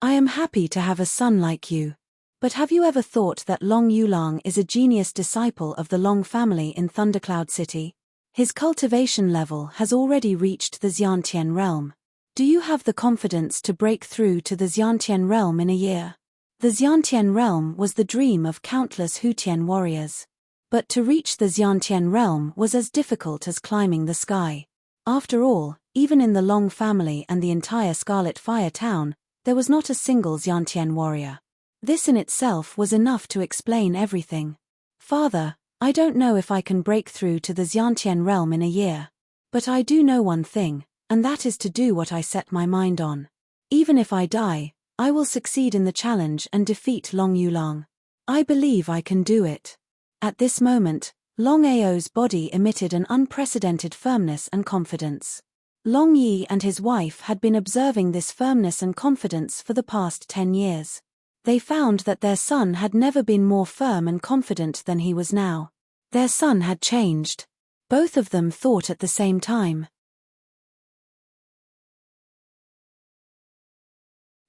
I am happy to have a son like you. But have you ever thought that Long Yulang is a genius disciple of the Long family in Thundercloud City? His cultivation level has already reached the Xiantian realm. Do you have the confidence to break through to the Xiantian realm in a year? The Xiantian realm was the dream of countless Hutian warriors. But to reach the Xiantian realm was as difficult as climbing the sky. After all, even in the Long family and the entire Scarlet Fire town, there was not a single Xiantian warrior. This in itself was enough to explain everything. Father, I don't know if I can break through to the Xiantian realm in a year. But I do know one thing, and that is to do what I set my mind on. Even if I die, I will succeed in the challenge and defeat Long Yulang. I believe I can do it. At this moment, Long Ao's body emitted an unprecedented firmness and confidence. Long Yi and his wife had been observing this firmness and confidence for the past 10 years. They found that their son had never been more firm and confident than he was now. Their son had changed. Both of them thought at the same time.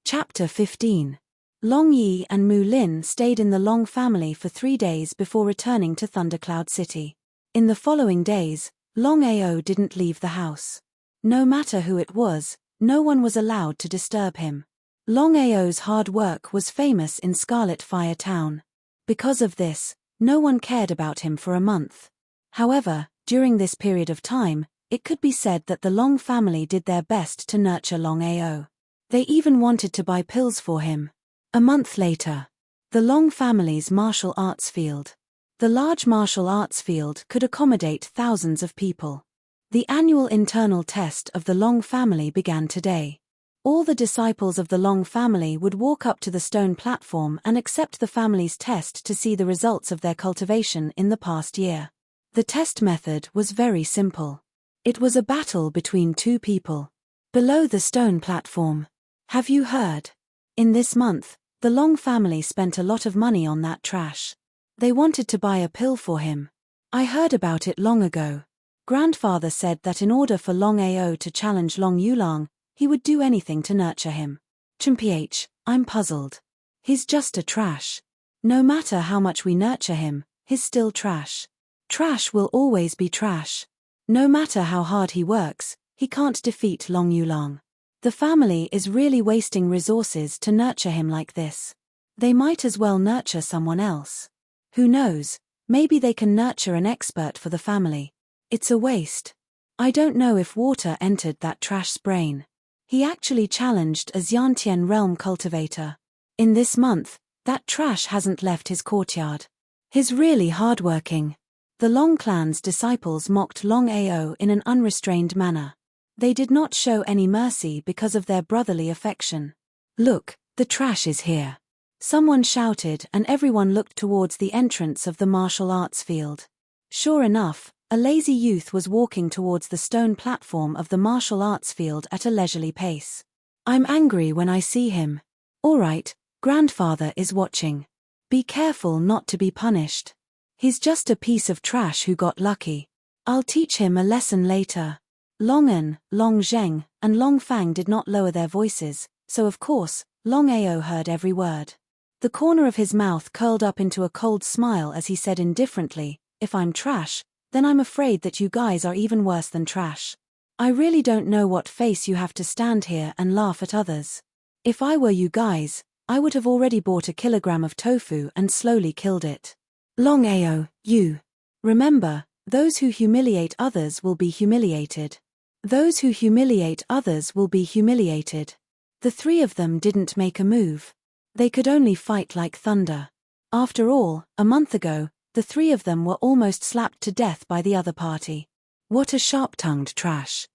Chapter 15. Long Yi and Mu Lin stayed in the Long family for 3 days before returning to Thundercloud City. In the following days, Longao didn't leave the house. No matter who it was, no one was allowed to disturb him. Longao's hard work was famous in Scarlet Fire Town. Because of this, no one cared about him for a month. However, during this period of time, it could be said that the Long family did their best to nurture Longao. They even wanted to buy pills for him. A month later, the Long family's martial arts field. The large martial arts field could accommodate thousands of people. The annual internal test of the Long family began today. All the disciples of the Long family would walk up to the stone platform and accept the family's test to see the results of their cultivation in the past year. The test method was very simple. It was a battle between two people. Below the stone platform. Have you heard? In this month, the Long family spent a lot of money on that trash. They wanted to buy a pill for him. I heard about it long ago. Grandfather said that in order for Longao to challenge Long Yulang, he would do anything to nurture him. Chimph, I'm puzzled. He's just a trash. No matter how much we nurture him, he's still trash. Trash will always be trash. No matter how hard he works, he can't defeat Long Yulang. The family is really wasting resources to nurture him like this. They might as well nurture someone else. Who knows, maybe they can nurture an expert for the family. It's a waste. I don't know if water entered that trash's brain. He actually challenged a Xiantian realm cultivator. In this month, that trash hasn't left his courtyard. He's really hardworking. The Long clan's disciples mocked Longao in an unrestrained manner. They did not show any mercy because of their brotherly affection. Look, the trash is here. Someone shouted and everyone looked towards the entrance of the martial arts field. Sure enough, a lazy youth was walking towards the stone platform of the martial arts field at a leisurely pace. I'm angry when I see him. All right, grandfather is watching. Be careful not to be punished. He's just a piece of trash who got lucky. I'll teach him a lesson later. Long An, Long Zheng, and Long Fang did not lower their voices, so of course, Longao heard every word. The corner of his mouth curled up into a cold smile as he said indifferently, if I'm trash, then I'm afraid that you guys are even worse than trash. I really don't know what face you have to stand here and laugh at others. If I were you guys, I would have already bought a kilogram of tofu and slowly killed it. Longao, you. Remember, those who humiliate others will be humiliated. Those who humiliate others will be humiliated. The three of them didn't make a move. They could only fight like thunder. After all, a month ago, the three of them were almost slapped to death by the other party. What a sharp-tongued trash.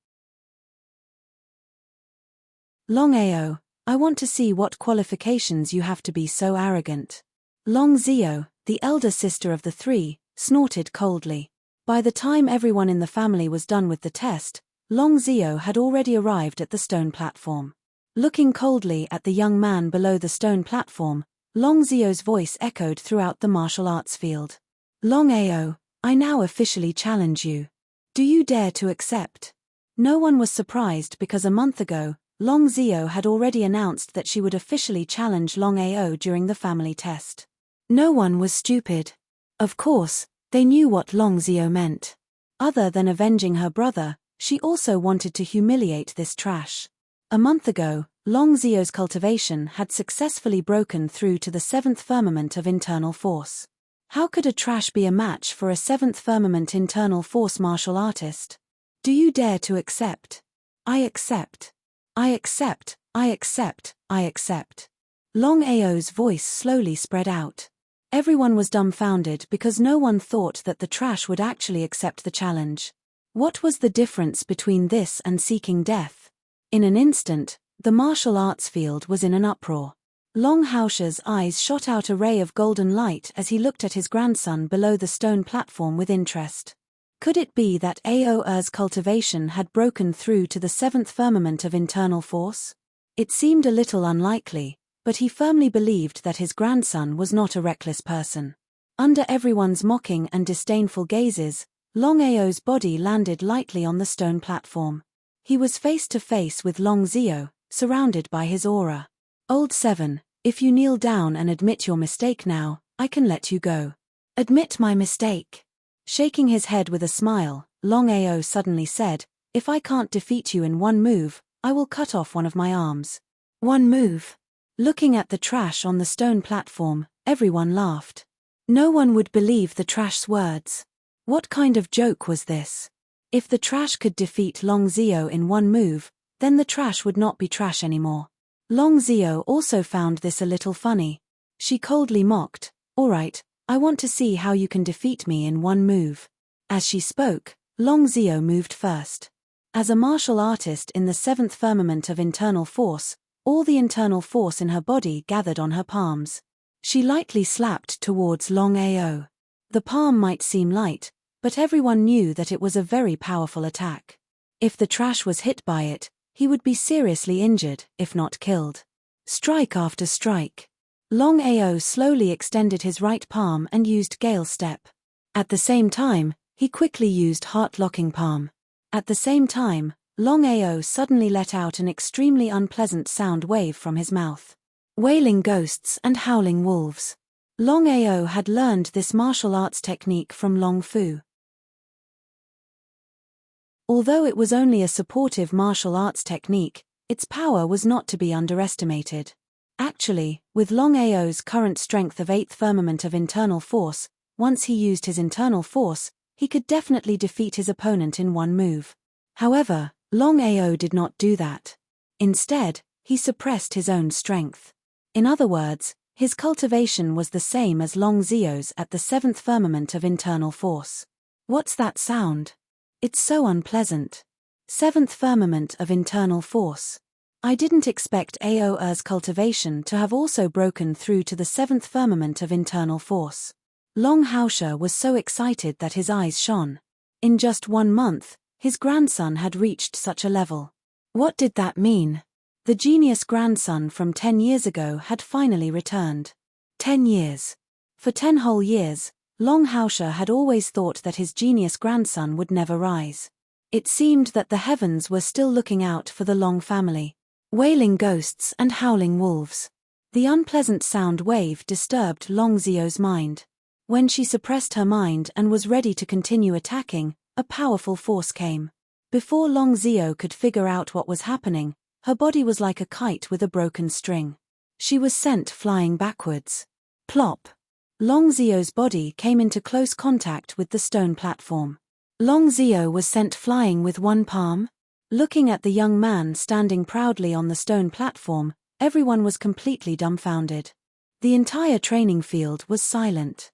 Longao, I want to see what qualifications you have to be so arrogant. Long Zio, the elder sister of the three, snorted coldly. By the time everyone in the family was done with the test, Long Zio had already arrived at the stone platform. Looking coldly at the young man below the stone platform, Long Zio's voice echoed throughout the martial arts field. Longao, I now officially challenge you. Do you dare to accept? No one was surprised because a month ago, Long Zio had already announced that she would officially challenge Longao during the family test. No one was stupid. Of course, they knew what Long Zio meant. Other than avenging her brother, she also wanted to humiliate this trash. A month ago, Long Zio's cultivation had successfully broken through to the 7th firmament of internal force. How could a trash be a match for a 7th firmament internal force martial artist? Do you dare to accept? I accept. I accept, I accept, I accept. Longao's voice slowly spread out. Everyone was dumbfounded because no one thought that the trash would actually accept the challenge. What was the difference between this and seeking death? In an instant, the martial arts field was in an uproar. Long Haosha's eyes shot out a ray of golden light as he looked at his grandson below the stone platform with interest. Could it be that Ao's cultivation had broken through to the 7th firmament of internal force? It seemed a little unlikely, but he firmly believed that his grandson was not a reckless person. Under everyone's mocking and disdainful gazes, Long Ao's body landed lightly on the stone platform. He was face to face with Long Zio, surrounded by his aura. Old 7, If you kneel down and admit your mistake now, I can let you go. Admit my mistake. Shaking his head with a smile, Longao suddenly said, if I can't defeat you in one move, I will cut off one of my arms. One move. Looking at the trash on the stone platform, everyone laughed. No one would believe the trash's words. What kind of joke was this? If the trash could defeat Longao in one move, then the trash would not be trash anymore. Longao also found this a little funny. She coldly mocked, alright, I want to see how you can defeat me in one move. As she spoke, Longao moved first. As a martial artist in the 7th firmament of internal force, all the internal force in her body gathered on her palms. She lightly slapped towards Longao. The palm might seem light, but everyone knew that it was a very powerful attack. If the trash was hit by it, he would be seriously injured, if not killed. Strike after strike. Longao slowly extended his right palm and used Gale Step. At the same time, he quickly used Heart-locking Palm. At the same time, Longao suddenly let out an extremely unpleasant sound wave from his mouth. Wailing ghosts and howling wolves. Longao had learned this martial arts technique from Long Fu. Although it was only a supportive martial arts technique, its power was not to be underestimated. Actually, with Longao's current strength of 8th firmament of internal force, once he used his internal force, he could definitely defeat his opponent in one move. However, Longao did not do that. Instead, he suppressed his own strength. In other words, his cultivation was the same as Longzao's at the 7th firmament of internal force. What's that sound? It's so unpleasant. 7th firmament of internal force. I didn't expect Ao's cultivation to have also broken through to the 7th firmament of internal force. Long Haosha was so excited that his eyes shone. In just 1 month, his grandson had reached such a level. What did that mean? The genius grandson from 10 years ago had finally returned. 10 years. For 10 whole years, Long Haosha had always thought that his genius grandson would never rise. It seemed that the heavens were still looking out for the Long family. Wailing ghosts and howling wolves. The unpleasant sound wave disturbed Longzao's mind. When she suppressed her mind and was ready to continue attacking, a powerful force came. Before Longzao could figure out what was happening, her body was like a kite with a broken string. She was sent flying backwards. Plop! Longzao's body came into close contact with the stone platform. Longzao was sent flying with one palm. Looking at the young man standing proudly on the stone platform, everyone was completely dumbfounded. The entire training field was silent.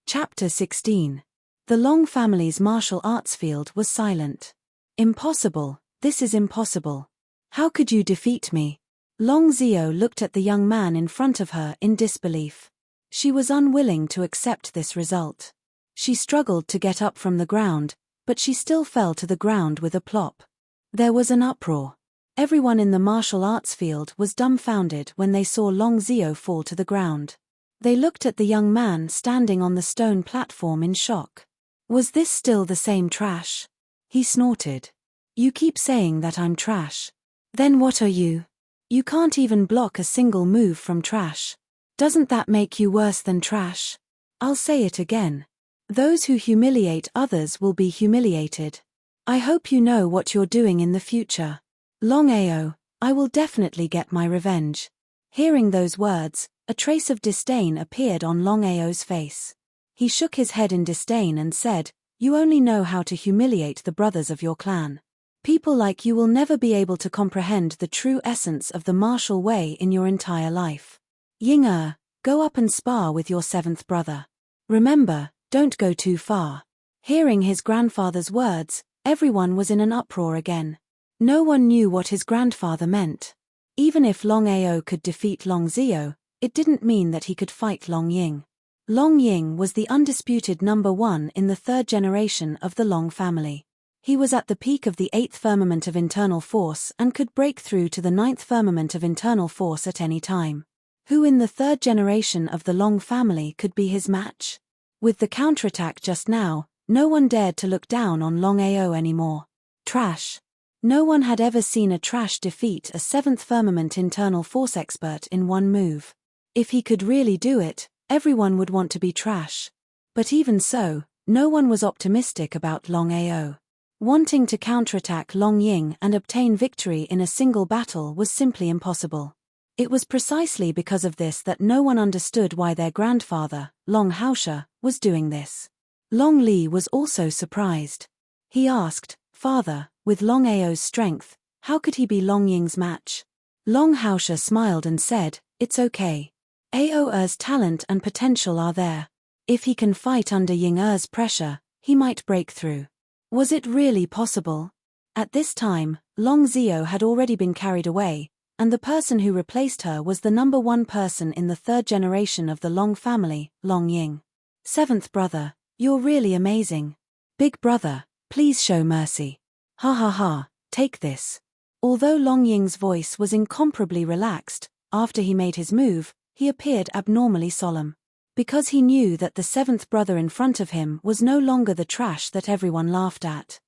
Chapter 16. The Long family's martial arts field was silent. Impossible, this is impossible. How could you defeat me? Longzao looked at the young man in front of her in disbelief. She was unwilling to accept this result. She struggled to get up from the ground, but she still fell to the ground with a plop. There was an uproar. Everyone in the martial arts field was dumbfounded when they saw Longzao fall to the ground. They looked at the young man standing on the stone platform in shock. Was this still the same trash? He snorted. You keep saying that I'm trash. Then what are you? You can't even block a single move from trash. Doesn't that make you worse than trash? I'll say it again. Those who humiliate others will be humiliated. I hope you know what you're doing in the future. Longao, I will definitely get my revenge. Hearing those words, a trace of disdain appeared on Longao's face. He shook his head in disdain and said, You only know how to humiliate the brothers of your clan. People like you will never be able to comprehend the true essence of the martial way in your entire life. Ying, go up and spar with your 7th brother. Remember, don't go too far. Hearing his grandfather's words, everyone was in an uproar again. No one knew what his grandfather meant. Even if Longao could defeat Longzao, it didn't mean that he could fight Long Ying. Long Ying was the undisputed number 1 in the 3rd generation of the Long family. He was at the peak of the 8th firmament of internal force and could break through to the 9th firmament of internal force at any time. Who in the 3rd generation of the Long family could be his match? With the counterattack just now, no one dared to look down on Longao anymore. Trash. No one had ever seen a trash defeat a 7th firmament internal force expert in one move. If he could really do it, everyone would want to be trash. But even so, no one was optimistic about Longao. Wanting to counterattack Long Ying and obtain victory in a single battle was simply impossible. It was precisely because of this that no one understood why their grandfather, Long Haosha, was doing this. Long Li was also surprised. He asked, "Father, with Long Ao's strength, how could he be Long Ying's match?" Long Haosha smiled and said, "It's okay. Ao's talent and potential are there. If he can fight under Ying-er's pressure, he might break through." Was it really possible? At this time, Long Zio had already been carried away, and the person who replaced her was the number 1 person in the 3rd generation of the Long family, Long Ying. "7th brother, you're really amazing. Big brother, please show mercy. Ha ha ha, take this." Although Long Ying's voice was incomparably relaxed, after he made his move, he appeared abnormally solemn. Because he knew that the 7th brother in front of him was no longer the trash that everyone laughed at.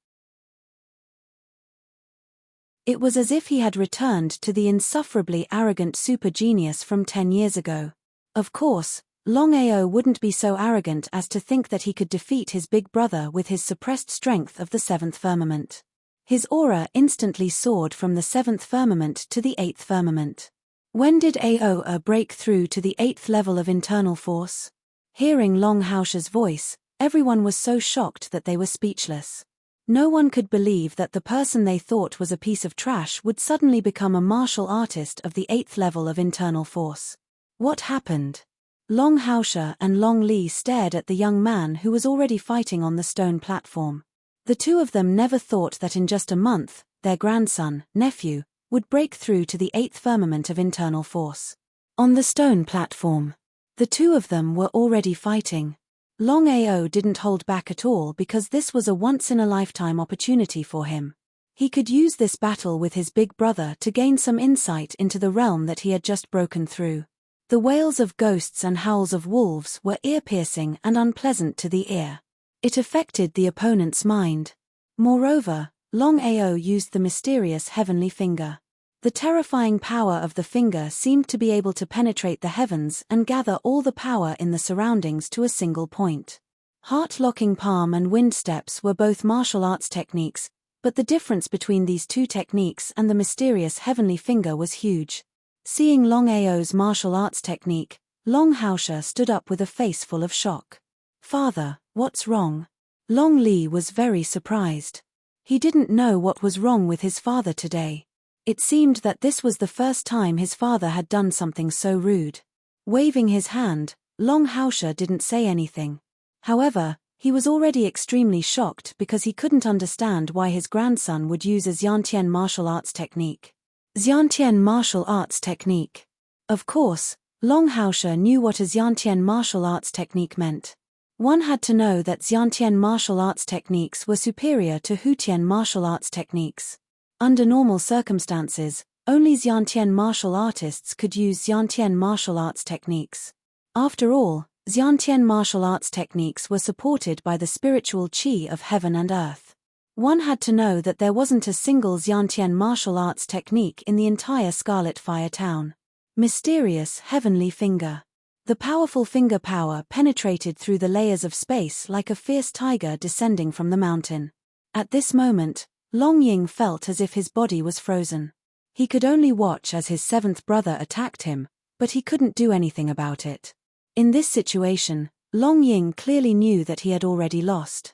It was as if he had returned to the insufferably arrogant super genius from 10 years ago. Of course, Long Ao wouldn't be so arrogant as to think that he could defeat his big brother with his suppressed strength of the 7th firmament. His aura instantly soared from the 7th firmament to the 8th firmament. When did Ao break through to the 8th level of internal force? Hearing Long Haosha's voice, everyone was so shocked that they were speechless. No one could believe that the person they thought was a piece of trash would suddenly become a martial artist of the 8th level of internal force. What happened? Long Haosha and Long Li stared at the young man who was already fighting on the stone platform. The two of them never thought that in just a month, their grandson, nephew, would break through to the 8th firmament of internal force. On the stone platform, the two of them were already fighting. Long Ao didn't hold back at all because this was a once-in-a-lifetime opportunity for him. He could use this battle with his big brother to gain some insight into the realm that he had just broken through. The wails of ghosts and howls of wolves were ear-piercing and unpleasant to the ear. It affected the opponent's mind. Moreover, Long Ao used the mysterious heavenly finger. The terrifying power of the finger seemed to be able to penetrate the heavens and gather all the power in the surroundings to a single point. Heart-locking palm and wind steps were both martial arts techniques, but the difference between these two techniques and the mysterious heavenly finger was huge. Seeing Long Ao's martial arts technique, Long Haosha stood up with a face full of shock. "Father, what's wrong?" Long Li was very surprised. He didn't know what was wrong with his father today. It seemed that this was the first time his father had done something so rude. Waving his hand, Long Haosha didn't say anything. However, he was already extremely shocked because he couldn't understand why his grandson would use a Xiantian martial arts technique. Xiantian martial arts technique. Of course, Long Haosha knew what a Xiantian martial arts technique meant. One had to know that Xiantian martial arts techniques were superior to Hutian martial arts techniques. Under normal circumstances, only Xiantian martial artists could use Xiantian martial arts techniques. After all, Xiantian martial arts techniques were supported by the spiritual qi of heaven and earth. One had to know that there wasn't a single Xiantian martial arts technique in the entire Scarlet Fire Town. Mysterious heavenly finger. The powerful finger power penetrated through the layers of space like a fierce tiger descending from the mountain. At this moment, Long Ying felt as if his body was frozen. He could only watch as his 7th brother attacked him, but he couldn't do anything about it. In this situation, Long Ying clearly knew that he had already lost.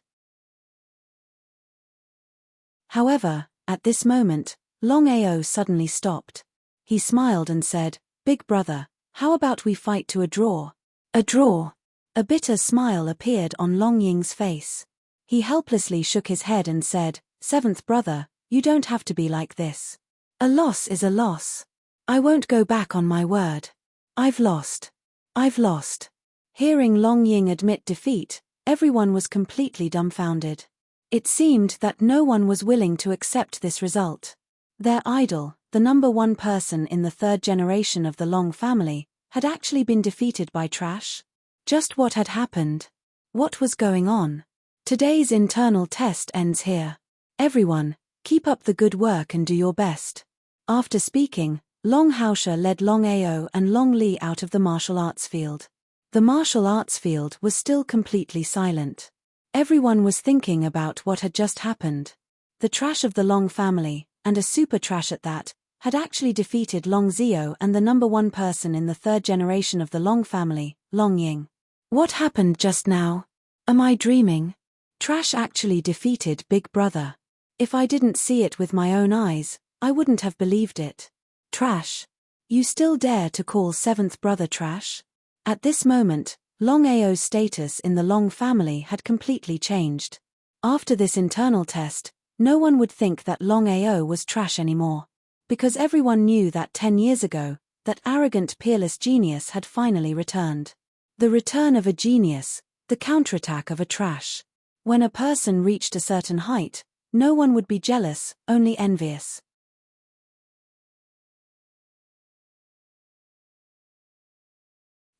However, at this moment, Long Ao suddenly stopped. He smiled and said, "Big brother, how about we fight to a draw?" "A draw?" A bitter smile appeared on Long Ying's face. He helplessly shook his head and said, "7th brother, you don't have to be like this. A loss is a loss. I won't go back on my word. I've lost. I've lost." Hearing Long Ying admit defeat, everyone was completely dumbfounded. It seemed that no one was willing to accept this result. Their idol, the number 1 person in the 3rd generation of the Long family, had actually been defeated by trash? Just what had happened? What was going on? Today's internal test ends here. Everyone, Keep up the good work and do your best. After speaking, Longao led Longao and Long Li out of the martial arts field. The martial arts field was still completely silent. Everyone was thinking about what had just happened. The trash of the Long family, and a super trash at that, had actually defeated Long Zio and the number one person in the third generation of the Long family, Long Ying. What happened just now? Am I dreaming? Trash actually defeated Big Brother. If I didn't see it with my own eyes, I wouldn't have believed it. Trash. You still dare to call seventh brother trash? At this moment, Longao's status in the Long family had completely changed. After this internal test, no one would think that Longao was trash anymore. Because everyone knew that 10 years ago, that arrogant peerless genius had finally returned. The return of a genius, the counterattack of a trash. When a person reached a certain height, no one would be jealous, only envious.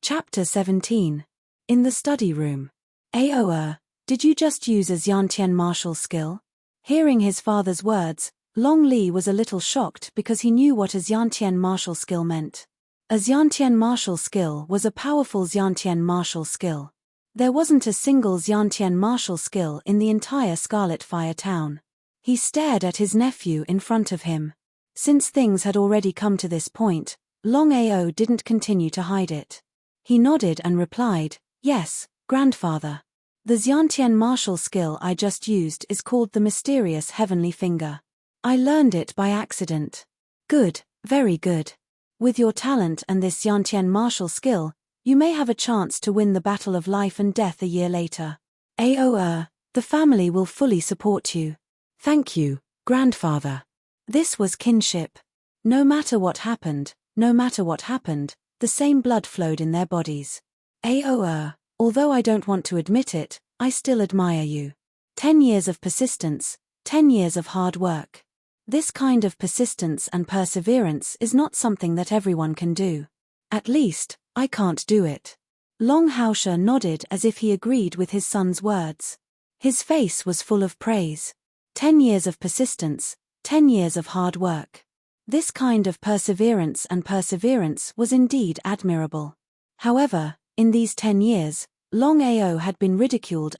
Chapter 17. In the study room. Did you just use a Xiantian martial skill? Hearing his father's words, Long Li was a little shocked because he knew what a Xiantian martial skill meant. A Xiantian martial skill was a powerful Xiantian martial skill. There wasn't a single Xiantian martial skill in the entire Scarlet Fire town. He stared at his nephew in front of him. Since things had already come to this point, Longao didn't continue to hide it. He nodded and replied, "Yes, grandfather. The Xiantian martial skill I just used is called the mysterious heavenly finger. I learned it by accident." "Good, very good. With your talent and this Xiantian martial skill, you may have a chance to win the battle of life and death a year later. The family will fully support you." "Thank you, grandfather." This was kinship. No matter what happened, the same blood flowed in their bodies. Although I don't want to admit it, I still admire you. 10 years of persistence, 10 years of hard work. This kind of persistence and perseverance is not something that everyone can do. At least, I can't do it. Longao nodded as if he agreed with his son's words. His face was full of praise. 10 years of persistence, 10 years of hard work. This kind of perseverance was indeed admirable. However, in these 10 years, Longao had been ridiculed.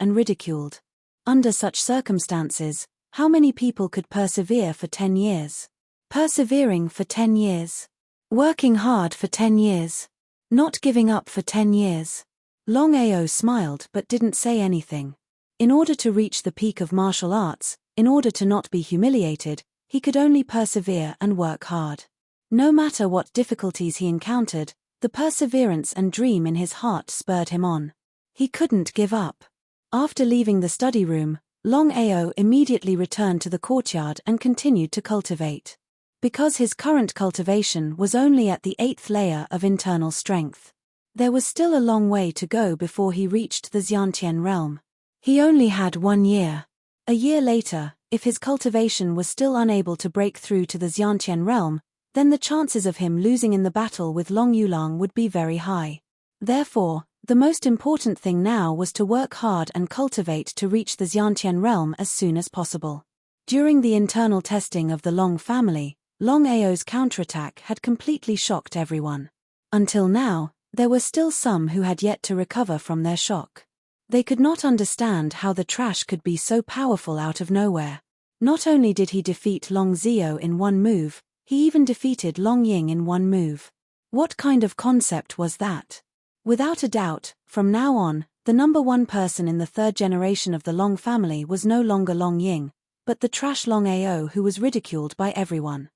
Under such circumstances, how many people could persevere for 10 years? Persevering for 10 years. Working hard for 10 years. Not giving up for 10 years. Longao smiled but didn't say anything. In order to reach the peak of martial arts, in order to not be humiliated, he could only persevere and work hard. No matter what difficulties he encountered, the perseverance and dream in his heart spurred him on. He couldn't give up. After leaving the study room, Longao immediately returned to the courtyard and continued to cultivate. Because his current cultivation was only at the 8th layer of internal strength. There was still a long way to go before he reached the Xiantian realm. He only had 1 year. A year later, if his cultivation was still unable to break through to the Xiantian realm, then the chances of him losing in the battle with Long Yulang would be very high. Therefore, the most important thing now was to work hard and cultivate to reach the Xiantian realm as soon as possible. During the internal testing of the Long family, Longao's counterattack had completely shocked everyone. Until now, there were still some who had yet to recover from their shock. They could not understand how the trash could be so powerful out of nowhere. Not only did he defeat Long Zio in one move, he even defeated Long Ying in one move. What kind of concept was that? Without a doubt, from now on, the number one person in the third generation of the Long family was no longer Long Ying, but the trash Longao who was ridiculed by everyone.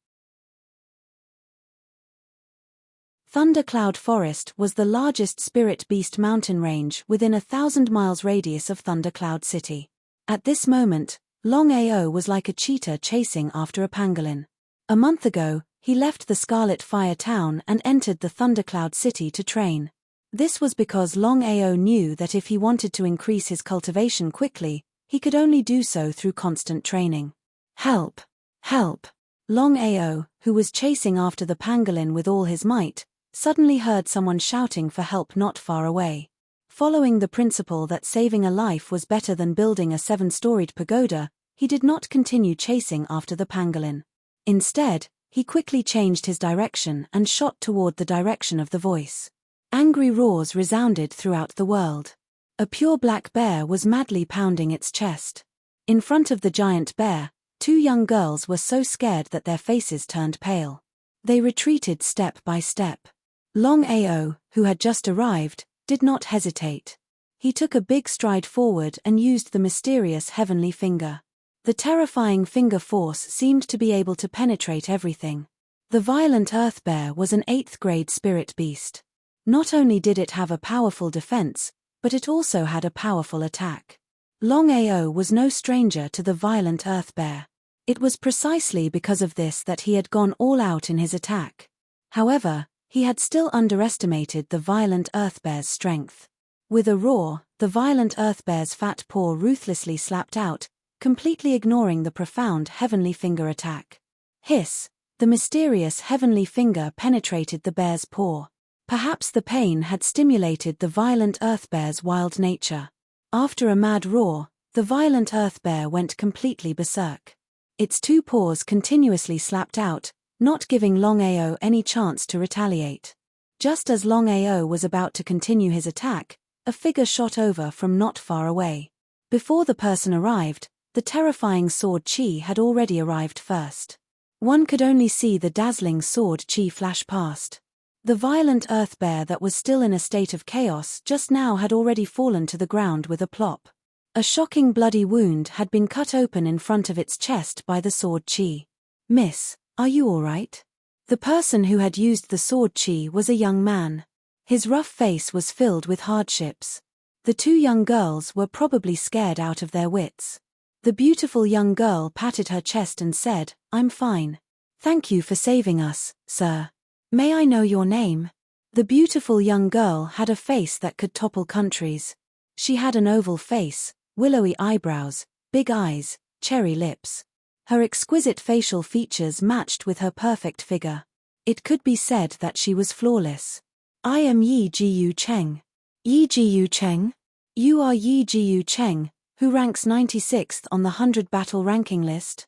Thundercloud Forest was the largest spirit beast mountain range within 1,000 miles radius of Thundercloud City. At this moment, Longao was like a cheetah chasing after a pangolin. A month ago, he left the Scarlet Fire town and entered the Thundercloud City to train. This was because Longao knew that if he wanted to increase his cultivation quickly, he could only do so through constant training. Help! Help! Longao, who was chasing after the pangolin with all his might, suddenly heard someone shouting for help not far away. Following the principle that saving a life was better than building a 7-storied pagoda, he did not continue chasing after the pangolin. Instead, he quickly changed his direction and shot toward the direction of the voice. Angry roars resounded throughout the world. A pure black bear was madly pounding its chest. In front of the giant bear, two young girls were so scared that their faces turned pale. They retreated step by step. Longao, who had just arrived, did not hesitate. He took a big stride forward and used the mysterious heavenly finger. The terrifying finger force seemed to be able to penetrate everything. The violent earth bear was an 8th grade spirit beast. Not only did it have a powerful defense, but it also had a powerful attack. Longao was no stranger to the violent earth bear. It was precisely because of this that he had gone all out in his attack. However, he had still underestimated the violent earth bear's strength. With a roar, the violent earth bear's fat paw ruthlessly slapped out, completely ignoring the profound heavenly finger attack. Hiss! The mysterious heavenly finger penetrated the bear's paw. Perhaps the pain had stimulated the violent earth bear's wild nature. After a mad roar, the violent earth bear went completely berserk. Its two paws continuously slapped out, not giving Longao any chance to retaliate. Just as Longao was about to continue his attack, a figure shot over from not far away. Before the person arrived, the terrifying sword chi had already arrived first. One could only see the dazzling sword chi flash past. The violent earth bear that was still in a state of chaos just now had already fallen to the ground with a plop. A shocking bloody wound had been cut open in front of its chest by the sword chi. "Miss, are you all right?" The person who had used the sword chi was a young man. His rough face was filled with hardships. The two young girls were probably scared out of their wits. The beautiful young girl patted her chest and said, "I'm fine. Thank you for saving us, sir. May I know your name?" The beautiful young girl had a face that could topple countries. She had an oval face, willowy eyebrows, big eyes, cherry lips. Her exquisite facial features matched with her perfect figure. It could be said that she was flawless. "I am Yi Jiyu Cheng." "Yi Jiyu Cheng? You are Yi Jiyu Cheng, who ranks 96th on the 100 battle ranking list?"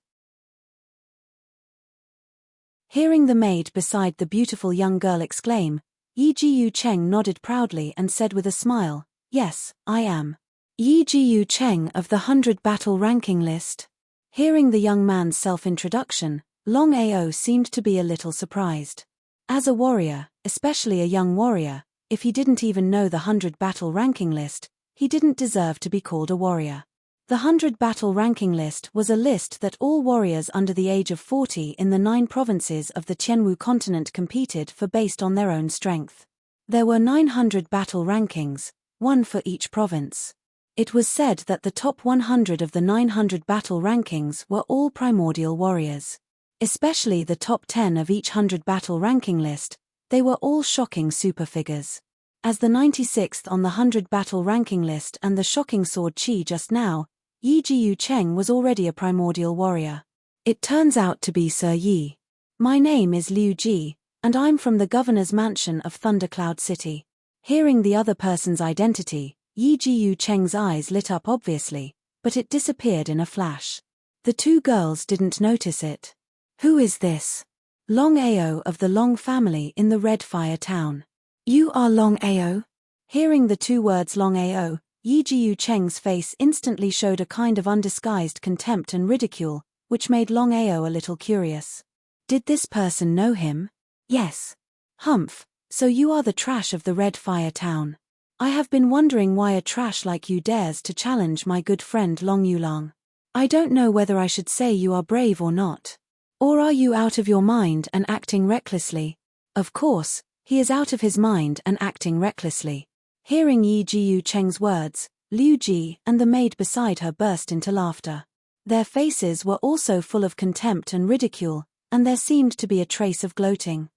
Hearing the maid beside the beautiful young girl exclaim, Yi Jiyu Cheng nodded proudly and said with a smile, "Yes, I am. Yi Jiyu Cheng of the 100 battle ranking list." Hearing the young man's self-introduction, Longao seemed to be a little surprised. As a warrior, especially a young warrior, if he didn't even know the 100 battle ranking list, he didn't deserve to be called a warrior. The 100 battle ranking list was a list that all warriors under the age of 40 in the 9 provinces of the Tianwu continent competed for based on their own strength. There were 900 battle rankings, one for each province. It was said that the top 100 of the 900 battle rankings were all primordial warriors. Especially the top 10 of each 100 battle ranking list, they were all shocking super figures. As the 96th on the 100 battle ranking list and the shocking sword chi just now, Yi Jiyu Cheng was already a primordial warrior. "It turns out to be Sir Yi. My name is Liu Ji, and I'm from the governor's mansion of Thundercloud City." Hearing the other person's identity, Yi Jiyu Cheng's eyes lit up obviously, but it disappeared in a flash. The two girls didn't notice it. "Who is this?" "Longao of the Long family in the Red Fire town." "You are Longao?" Hearing the two words Longao, Yi Jiyu Cheng's face instantly showed a kind of undisguised contempt and ridicule, which made Longao a little curious. Did this person know him? "Yes." "Humph, so you are the trash of the Red Fire town. I have been wondering why a trash like you dares to challenge my good friend Long Yulang. I don't know whether I should say you are brave or not. Or are you out of your mind and acting recklessly?" Of course, he is out of his mind and acting recklessly. Hearing Yi Jiyu Cheng's words, Liu Ji and the maid beside her burst into laughter. Their faces were also full of contempt and ridicule, and there seemed to be a trace of gloating.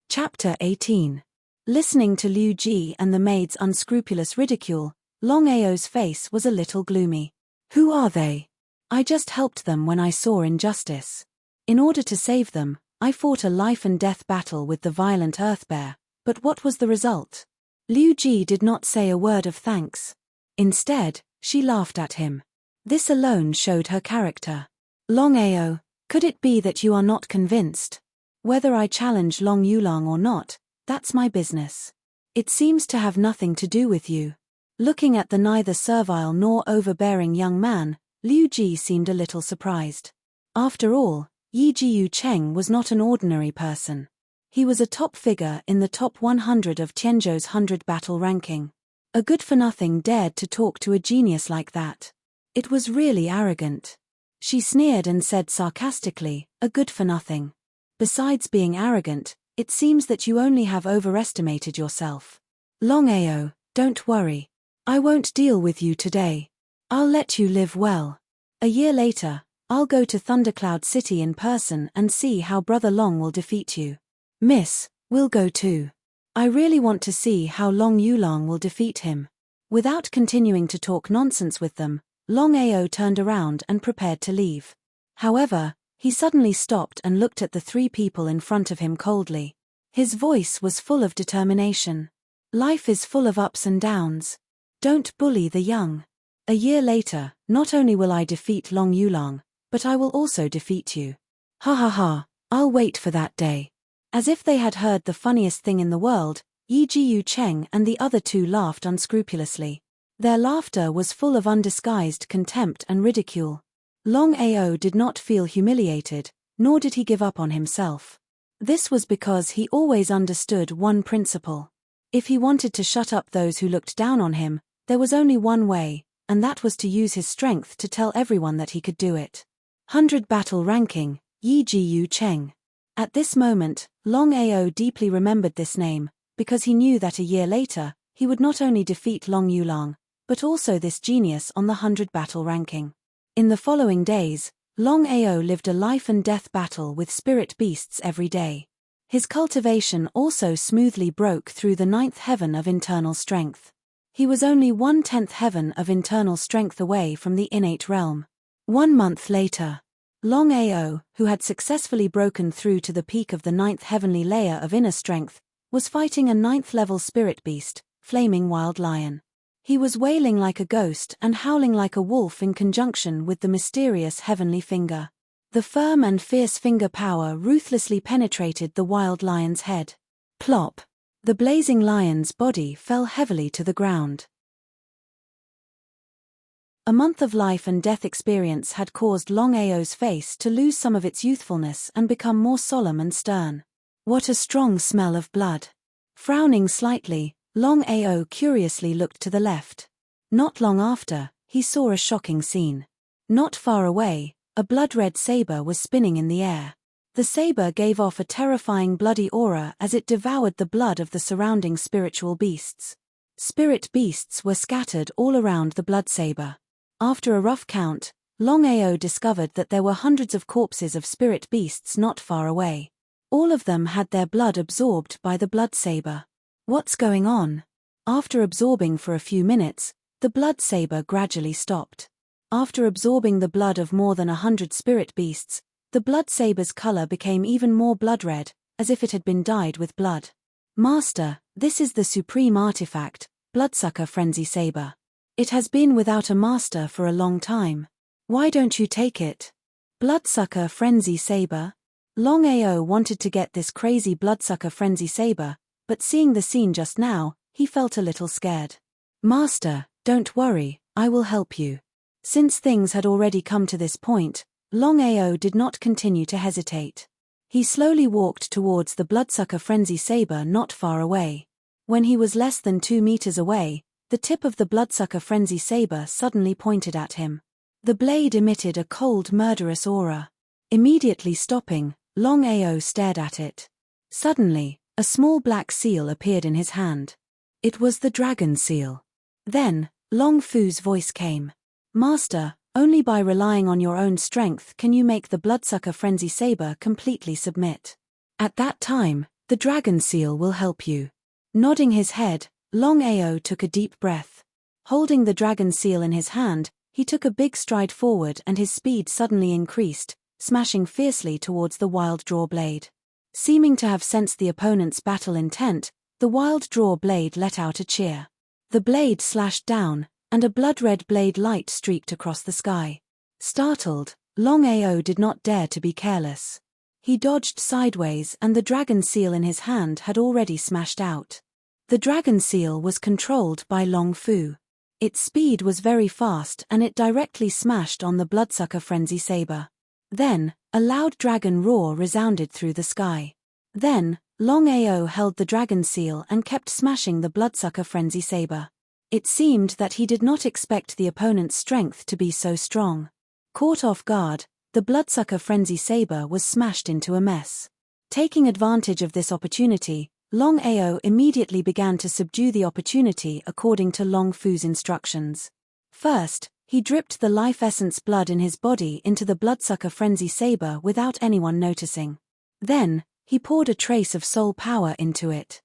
Chapter 18. Listening to Liu Ji and the maid's unscrupulous ridicule, Longao's face was a little gloomy. "Who are they? I just helped them when I saw injustice. In order to save them, I fought a life-and-death battle with the violent earth bear, but what was the result?" Liu Ji did not say a word of thanks. Instead, she laughed at him. This alone showed her character. Longao, could it be that you are not convinced? Whether I challenge Long Yulang or not, that's my business. It seems to have nothing to do with you. Looking at the neither servile nor overbearing young man, Liu Ji seemed a little surprised. After all, Yi Jiu Cheng was not an ordinary person. He was a top figure in the top 100 of Tianzhou's 100 battle ranking. A good-for-nothing dared to talk to a genius like that. It was really arrogant. She sneered and said sarcastically, a good-for-nothing. Besides being arrogant, it seems that you only have overestimated yourself. Longao, don't worry. I won't deal with you today. I'll let you live well. A year later, I'll go to Thundercloud City in person and see how Brother Long will defeat you. Miss, we'll go too. I really want to see how Long Yulang will defeat him. Without continuing to talk nonsense with them, Longao turned around and prepared to leave. However, he suddenly stopped and looked at the three people in front of him coldly. His voice was full of determination. Life is full of ups and downs. Don't bully the young. A year later, not only will I defeat Long Yulang, but I will also defeat you. Ha ha ha, I'll wait for that day. As if they had heard the funniest thing in the world, Yi Jiu Cheng and the other two laughed unscrupulously. Their laughter was full of undisguised contempt and ridicule. Longao did not feel humiliated, nor did he give up on himself. This was because he always understood one principle. If he wanted to shut up those who looked down on him, there was only one way, and that was to use his strength to tell everyone that he could do it. 100 battle ranking, Yi Jiu Cheng. At this moment, Longao deeply remembered this name, because he knew that a year later, he would not only defeat Long Yulang, but also this genius on the 100 battle ranking. In the following days, Longao lived a life-and-death battle with spirit beasts every day. His cultivation also smoothly broke through the 9th heaven of internal strength. He was only 1/10th heaven of internal strength away from the innate realm. 1 month later, Longao, who had successfully broken through to the peak of the 9th heavenly layer of inner strength, was fighting a 9th-level spirit beast, Flaming Wild Lion. He was wailing like a ghost and howling like a wolf in conjunction with the mysterious heavenly finger. The firm and fierce finger power ruthlessly penetrated the wild lion's head. Plop! The blazing lion's body fell heavily to the ground. A month of life and death experience had caused Longao's face to lose some of its youthfulness and become more solemn and stern. What a strong smell of blood! Frowning slightly, Longao curiously looked to the left. Not long after, he saw a shocking scene. Not far away, a blood-red saber was spinning in the air. The saber gave off a terrifying bloody aura as it devoured the blood of the surrounding spiritual beasts. Spirit beasts were scattered all around the blood saber. After a rough count, Longao discovered that there were hundreds of corpses of spirit beasts not far away. All of them had their blood absorbed by the blood saber. What's going on? After absorbing for a few minutes, the blood saber gradually stopped. After absorbing the blood of more than 100 spirit beasts, the blood saber's color became even more blood-red, as if it had been dyed with blood. Master, this is the supreme artifact, Bloodsucker Frenzy Saber. It has been without a master for a long time. Why don't you take it? Bloodsucker Frenzy Saber? Longao wanted to get this crazy Bloodsucker Frenzy Saber, but seeing the scene just now, he felt a little scared. Master, don't worry, I will help you. Since things had already come to this point, Longao did not continue to hesitate. He slowly walked towards the Bloodsucker Frenzy Saber not far away. When he was less than 2 meters away, the tip of the Bloodsucker Frenzy Saber suddenly pointed at him. The blade emitted a cold, murderous aura. Immediately stopping, Longao stared at it. Suddenly, a small black seal appeared in his hand. It was the dragon seal. Then, Long Fu's voice came. Master, only by relying on your own strength can you make the Bloodsucker Frenzy Saber completely submit. At that time, the dragon seal will help you. Nodding his head, Longao took a deep breath. Holding the dragon seal in his hand, he took a big stride forward and his speed suddenly increased, smashing fiercely towards the wild draw blade. Seeming to have sensed the opponent's battle intent, the wild draw blade let out a cheer. The blade slashed down, and a blood-red blade light streaked across the sky. Startled, Longao did not dare to be careless. He dodged sideways and the dragon seal in his hand had already smashed out. The dragon seal was controlled by Long Fu. Its speed was very fast and it directly smashed on the bloodsucker frenzy saber. Then, a loud dragon roar resounded through the sky. Then, Longao held the dragon seal and kept smashing the bloodsucker frenzy saber. It seemed that he did not expect the opponent's strength to be so strong. Caught off guard, the bloodsucker frenzy saber was smashed into a mess. Taking advantage of this opportunity, Longao immediately began to subdue the opportunity according to Long Fu's instructions. First, he dripped the life essence blood in his body into the bloodsucker frenzy saber without anyone noticing. Then, he poured a trace of soul power into it.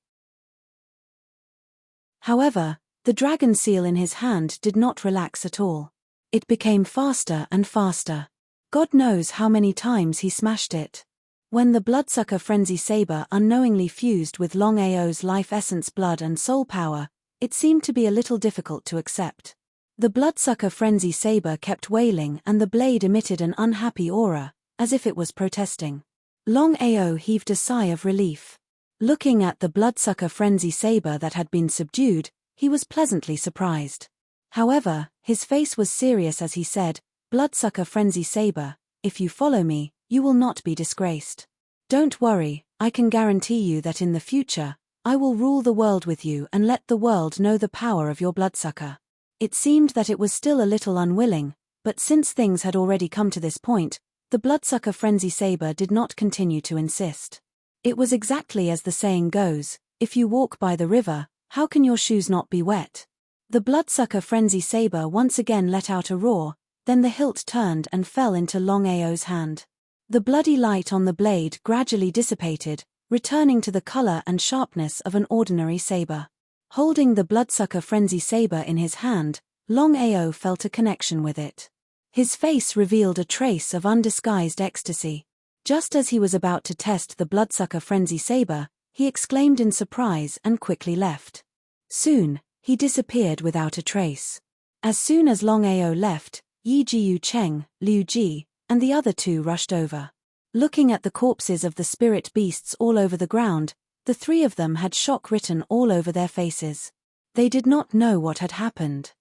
However, the dragon seal in his hand did not relax at all. It became faster and faster. God knows how many times he smashed it. When the bloodsucker frenzy saber unknowingly fused with Longao's life essence blood and soul power, it seemed to be a little difficult to accept. The bloodsucker frenzy saber kept wailing and the blade emitted an unhappy aura, as if it was protesting. Longao heaved a sigh of relief. Looking at the bloodsucker frenzy saber that had been subdued, he was pleasantly surprised. However, his face was serious as he said, "Bloodsucker frenzy saber, if you follow me, you will not be disgraced. Don't worry, I can guarantee you that in the future, I will rule the world with you and let the world know the power of your bloodsucker." It seemed that it was still a little unwilling, but since things had already come to this point, the bloodsucker frenzy saber did not continue to insist. It was exactly as the saying goes, if you walk by the river, how can your shoes not be wet? The bloodsucker frenzy saber once again let out a roar, then the hilt turned and fell into Longao's hand. The bloody light on the blade gradually dissipated, returning to the color and sharpness of an ordinary saber. Holding the bloodsucker frenzy saber in his hand, Longao felt a connection with it. His face revealed a trace of undisguised ecstasy. Just as he was about to test the bloodsucker frenzy saber, he exclaimed in surprise and quickly left. Soon, he disappeared without a trace. As soon as Longao left, Yi Jiu Cheng, Liu Ji, and the other two rushed over. Looking at the corpses of the spirit beasts all over the ground, the three of them had shock written all over their faces. They did not know what had happened.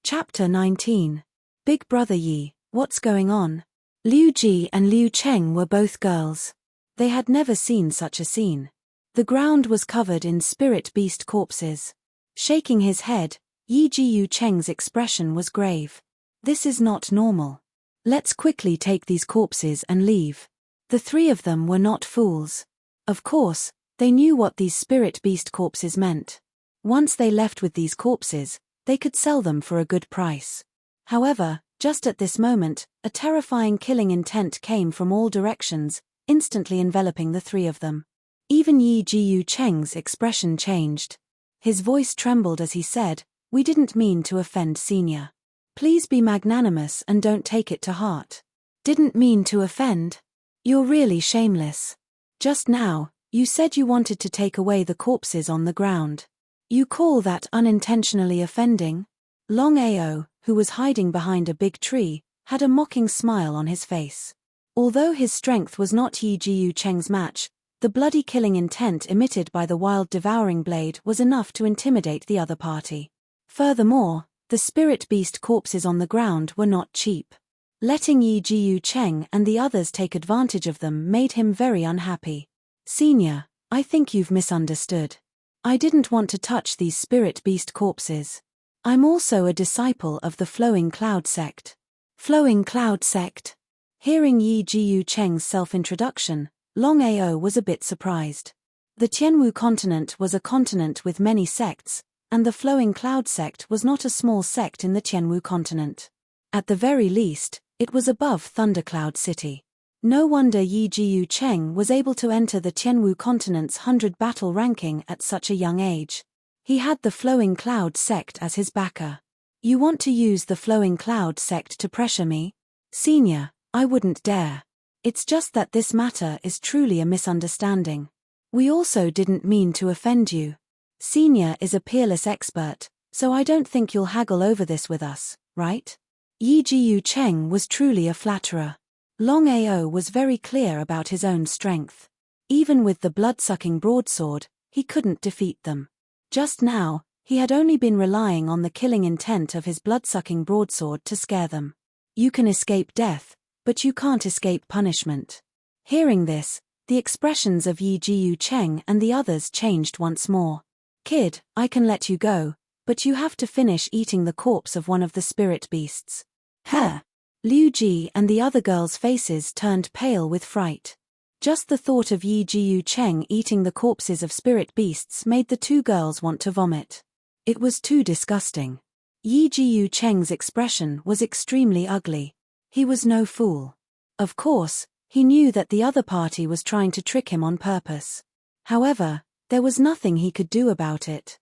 Chapter 19. Big Brother Yi, what's going on? Liu Ji and Liu Cheng were both girls. They had never seen such a scene. The ground was covered in spirit beast corpses. Shaking his head, Yi Jiu Cheng's expression was grave. This is not normal. Let's quickly take these corpses and leave. The three of them were not fools. Of course, they knew what these spirit beast corpses meant. Once they left with these corpses, they could sell them for a good price. However, just at this moment, a terrifying killing intent came from all directions, instantly enveloping the three of them. Even Yi Jiu Cheng's expression changed. His voice trembled as he said, "We didn't mean to offend Senior. Please be magnanimous and don't take it to heart." "Didn't mean to offend? You're really shameless. Just now, you said you wanted to take away the corpses on the ground. You call that unintentionally offending?" Longao, who was hiding behind a big tree, had a mocking smile on his face. Although his strength was not Yi Jiu Cheng's match, the bloody killing intent emitted by the wild devouring blade was enough to intimidate the other party. Furthermore, the spirit beast corpses on the ground were not cheap. Letting Yi Jiu Cheng and the others take advantage of them made him very unhappy. "Senior, I think you've misunderstood. I didn't want to touch these spirit beast corpses. I'm also a disciple of the Flowing Cloud sect." Flowing Cloud sect? Hearing Yi Jiu Cheng's self-introduction, Longao was a bit surprised. The Tianwu continent was a continent with many sects, and the Flowing Cloud sect was not a small sect in the Tianwu continent. At the very least, it was above Thundercloud City. No wonder Yi Jiu Cheng was able to enter the Tianwu continent's 100 battle ranking at such a young age. He had the Flowing Cloud sect as his backer. "You want to use the Flowing Cloud sect to pressure me? Senior, I wouldn't dare. It's just that this matter is truly a misunderstanding. We also didn't mean to offend you. Senior is a peerless expert, so I don't think you'll haggle over this with us, right? Yi Jiu Cheng was truly a flatterer. Longao was very clear about his own strength. Even with the blood-sucking broadsword, he couldn't defeat them. Just now, he had only been relying on the killing intent of his blood-sucking broadsword to scare them. You can escape death, but you can't escape punishment. Hearing this, the expressions of Yi Jiu Cheng and the others changed once more. Kid, I can let you go, but you have to finish eating the corpse of one of the spirit beasts. Huh! Liu Ji and the other girls' faces turned pale with fright. Just the thought of Yi Jiu Cheng eating the corpses of spirit beasts made the two girls want to vomit. It was too disgusting. Yi Jiu Cheng's expression was extremely ugly. He was no fool. Of course, he knew that the other party was trying to trick him on purpose. However, there was nothing he could do about it.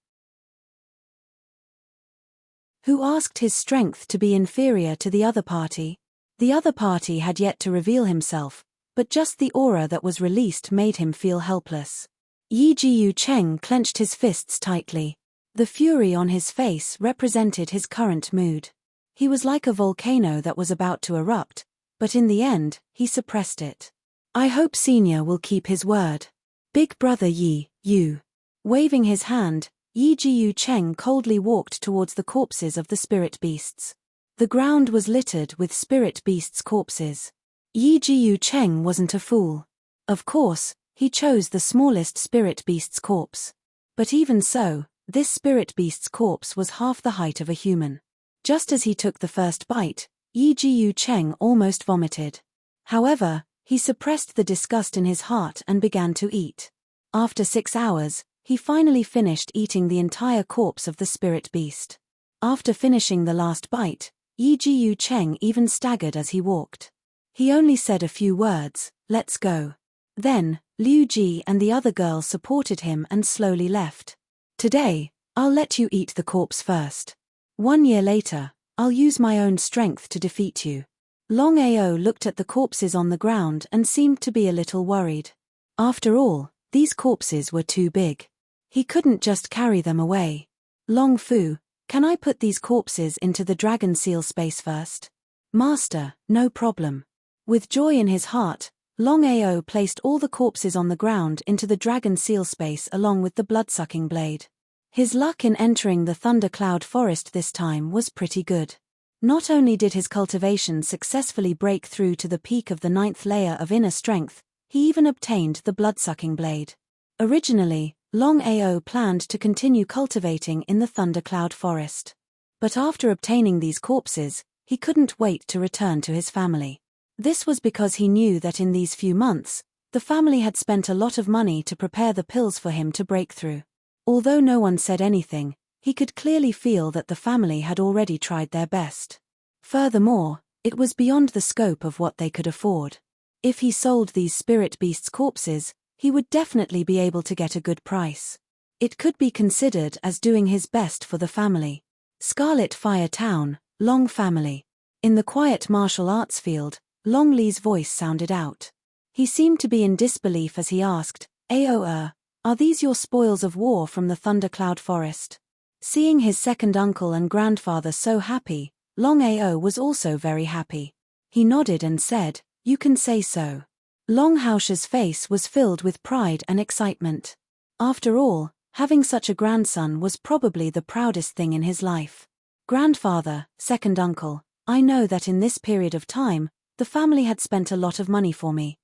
Who asked his strength to be inferior to the other party? The other party had yet to reveal himself, but just the aura that was released made him feel helpless. Yi Jiu Cheng clenched his fists tightly. The fury on his face represented his current mood. He was like a volcano that was about to erupt, but in the end, he suppressed it. I hope Senior will keep his word. Big brother Yi, you. Waving his hand, Yi Jiu Cheng coldly walked towards the corpses of the spirit beasts. The ground was littered with spirit beasts' corpses. Yi Jiu Cheng wasn't a fool. Of course, he chose the smallest spirit beast's corpse. But even so, this spirit beast's corpse was half the height of a human. Just as he took the first bite, Yi Jiu Cheng almost vomited. However, he suppressed the disgust in his heart and began to eat. After 6 hours, he finally finished eating the entire corpse of the spirit beast. After finishing the last bite, Yi Jiu Cheng even staggered as he walked. He only said a few words, "Let's go." Then, Liu Ji and the other girls supported him and slowly left. Today, I'll let you eat the corpse first. 1 year later, I'll use my own strength to defeat you. Longao looked at the corpses on the ground and seemed to be a little worried. After all, these corpses were too big. He couldn't just carry them away. Long Fu, can I put these corpses into the dragon seal space first? Master, no problem. With joy in his heart, Longao placed all the corpses on the ground into the dragon seal space along with the blood-sucking blade. His luck in entering the thundercloud forest this time was pretty good. Not only did his cultivation successfully break through to the peak of the 9th layer of inner strength, he even obtained the blood-sucking blade. Originally, Longao planned to continue cultivating in the thundercloud forest. But after obtaining these corpses, he couldn't wait to return to his family. This was because he knew that in these few months, the family had spent a lot of money to prepare the pills for him to break through. Although no one said anything, he could clearly feel that the family had already tried their best. Furthermore, it was beyond the scope of what they could afford. If he sold these spirit beasts' corpses, he would definitely be able to get a good price. It could be considered as doing his best for the family. Scarlet Fire Town, Long family. In the quiet martial arts field, Long Li's voice sounded out. He seemed to be in disbelief as he asked, "Are these your spoils of war from the Thundercloud Forest?" Seeing his second uncle and grandfather so happy, Longao was also very happy. He nodded and said, "You can say so." Longhausha's face was filled with pride and excitement. After all, having such a grandson was probably the proudest thing in his life. "Grandfather, second uncle, I know that in this period of time, the family had spent a lot of money for me."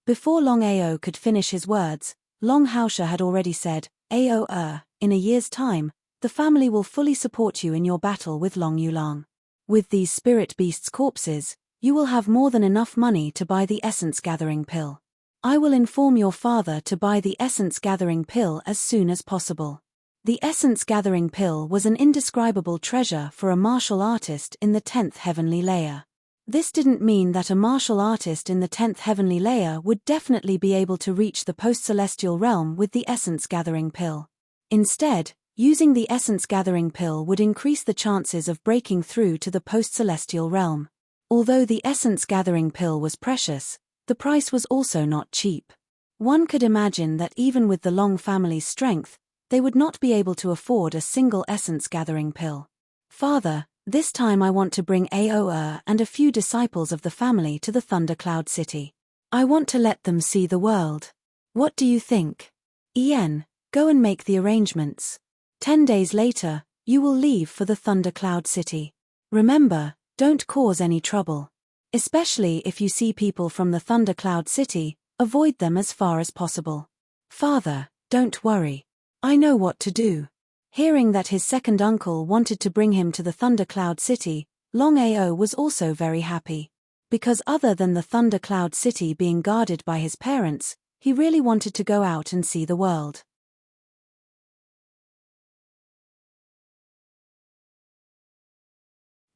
Before Longao could finish his words, Longhausha had already said, in a year's time, the family will fully support you in your battle with Long Yulang. With these spirit beasts' corpses, you will have more than enough money to buy the essence-gathering pill. I will inform your father to buy the essence-gathering pill as soon as possible." The essence-gathering pill was an indescribable treasure for a martial artist in the 10th heavenly layer. This didn't mean that a martial artist in the 10th heavenly layer would definitely be able to reach the post-celestial realm with the essence-gathering pill. Instead, using the essence-gathering pill would increase the chances of breaking through to the post-celestial realm. Although the essence-gathering pill was precious, The price was also not cheap. One could imagine that even with the Long family's strength, they would not be able to afford a single essence-gathering pill. Father, this time I want to bring Ao and a few disciples of the family to the Thundercloud City. I want to let them see the world. What do you think? Ian, go and make the arrangements. 10 days later, you will leave for the Thundercloud City. Remember, don't cause any trouble. Especially if you see people from the Thundercloud City, avoid them as far as possible. Father, don't worry. I know what to do. Hearing that his second uncle wanted to bring him to the Thundercloud City, Longao was also very happy. Because other than the Thundercloud City being guarded by his parents, he really wanted to go out and see the world.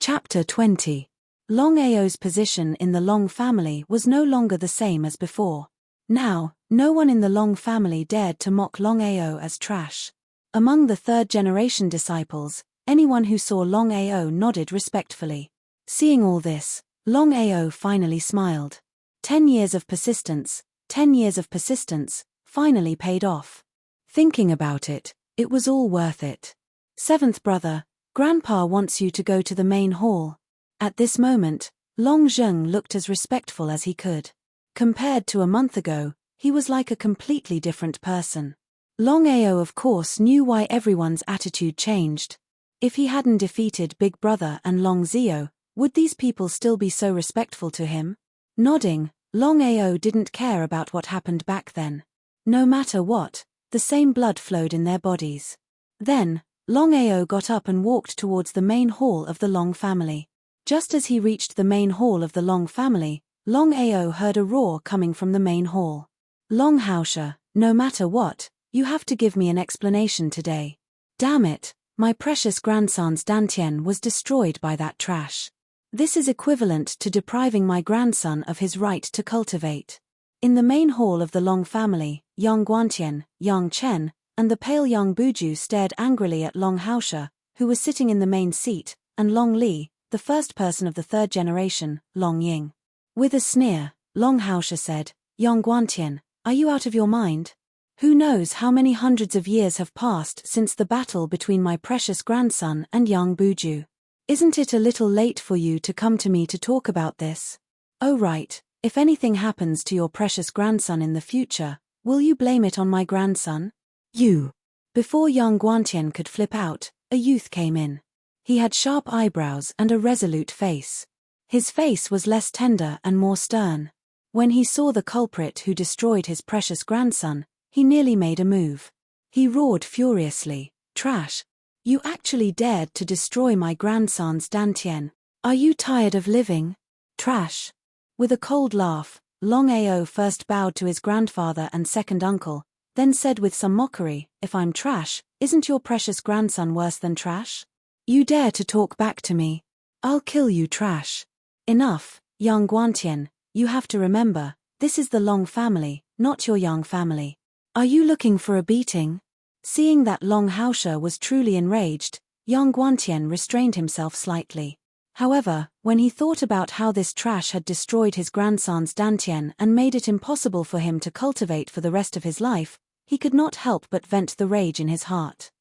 Chapter 20. Longao's position in the Long family was no longer the same as before. Now, no one in the Long family dared to mock Longao as trash. Among the third-generation disciples, anyone who saw Longao nodded respectfully. Seeing all this, Longao finally smiled. 10 years of persistence, 10 years of persistence, finally paid off. Thinking about it, it was all worth it. Seventh brother, Grandpa wants you to go to the main hall. At this moment, Long Zheng looked as respectful as he could. Compared to a month ago, he was like a completely different person. Longao of course knew why everyone's attitude changed. If he hadn't defeated Big Brother and Long Zio, would these people still be so respectful to him? Nodding, Longao didn't care about what happened back then. No matter what, the same blood flowed in their bodies. Then, Longao got up and walked towards the main hall of the Long family. Just as he reached the main hall of the Long family, Longao heard a roar coming from the main hall. Longhausha, no matter what, you have to give me an explanation today. Damn it, my precious grandson's Dantian was destroyed by that trash. This is equivalent to depriving my grandson of his right to cultivate. In the main hall of the Long family, young Guantian, young Chen, and the pale young Buju stared angrily at Longhausha, who was sitting in the main seat, and Long Li, the first person of the third generation, Long Ying. With a sneer, Longhausha said, Young Guantian, are you out of your mind? Who knows how many hundreds of years have passed since the battle between my precious grandson and young Buju? Isn't it a little late for you to come to me to talk about this? Oh right, if anything happens to your precious grandson in the future, will you blame it on my grandson? You. Before young Guantian could flip out, a youth came in. He had sharp eyebrows and a resolute face. His face was less tender and more stern. When he saw the culprit who destroyed his precious grandson, he nearly made a move. He roared furiously, Trash! You actually dared to destroy my grandson's Dantian. Are you tired of living? Trash! With a cold laugh, Longao first bowed to his grandfather and second uncle, then said with some mockery, If I'm trash, isn't your precious grandson worse than trash? You dare to talk back to me? I'll kill you, Trash. Enough, young Guantian, you have to remember, this is the Long family, not your young family. Are you looking for a beating? Seeing that Longhausha was truly enraged, young Guantian restrained himself slightly. However, when he thought about how this trash had destroyed his grandson's Dantian and made it impossible for him to cultivate for the rest of his life, he could not help but vent the rage in his heart.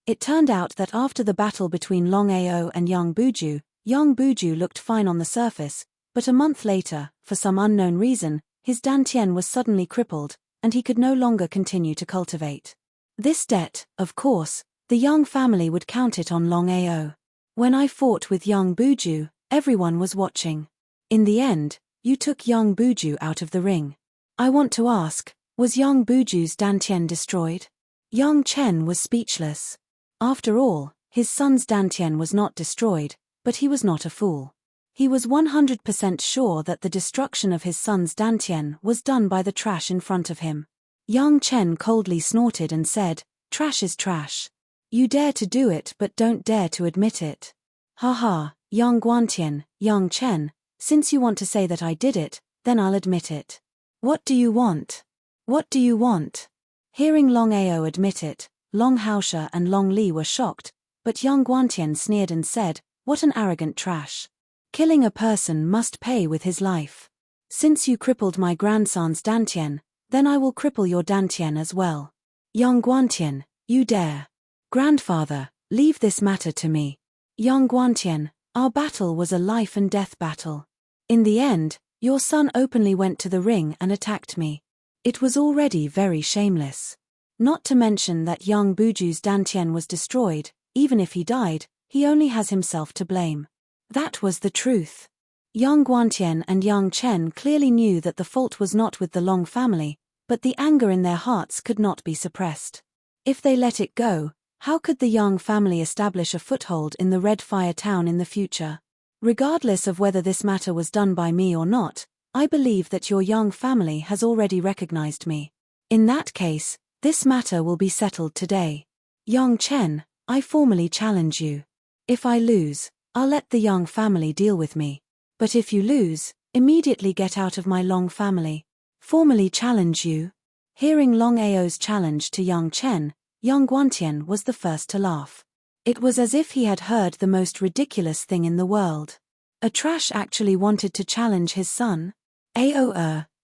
It turned out that after the battle between Longao and young Buju looked fine on the surface, but a month later, for some unknown reason, his Dantian was suddenly crippled, and he could no longer continue to cultivate. This debt, of course, the young family would count it on Longao. When I fought with young Buju, everyone was watching. In the end, you took young Buju out of the ring. I want to ask, was young Buju's Dantian destroyed? Young Chen was speechless. After all, his son's Dantian was not destroyed, but he was not a fool. He was 100% sure that the destruction of his son's Dantian was done by the trash in front of him. Young Chen coldly snorted and said, Trash is trash. You dare to do it but don't dare to admit it. Haha, young Guantian, young Chen, since you want to say that I did it, then I'll admit it. What do you want? What do you want? Hearing Longao admit it, Longhausha and Long Li were shocked, but young Guantian sneered and said, What an arrogant trash. Killing a person must pay with his life. Since you crippled my grandson's dantian, then I will cripple your dantian as well. Young Guantian, you dare. Grandfather, leave this matter to me. Young Guantian, our battle was a life and death battle. In the end, your son openly went to the ring and attacked me. It was already very shameless. Not to mention that young Buju's dantian was destroyed. Even if he died, he only has himself to blame. That was the truth. Young Guantian and young Chen clearly knew that the fault was not with the Long family, but the anger in their hearts could not be suppressed. If they let it go, how could the Young family establish a foothold in the Red Fire town in the future? Regardless of whether this matter was done by me or not, I believe that your Young family has already recognized me. In that case, this matter will be settled today. Young Chen, I formally challenge you. If I lose, I'll let the Young family deal with me. But if you lose, immediately get out of my Long family. Formally challenge you? Hearing Longao's challenge to young Chen, young Guantian was the first to laugh. It was as if he had heard the most ridiculous thing in the world. A trash actually wanted to challenge his son?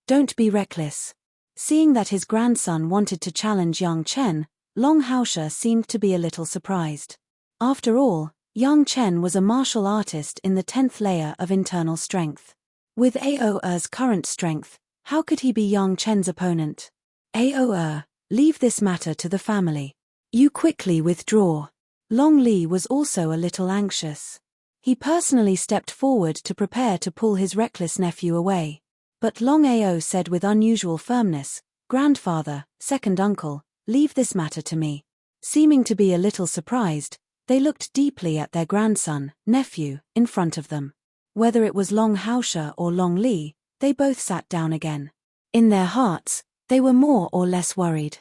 Don't be reckless. Seeing that his grandson wanted to challenge young Chen, Long Haosha seemed to be a little surprised. After all, young Chen was a martial artist in the 10th layer of internal strength. With Ao's current strength, how could he be young Chen's opponent? Leave this matter to the family. You quickly withdraw. Long Li was also a little anxious. He personally stepped forward to prepare to pull his reckless nephew away. But Long Ao said with unusual firmness, "Grandfather, second uncle, leave this matter to me." Seeming to be a little surprised, they looked deeply at their grandson, nephew, in front of them. Whether it was Long Haosha or Long Li, they both sat down again. In their hearts, they were more or less worried.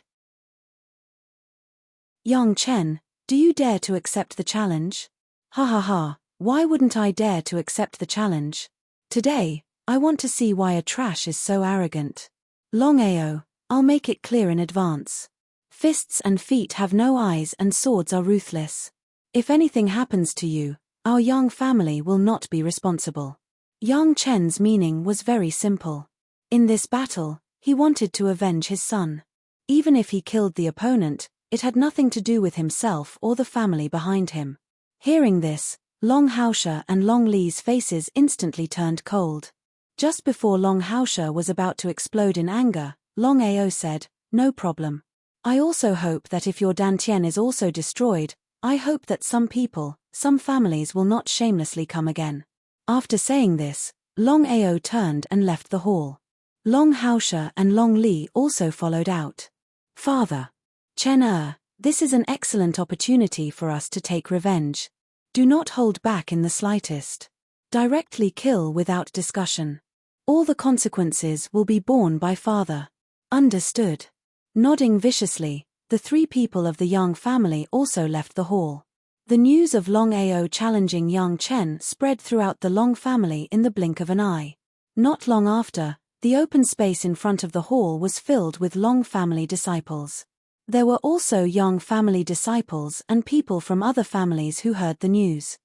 Young Chen, do you dare to accept the challenge? Ha ha ha, why wouldn't I dare to accept the challenge? Today, I want to see why a trash is so arrogant. Long Ao, I'll make it clear in advance. Fists and feet have no eyes and swords are ruthless. If anything happens to you, our Young family will not be responsible. Young Chen's meaning was very simple. In this battle, he wanted to avenge his son. Even if he killed the opponent, it had nothing to do with himself or the family behind him. Hearing this, Long Haosha and Long Li's faces instantly turned cold. Just before Long Haosha was about to explode in anger, Long Ao said, "No problem. I also hope that if your Dantian is also destroyed, I hope that some people, some families will not shamelessly come again." After saying this, Long Ao turned and left the hall. Long Haosha and Long Li also followed out. "Father. Chen this is an excellent opportunity for us to take revenge. Do not hold back in the slightest. Directly kill without discussion. All the consequences will be borne by father." Understood. Nodding viciously, the three people of the Young family also left the hall. The news of Long Ao challenging young Chen spread throughout the Long family in the blink of an eye. Not long after, the open space in front of the hall was filled with Long family disciples. There were also Young family disciples and people from other families who heard the news.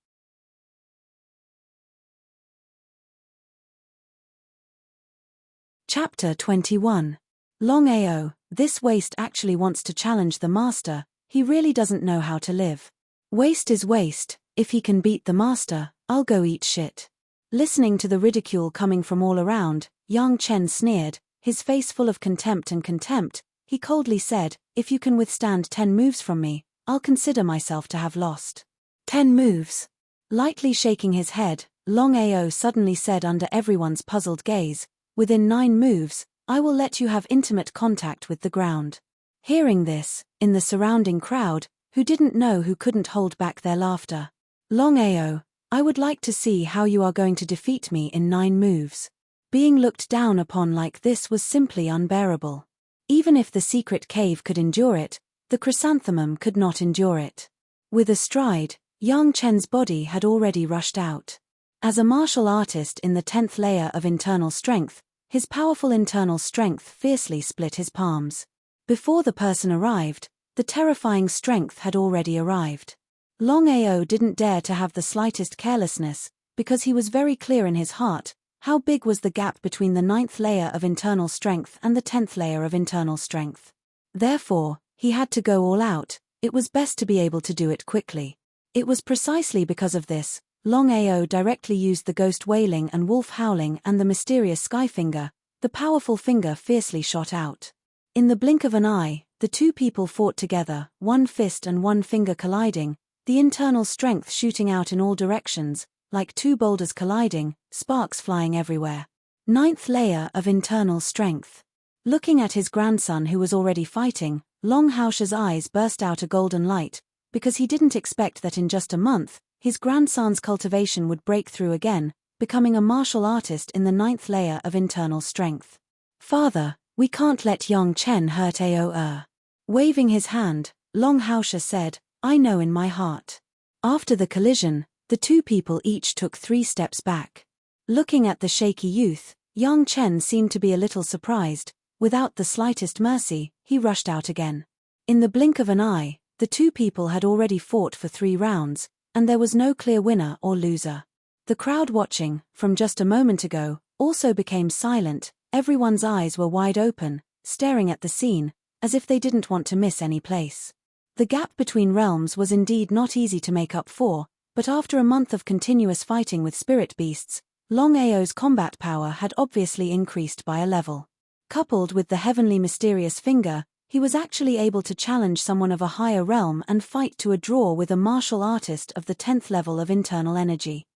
Chapter 21. Long Ao, this waste actually wants to challenge the master, he really doesn't know how to live. Waste is waste, if he can beat the master, I'll go eat shit. Listening to the ridicule coming from all around, young Chen sneered, his face full of contempt and contempt. He coldly said, "If you can withstand 10 moves from me, I'll consider myself to have lost." 10 moves. Lightly shaking his head, Long Ao suddenly said under everyone's puzzled gaze, "Within 9 moves, I will let you have intimate contact with the ground." Hearing this, in the surrounding crowd, who didn't know who couldn't hold back their laughter. "Long Ao, I would like to see how you are going to defeat me in 9 moves. Being looked down upon like this was simply unbearable. Even if the secret cave could endure it, the chrysanthemum could not endure it." With a stride, young Chen's body had already rushed out. As a martial artist in the 10th layer of internal strength, his powerful internal strength fiercely split his palms. Before the person arrived, the terrifying strength had already arrived. Long Ao didn't dare to have the slightest carelessness, because he was very clear in his heart, How big was the gap between the 9th layer of internal strength and the 10th layer of internal strength? Therefore, he had to go all out. It was best to be able to do it quickly. It was precisely because of this, Longao directly used the ghost wailing and wolf howling and the mysterious sky finger. The powerful finger fiercely shot out. In the blink of an eye, the two people fought together, one fist and one finger colliding, the internal strength shooting out in all directions, like two boulders colliding, sparks flying everywhere. 9th layer of internal strength. Looking at his grandson who was already fighting, Longhao's eyes burst out a golden light, because he didn't expect that in just a month, his grandson's cultivation would break through again, becoming a martial artist in the 9th layer of internal strength. Father, we can't let young Chen hurt Ao'er. Waving his hand, Longhao said, I know in my heart. After the collision, the two people each took 3 steps back. Looking at the shaky youth, young Chen seemed to be a little surprised. Without the slightest mercy, he rushed out again. In the blink of an eye, the two people had already fought for 3 rounds, and there was no clear winner or loser. The crowd watching, from just a moment ago, also became silent. Everyone's eyes were wide open, staring at the scene, as if they didn't want to miss any place. The gap between realms was indeed not easy to make up for, but after a month of continuous fighting with spirit beasts, Longao's combat power had obviously increased by a level. Coupled with the heavenly mysterious finger, he was actually able to challenge someone of a higher realm and fight to a draw with a martial artist of the 10th level of internal energy.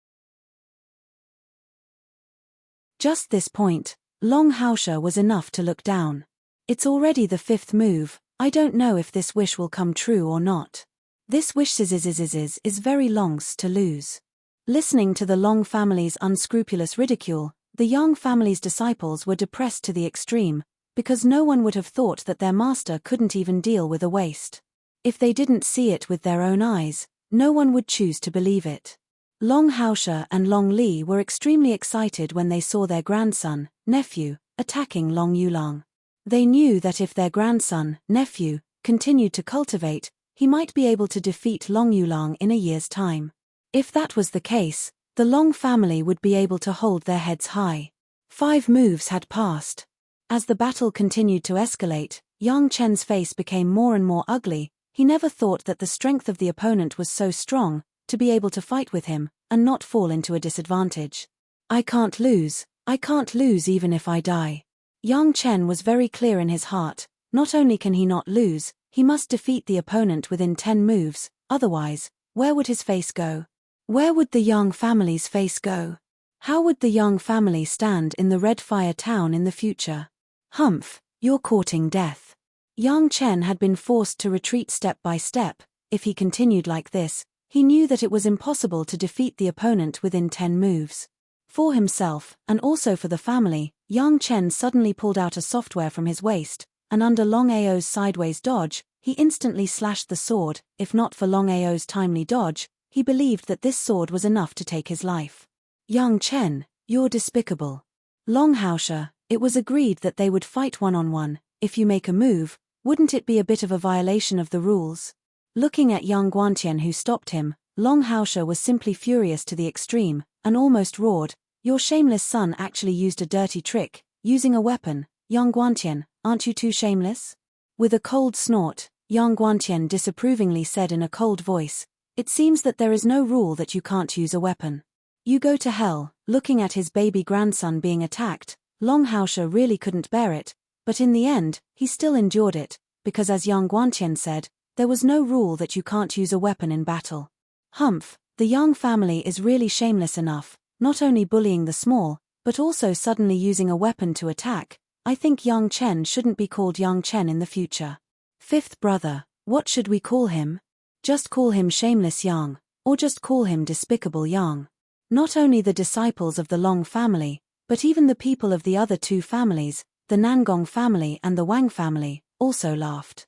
Just this point, Longhao was enough to look down. It's already the 5th move, I don't know if this wish will come true or not. This wish is very longs to lose. Listening to the Long family's unscrupulous ridicule, the Yang family's disciples were depressed to the extreme, because no one would have thought that their master couldn't even deal with a waste. If they didn't see it with their own eyes, no one would choose to believe it. Longhao and Long Li were extremely excited when they saw their grandson, nephew, attacking Long Yulang. They knew that if their grandson, nephew, continued to cultivate, he might be able to defeat Long Yulang in a year's time. If that was the case, the Long family would be able to hold their heads high. 5 moves had passed. As the battle continued to escalate, Yang Chen's face became more and more ugly. He never thought that the strength of the opponent was so strong, to be able to fight with him, and not fall into a disadvantage. I can't lose even if I die. Yang Chen was very clear in his heart, not only can he not lose, he must defeat the opponent within 10 moves, otherwise, where would his face go? Where would the Yang family's face go? How would the Yang family stand in the Red Fire town in the future? Humph, you're courting death. Yang Chen had been forced to retreat step by step. If he continued like this, he knew that it was impossible to defeat the opponent within 10 moves. For himself, and also for the family, Yang Chen suddenly pulled out a software from his waist, and under Longao's sideways dodge, he instantly slashed the sword. If not for Longao's timely dodge, he believed that this sword was enough to take his life. Yang Chen, you're despicable. Longhao, it was agreed that they would fight one-on-one. If you make a move, wouldn't it be a bit of a violation of the rules? Looking at young Guantian who stopped him, Longhao was simply furious to the extreme, and almost roared, your shameless son actually used a dirty trick, using a weapon. Young Guantian, aren't you too shameless? With a cold snort, young Guantian disapprovingly said in a cold voice, it seems that there is no rule that you can't use a weapon. You go to hell. Looking at his baby grandson being attacked, Longhao really couldn't bear it, but in the end, he still endured it, because as young Guantian said, there was no rule that you can't use a weapon in battle. Humph, the Yang family is really shameless enough, not only bullying the small, but also suddenly using a weapon to attack. I think Yang Chen shouldn't be called Yang Chen in the future. 5th brother, what should we call him? Just call him Shameless Yang, or just call him Despicable Yang. Not only the disciples of the Long family, but even the people of the other 2 families, the Nangong family and the Wang family, also laughed.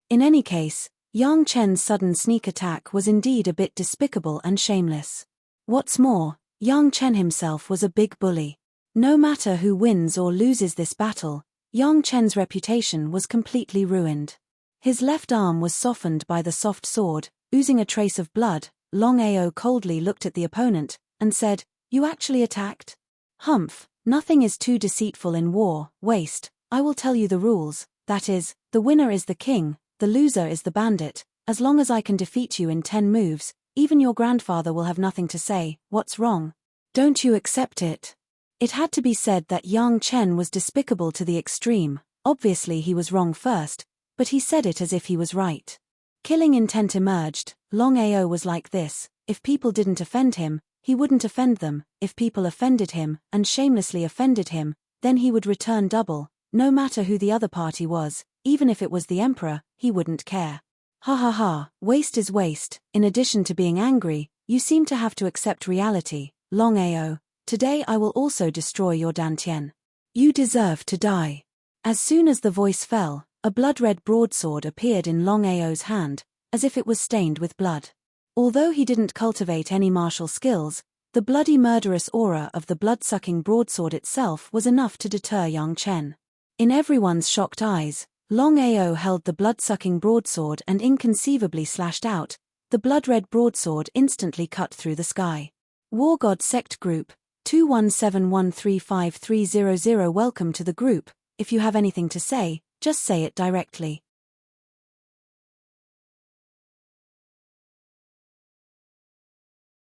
In any case, Yang Chen's sudden sneak attack was indeed a bit despicable and shameless. What's more, Yang Chen himself was a big bully. No matter who wins or loses this battle, Yang Chen's reputation was completely ruined. His left arm was softened by the soft sword, oozing a trace of blood. Longao coldly looked at the opponent, and said, "You actually attacked?" "Humph, nothing is too deceitful in war, waste. I will tell you the rules, that is, the winner is the king, the loser is the bandit. As long as I can defeat you in 10 moves, even your grandfather will have nothing to say. What's wrong? Don't you accept it?" It had to be said that young Chen was despicable to the extreme. Obviously he was wrong first, but he said it as if he was right. Killing intent emerged. Longao was like this: if people didn't offend him, he wouldn't offend them. If people offended him, and shamelessly offended him, then he would return double. No matter who the other party was, even if it was the emperor, he wouldn't care. Ha ha ha, waste is waste. In addition to being angry, you seem to have to accept reality. Longao, today I will also destroy your Dantian. You deserve to die. As soon as the voice fell, a blood-red broadsword appeared in Longao's hand, as if it was stained with blood. Although he didn't cultivate any martial skills, the bloody murderous aura of the blood-sucking broadsword itself was enough to deter young Chen. In everyone's shocked eyes, Longao held the blood-sucking broadsword and inconceivably slashed out. The blood-red broadsword instantly cut through the sky. War God Sect Group, 217135300. Welcome to the group. If you have anything to say, just say it directly.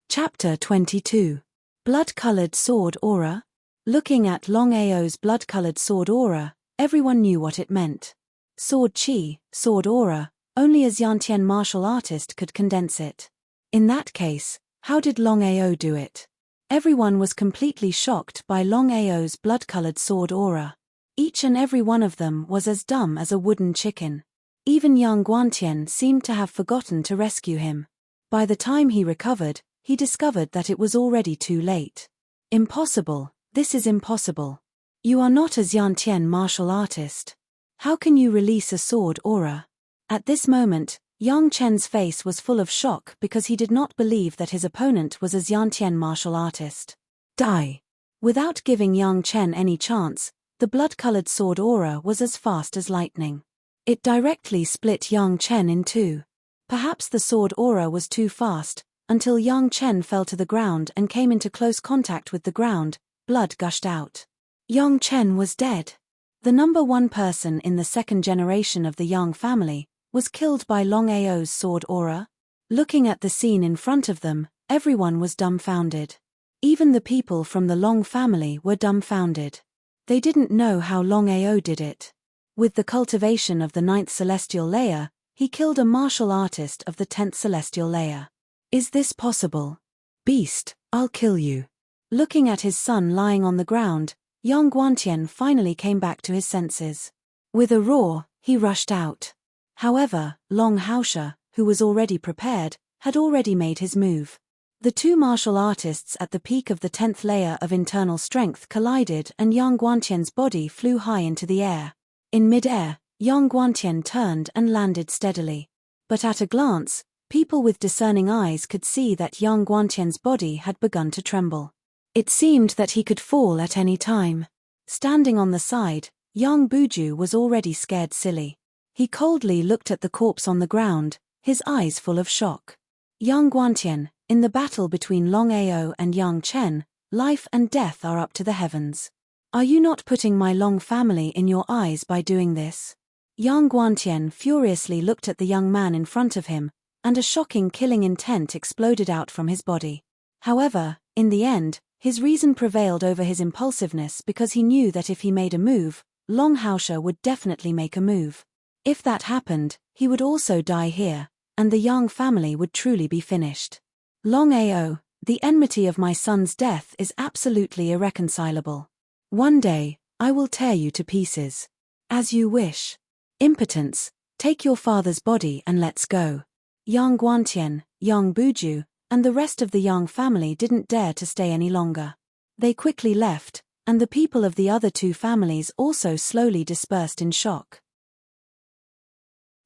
Chapter 22. Blood-colored sword aura. Looking at Longao's blood-colored sword aura, everyone knew what it meant. Sword chi, sword aura, only a Xiantian martial artist could condense it. In that case, how did Longao do it? Everyone was completely shocked by Longao's blood-colored sword aura. Each and every one of them was as dumb as a wooden chicken. Even young Guantian seemed to have forgotten to rescue him. By the time he recovered, he discovered that it was already too late. Impossible, this is impossible. You are not a Xiantian martial artist. How can you release a sword aura? At this moment, young Chen's face was full of shock because he did not believe that his opponent was a Xiantian martial artist. Die! Without giving young Chen any chance, the blood-colored sword aura was as fast as lightning. It directly split young Chen in two. Perhaps the sword aura was too fast, until young Chen fell to the ground and came into close contact with the ground. Blood gushed out. Young Chen was dead. The number one person in the second generation of the Yang family was killed by Longao's sword aura. Looking at the scene in front of them, everyone was dumbfounded. Even the people from the Long family were dumbfounded. They didn't know how Longao did it. With the cultivation of the 9th celestial layer, he killed a martial artist of the 10th celestial layer. Is this possible? Beast, I'll kill you. Looking at his son lying on the ground, young Guantian finally came back to his senses. With a roar, he rushed out. However, Long Haosha, who was already prepared, had already made his move. The two martial artists at the peak of the 10th layer of internal strength collided and young Guantian's body flew high into the air. In mid-air, young Guantian turned and landed steadily. But at a glance, people with discerning eyes could see that young Guantian's body had begun to tremble. It seemed that he could fall at any time. Standing on the side, young Buju was already scared silly. He coldly looked at the corpse on the ground, his eyes full of shock. Young Guantian, in the battle between Longao and young Chen, life and death are up to the heavens. Are you not putting my Long family in your eyes by doing this? Young Guantian furiously looked at the young man in front of him, and a shocking killing intent exploded out from his body. However, in the end, his reason prevailed over his impulsiveness because he knew that if he made a move, Long Haosha would definitely make a move. If that happened, he would also die here, and the Yang family would truly be finished. Longao, the enmity of my son's death is absolutely irreconcilable. One day, I will tear you to pieces. As you wish. Impotence, take your father's body and let's go. Yang Guantian, Yang Buju, and the rest of the Yang family didn't dare to stay any longer. They quickly left, and the people of the other two families also slowly dispersed in shock.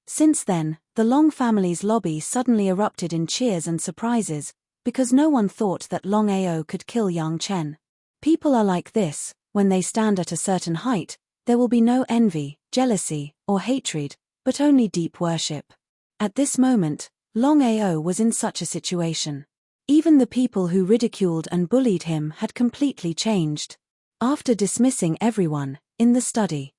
Since then, the Long family's lobby suddenly erupted in cheers and surprises, because no one thought that Longao could kill young Chen. People are like this: when they stand at a certain height, there will be no envy, jealousy, or hatred, but only deep worship. At this moment, Longao was in such a situation. Even the people who ridiculed and bullied him had completely changed. After dismissing everyone, in the study,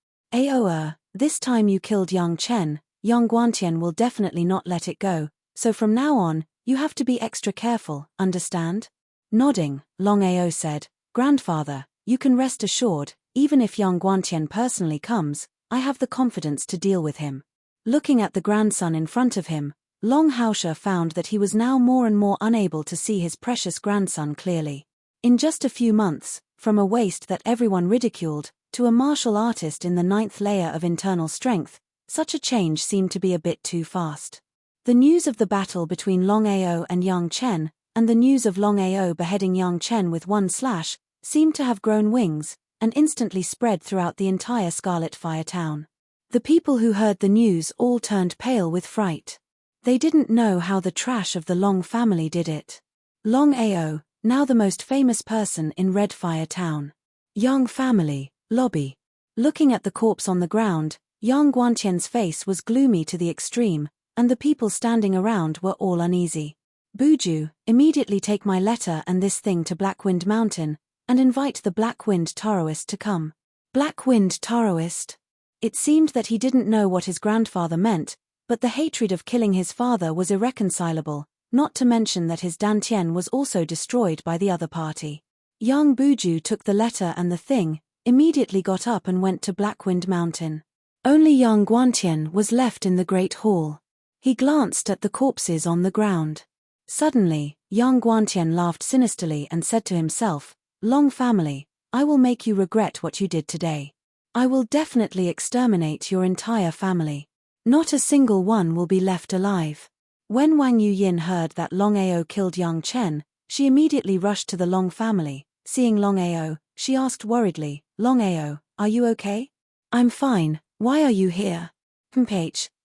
this time you killed young Chen, young Guantian will definitely not let it go, so from now on, you have to be extra careful, understand? Nodding, Longao said, Grandfather, you can rest assured, even if young Guantian personally comes, I have the confidence to deal with him. Looking at the grandson in front of him, Long Haosha found that he was now more and more unable to see his precious grandson clearly. In just a few months, from a waste that everyone ridiculed, to a martial artist in the 9th layer of internal strength, such a change seemed to be a bit too fast. The news of the battle between Long Ao and Yang Chen, and the news of Long Ao beheading Yang Chen with one slash, seemed to have grown wings, and instantly spread throughout the entire Scarlet Fire town. The people who heard the news all turned pale with fright. They didn't know how the trash of the Long family did it. Long Ao, now the most famous person in Red Fire Town. Yang family, lobby. Looking at the corpse on the ground, Yang Guantian's face was gloomy to the extreme, and the people standing around were all uneasy. Buju, immediately take my letter and this thing to Blackwind Mountain, and invite the Blackwind Taoist to come. Blackwind Taoist? It seemed that he didn't know what his grandfather meant, but the hatred of killing his father was irreconcilable, not to mention that his Dantian was also destroyed by the other party. Young Buju took the letter and the thing, immediately got up and went to Blackwind Mountain. Only young Guantian was left in the great hall. He glanced at the corpses on the ground. Suddenly, young Guantian laughed sinisterly and said to himself, Long family, I will make you regret what you did today. I will definitely exterminate your entire family. Not a single one will be left alive. When Wang Yuyin heard that Long Ao killed young Chen, she immediately rushed to the Long family. Seeing Long Ao, she asked worriedly, Long Ao, are you okay? I'm fine, why are you here?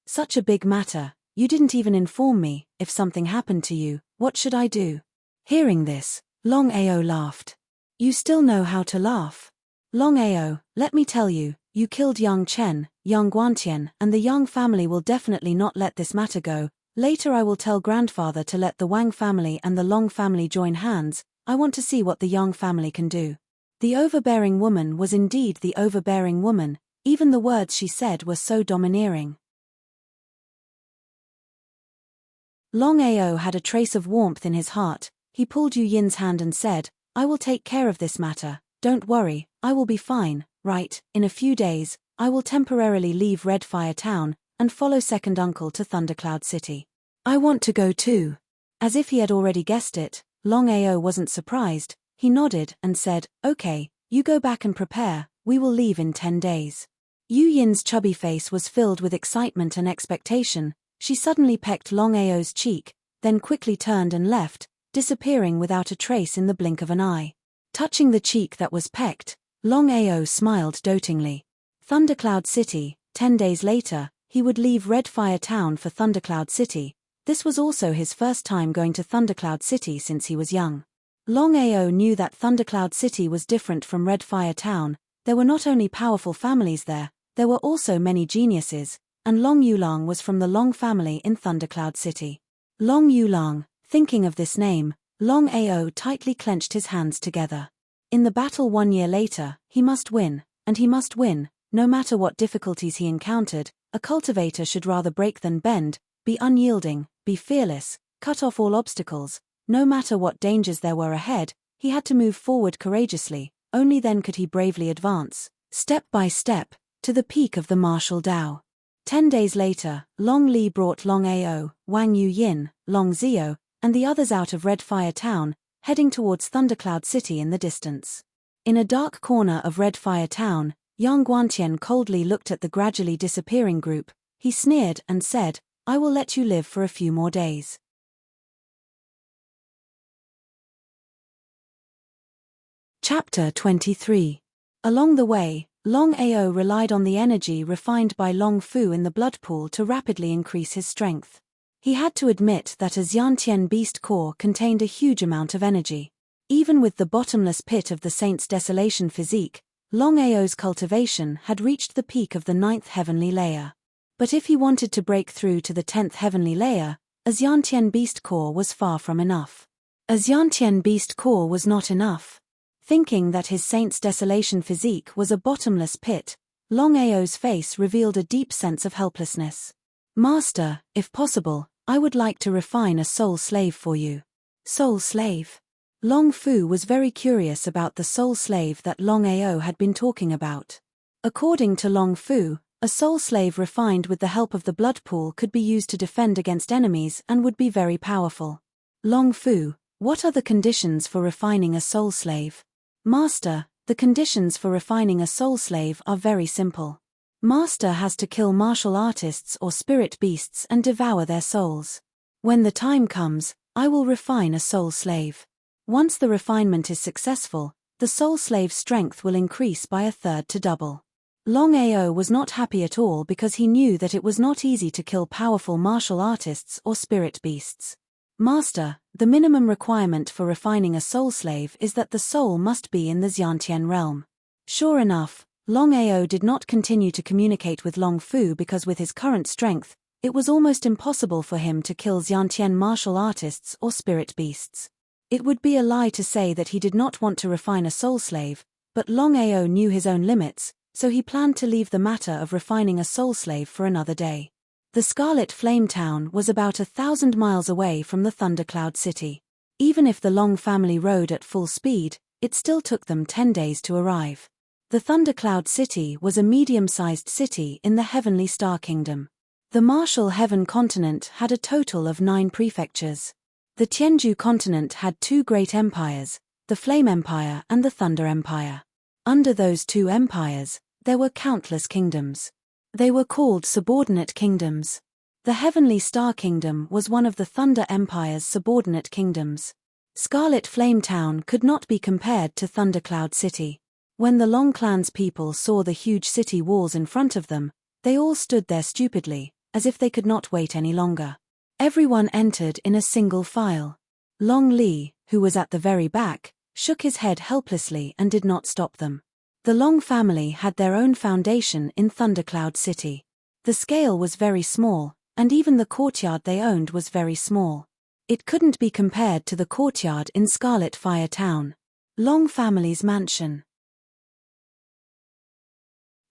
Such a big matter, you didn't even inform me. If something happened to you, what should I do? Hearing this, Long Ao laughed. You still know how to laugh. Long Ao, let me tell you, you killed young Chen, young Guantian, and the Yang family will definitely not let this matter go. Later I will tell grandfather to let the Wang family and the Long family join hands. I want to see what the Yang family can do. The overbearing woman was indeed the overbearing woman, even the words she said were so domineering. Long Ao had a trace of warmth in his heart. He pulled Yu Yin's hand and said, I will take care of this matter, don't worry, I will be fine, right, in a few days, I will temporarily leave Red Fire Town, and follow second uncle to Thundercloud City. I want to go too. As if he had already guessed it, Long Ao wasn't surprised, he nodded and said, okay, you go back and prepare, we will leave in 10 days. Yu Yin's chubby face was filled with excitement and expectation. She suddenly pecked Long Ao's cheek, then quickly turned and left, disappearing without a trace in the blink of an eye. Touching the cheek that was pecked, Long Ao smiled dotingly. Thundercloud City, 10 days later, he would leave Red Fire Town for Thundercloud City. This was also his first time going to Thundercloud City since he was young. Long Ao knew that Thundercloud City was different from Red Fire Town. There were not only powerful families there were also many geniuses, and Long Yulang was from the Long family in Thundercloud City. Long Yulang, thinking of this name, Long Ao tightly clenched his hands together. In the battle 1 year later, he must win, and he must win, no matter what difficulties he encountered. A cultivator should rather break than bend, be unyielding, be fearless, cut off all obstacles. No matter what dangers there were ahead, he had to move forward courageously, only then could he bravely advance, step by step, to the peak of the martial Tao. 10 days later, Long Li brought Long Ao, Wang Yuyin, Long Zio, and the others out of Red Fire Town, heading towards Thundercloud City in the distance. In a dark corner of Red Fire Town, young Guantian coldly looked at the gradually disappearing group. He sneered and said, I will let you live for a few more days. Chapter 23. Along the way, Long Ao relied on the energy refined by Long Fu in the blood pool to rapidly increase his strength. He had to admit that a Xiantian beast core contained a huge amount of energy. Even with the bottomless pit of the Saint's Desolation physique, Long Ao's cultivation had reached the peak of the 9th heavenly layer. But if he wanted to break through to the 10th heavenly layer, a Xiantian beast core was far from enough. A Xiantian beast core was not enough. Thinking that his saint's desolation physique was a bottomless pit, Longao's face revealed a deep sense of helplessness. Master, if possible, I would like to refine a soul slave for you. Soul slave? Long Fu was very curious about the soul slave that Longao had been talking about. According to Long Fu, a soul slave refined with the help of the blood pool could be used to defend against enemies and would be very powerful. Long Fu, what are the conditions for refining a soul slave? Master, the conditions for refining a soul slave are very simple. Master has to kill martial artists or spirit beasts and devour their souls. When the time comes, I will refine a soul slave. Once the refinement is successful, the soul slave's strength will increase by a third to double. Longao was not happy at all because he knew that it was not easy to kill powerful martial artists or spirit beasts. Master, the minimum requirement for refining a soul slave is that the soul must be in the Xiantian realm. Sure enough, Longao did not continue to communicate with Long Fu because with his current strength, it was almost impossible for him to kill Xiantian martial artists or spirit beasts. It would be a lie to say that he did not want to refine a soul slave, but Longao knew his own limits, so he planned to leave the matter of refining a soul slave for another day. The Scarlet Flame Town was about 1,000 miles away from the Thundercloud City. Even if the Long family rode at full speed, it still took them 10 days to arrive. The Thundercloud City was a medium-sized city in the Heavenly Star Kingdom. The Martial Heaven continent had a total of 9 prefectures. The Tianju continent had 2 great empires, the Flame Empire and the Thunder Empire. Under those 2 empires, there were countless kingdoms. They were called subordinate kingdoms. The Heavenly Star Kingdom was one of the Thunder Empire's subordinate kingdoms. Scarlet Flame Town could not be compared to Thundercloud City. When the Long Clan's people saw the huge city walls in front of them, they all stood there stupidly, as if they could not wait any longer. Everyone entered in a single file. Long Li, who was at the very back, shook his head helplessly and did not stop them. The Long family had their own foundation in Thundercloud City. The scale was very small, and even the courtyard they owned was very small. It couldn't be compared to the courtyard in Scarlet Fire Town. Long family's mansion.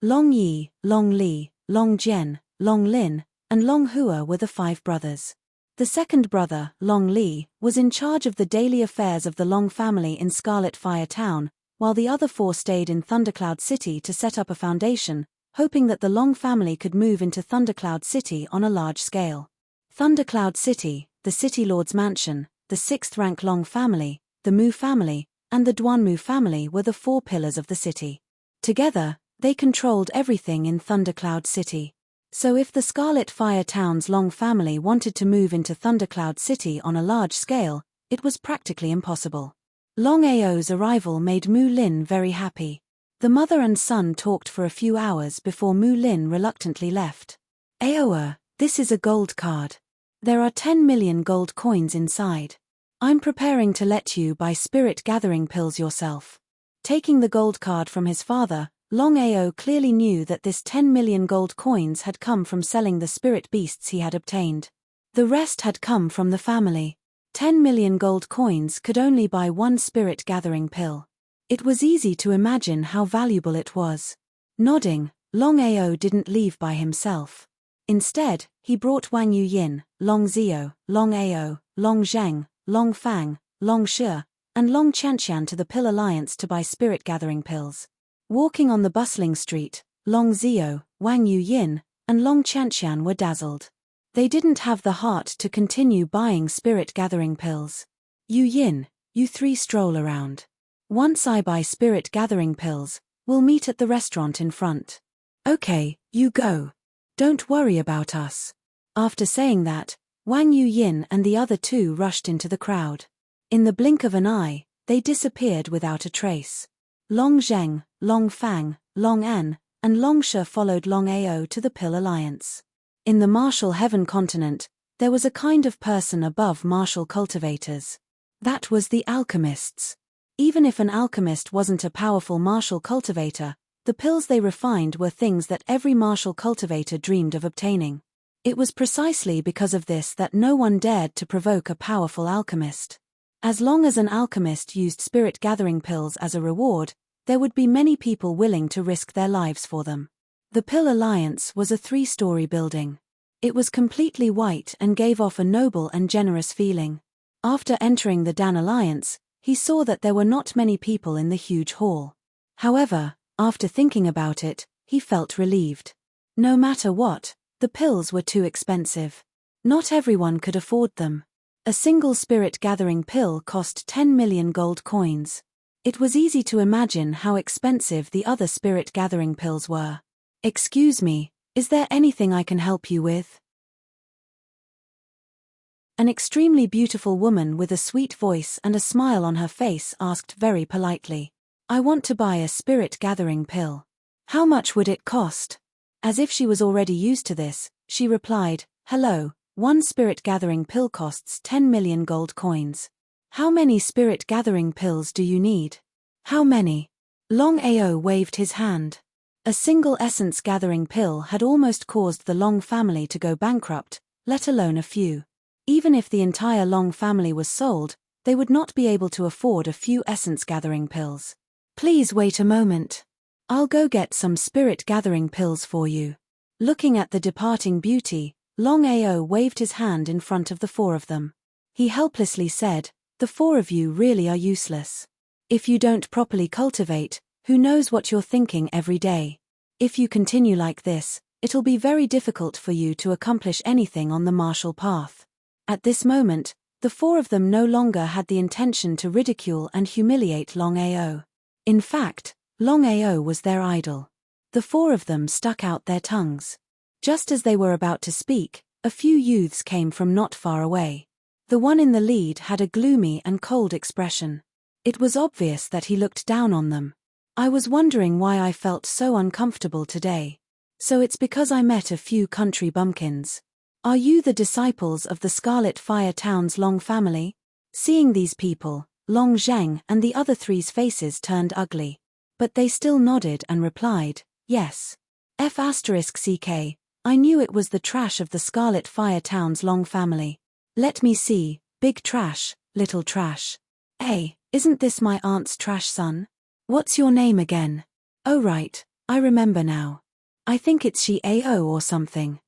Long Yi, Long Li, Long Jian, Long Lin, and Long Hua were the 5 brothers. The second brother, Long Li, was in charge of the daily affairs of the Long family in Scarlet Fire Town, while the other 4 stayed in Thundercloud City to set up a foundation, hoping that the Long family could move into Thundercloud City on a large scale. Thundercloud City, the City Lord's mansion, the 6th-rank Long family, the Mu family, and the Duanmu family were the 4 pillars of the city. Together, they controlled everything in Thundercloud City. So if the Scarlet Fire Town's Long family wanted to move into Thundercloud City on a large scale, it was practically impossible. Longao's arrival made Mu Lin very happy. The mother and son talked for a few hours before Mu Lin reluctantly left. Aoa, this is a gold card. There are 10 million gold coins inside. I'm preparing to let you buy spirit gathering pills yourself. Taking the gold card from his father, Longao clearly knew that this 10 million gold coins had come from selling the spirit beasts he had obtained. The rest had come from the family. 10 million gold coins could only buy 1 spirit gathering pill. It was easy to imagine how valuable it was. Nodding, Longao didn't leave by himself. Instead, he brought Wang Yuyin, Long Zio, Long Ao, Long Zheng, Long Fang, Long Shi, and Long Qianqian to the Pill Alliance to buy spirit gathering pills. Walking on the bustling street, Long Zio, Wang Yuyin, and Long Qianqian were dazzled. They didn't have the heart to continue buying spirit gathering pills. Yuyin, you 3 stroll around. Once I buy spirit gathering pills, we'll meet at the restaurant in front. Okay, you go. Don't worry about us. After saying that, Wang Yuyin and the other 2 rushed into the crowd. In the blink of an eye, they disappeared without a trace. Long Zheng, Long Fang, Long An, and Long Shi followed Long Ao to the Pill Alliance. In the Martial Heaven continent, there was a kind of person above martial cultivators. That was the alchemists. Even if an alchemist wasn't a powerful martial cultivator, the pills they refined were things that every martial cultivator dreamed of obtaining. It was precisely because of this that no one dared to provoke a powerful alchemist. As long as an alchemist used spirit-gathering pills as a reward, there would be many people willing to risk their lives for them. The Pill Alliance was a 3-story building. It was completely white and gave off a noble and generous feeling. After entering the Dan Alliance, he saw that there were not many people in the huge hall. However, after thinking about it, he felt relieved. No matter what, the pills were too expensive. Not everyone could afford them. A single spirit-gathering pill cost 10 million gold coins. It was easy to imagine how expensive the other spirit-gathering pills were. "Excuse me, is there anything I can help you with?" An extremely beautiful woman with a sweet voice and a smile on her face asked very politely. "I want to buy a spirit-gathering pill. How much would it cost?" As if she was already used to this, she replied, "Hello, one spirit-gathering pill costs 10 million gold coins. How many spirit-gathering pills do you need?" "How many?" Longao waved his hand. A single essence-gathering pill had almost caused the Long family to go bankrupt, let alone a few. Even if the entire Long family was sold, they would not be able to afford a few essence-gathering pills. "Please wait a moment. I'll go get some spirit-gathering pills for you." Looking at the departing beauty, Longao waved his hand in front of the 4 of them. He helplessly said, "The 4 of you really are useless. If you don't properly cultivate, who knows what you're thinking every day? If you continue like this, it'll be very difficult for you to accomplish anything on the martial path." At this moment, the 4 of them no longer had the intention to ridicule and humiliate Longao. In fact, Longao was their idol. The 4 of them stuck out their tongues. Just as they were about to speak, a few youths came from not far away. The one in the lead had a gloomy and cold expression. It was obvious that he looked down on them. "I was wondering why I felt so uncomfortable today. So it's because I met a few country bumpkins. Are you the disciples of the Scarlet Fire Town's Long family?" Seeing these people, Long Zhang and the other 3's faces turned ugly. But they still nodded and replied, "Yes. F***ck, I knew it was the trash of the Scarlet Fire Town's Long family. Let me see, big trash, little trash. Hey, isn't this my aunt's trash son? What's your name again? Oh right, I remember now. I think it's Xiao or something."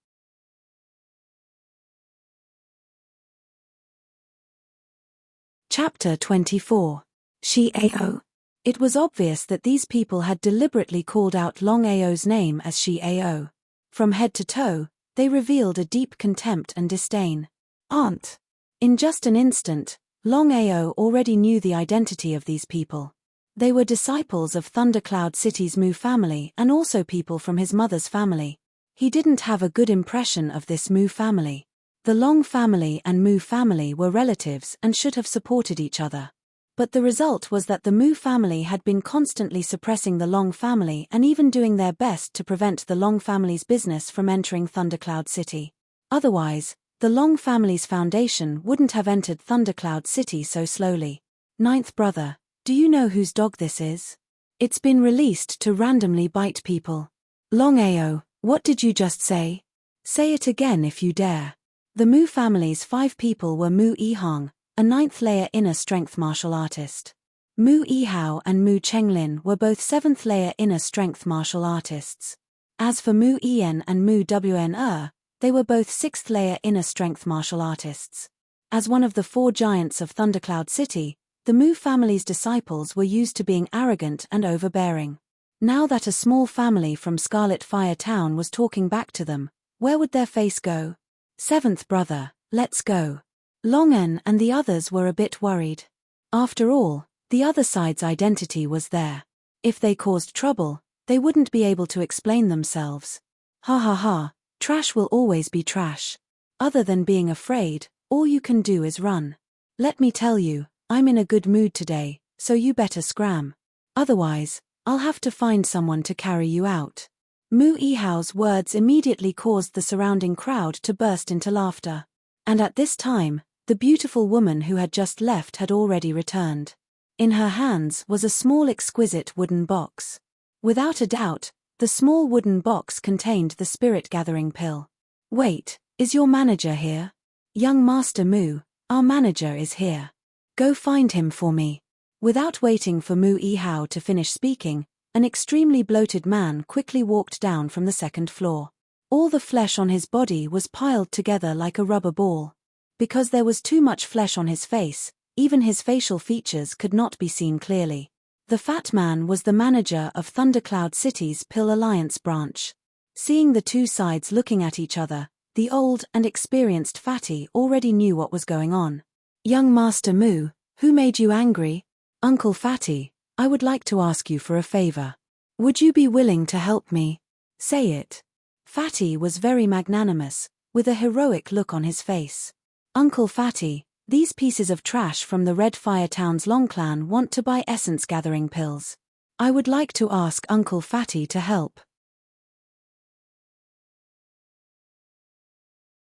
Chapter 24. Xiao. It was obvious that these people had deliberately called out Longao's name as Xiao. From head to toe, they revealed a deep contempt and disdain. "Aunt." In just an instant, Longao already knew the identity of these people. They were disciples of Thundercloud City's Mu family and also people from his mother's family. He didn't have a good impression of this Mu family. The Long family and Mu family were relatives and should have supported each other. But the result was that the Mu family had been constantly suppressing the Long family and even doing their best to prevent the Long family's business from entering Thundercloud City. Otherwise, the Long family's foundation wouldn't have entered Thundercloud City so slowly. "Ninth brother, do you know whose dog this is? It's been released to randomly bite people." "Longao, what did you just say? Say it again if you dare." The Mu family's 5 people were Mu Yihang, a 9th-layer inner strength martial artist. Mu Yihao and Mu Chenglin were both 7th-layer inner strength martial artists. As for Mu Yen and Mu Wen, they were both 6th-layer inner strength martial artists. As one of the 4 giants of Thundercloud City, the Mu family's disciples were used to being arrogant and overbearing. Now that a small family from Scarlet Fire Town was talking back to them, where would their face go? "7th brother, let's go." Longan and the others were a bit worried. After all, the other side's identity was there. If they caused trouble, they wouldn't be able to explain themselves. Ha ha ha, trash will always be trash. Other than being afraid, all you can do is run. Let me tell you, I'm in a good mood today, so you better scram. Otherwise, I'll have to find someone to carry you out. Mu Yihao's words immediately caused the surrounding crowd to burst into laughter. And at this time, the beautiful woman who had just left had already returned. In her hands was a small exquisite wooden box. Without a doubt, the small wooden box contained the spirit-gathering pill. "Wait, is your manager here?" "Young Master Mu, our manager is here." Go find him for me. Without waiting for Mu Yihao to finish speaking, an extremely bloated man quickly walked down from the second floor. All the flesh on his body was piled together like a rubber ball. Because there was too much flesh on his face, even his facial features could not be seen clearly. The fat man was the manager of Thundercloud City's Pill Alliance branch. Seeing the two sides looking at each other, the old and experienced fatty already knew what was going on. Young Master Mu, who made you angry? Uncle Fatty, I would like to ask you for a favor. Would you be willing to help me? Say it. Fatty was very magnanimous, with a heroic look on his face. Uncle Fatty, these pieces of trash from the Red Fire Town's Long Clan want to buy essence gathering pills. I would like to ask Uncle Fatty to help.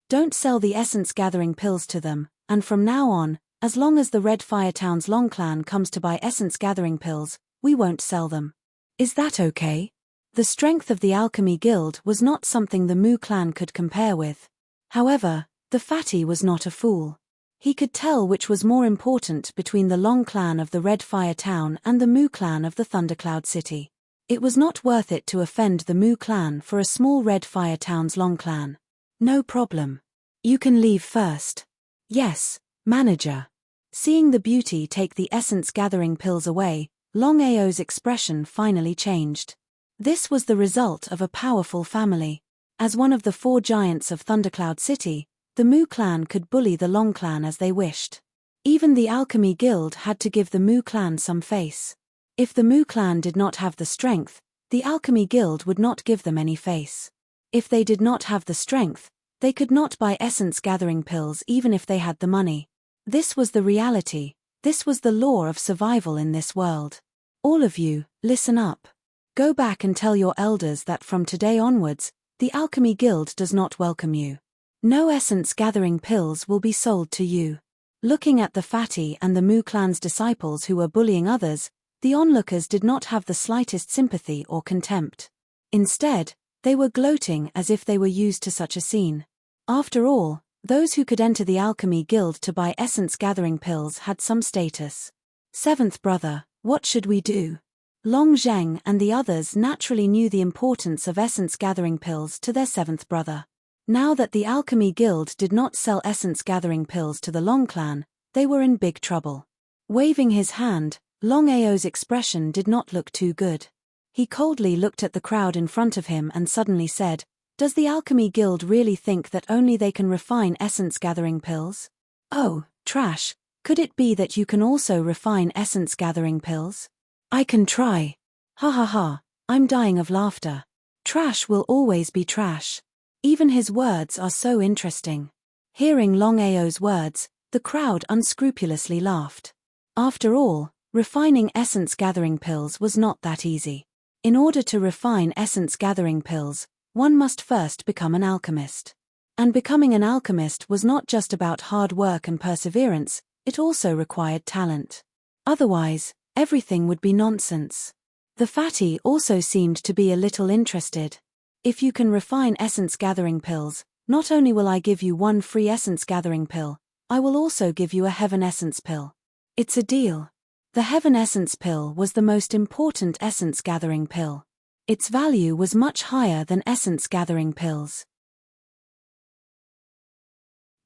Don't sell the essence gathering pills to them, and from now on, as long as the Red Fire Town's Long Clan comes to buy essence gathering pills, we won't sell them. Is that okay? The strength of the Alchemy Guild was not something the Mu clan could compare with. However, the fatty was not a fool. He could tell which was more important between the Long Clan of the Red Fire Town and the Mu clan of the Thundercloud City. It was not worth it to offend the Mu clan for a small Red Fire Town's Long Clan. No problem. You can leave first. Yes, manager. Seeing the beauty take the essence gathering pills away, Longao's expression finally changed. This was the result of a powerful family. As one of the 4 giants of Thundercloud City, the Mu clan could bully the Long clan as they wished. Even the Alchemy Guild had to give the Mu clan some face. If the Mu clan did not have the strength, the Alchemy Guild would not give them any face. If they did not have the strength, they could not buy essence gathering pills even if they had the money. This was the reality, this was the law of survival in this world. All of you, listen up. Go back and tell your elders that from today onwards, the Alchemy Guild does not welcome you. No essence gathering pills will be sold to you. Looking at the fatty and the Mu clan's disciples who were bullying others, the onlookers did not have the slightest sympathy or contempt. Instead, they were gloating as if they were used to such a scene. After all, those who could enter the Alchemy Guild to buy essence gathering pills had some status. 7th brother, what should we do? Long Zheng and the others naturally knew the importance of essence gathering pills to their 7th brother. Now that the Alchemy Guild did not sell essence gathering pills to the Long clan, they were in big trouble. Waving his hand, Longao's expression did not look too good. He coldly looked at the crowd in front of him and suddenly said, "Does the Alchemy Guild really think that only they can refine essence gathering pills? Oh, trash, could it be that you can also refine essence gathering pills? I can try. Ha ha ha, I'm dying of laughter. Trash will always be trash. Even his words are so interesting." Hearing Longao's words, the crowd unscrupulously laughed. After all, refining essence gathering pills was not that easy. In order to refine essence gathering pills, one must first become an alchemist. And becoming an alchemist was not just about hard work and perseverance, it also required talent. Otherwise, everything would be nonsense. The fatty also seemed to be a little interested. If you can refine essence gathering pills, not only will I give you 1 free essence gathering pill, I will also give you a heaven essence pill. It's a deal. The heaven essence pill was the most important essence gathering pill. Its value was much higher than essence gathering pills.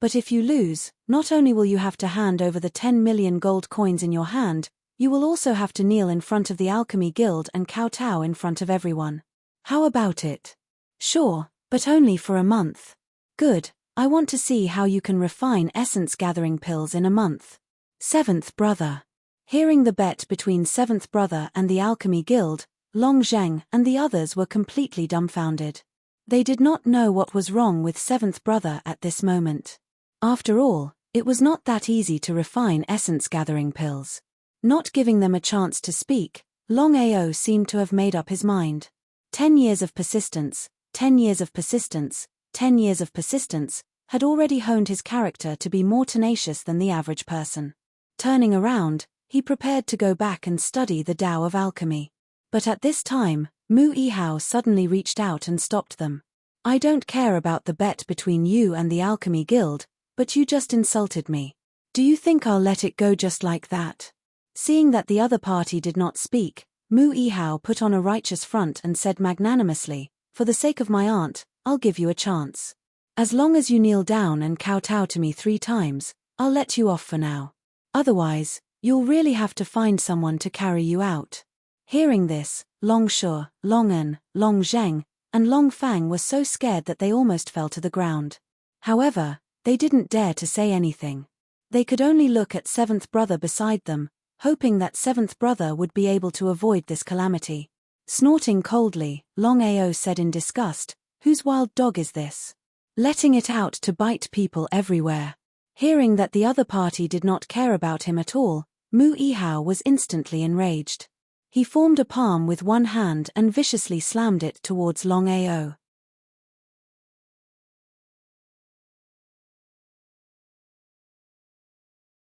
But if you lose, not only will you have to hand over the 10 million gold coins in your hand, you will also have to kneel in front of the Alchemy Guild and kowtow in front of everyone. How about it? Sure, but only for a month. Good, I want to see how you can refine essence gathering pills in a month. 7th brother. Hearing the bet between 7th brother and the Alchemy Guild, Long Zheng and the others were completely dumbfounded. They did not know what was wrong with 7th brother at this moment. After all, it was not that easy to refine essence gathering pills. Not giving them a chance to speak, Longao seemed to have made up his mind. 10 years of persistence, 10 years of persistence, 10 years of persistence, had already honed his character to be more tenacious than the average person. Turning around, he prepared to go back and study the Tao of alchemy. But at this time, Mu Yihao suddenly reached out and stopped them. I don't care about the bet between you and the Alchemy Guild, but you just insulted me. Do you think I'll let it go just like that? Seeing that the other party did not speak, Mu Yihao put on a righteous front and said magnanimously, "For the sake of my aunt, I'll give you a chance. As long as you kneel down and kowtow to me 3 times, I'll let you off for now. Otherwise, you'll really have to find someone to carry you out." Hearing this, Long Shu, Long En, Long Zheng, and Long Fang were so scared that they almost fell to the ground. However, they didn't dare to say anything. They could only look at 7th brother beside them, hoping that 7th brother would be able to avoid this calamity. Snorting coldly, Longao said in disgust, "Whose wild dog is this? Letting it out to bite people everywhere." Hearing that the other party did not care about him at all, Mu Yihao was instantly enraged. He formed a palm with one hand and viciously slammed it towards Longao.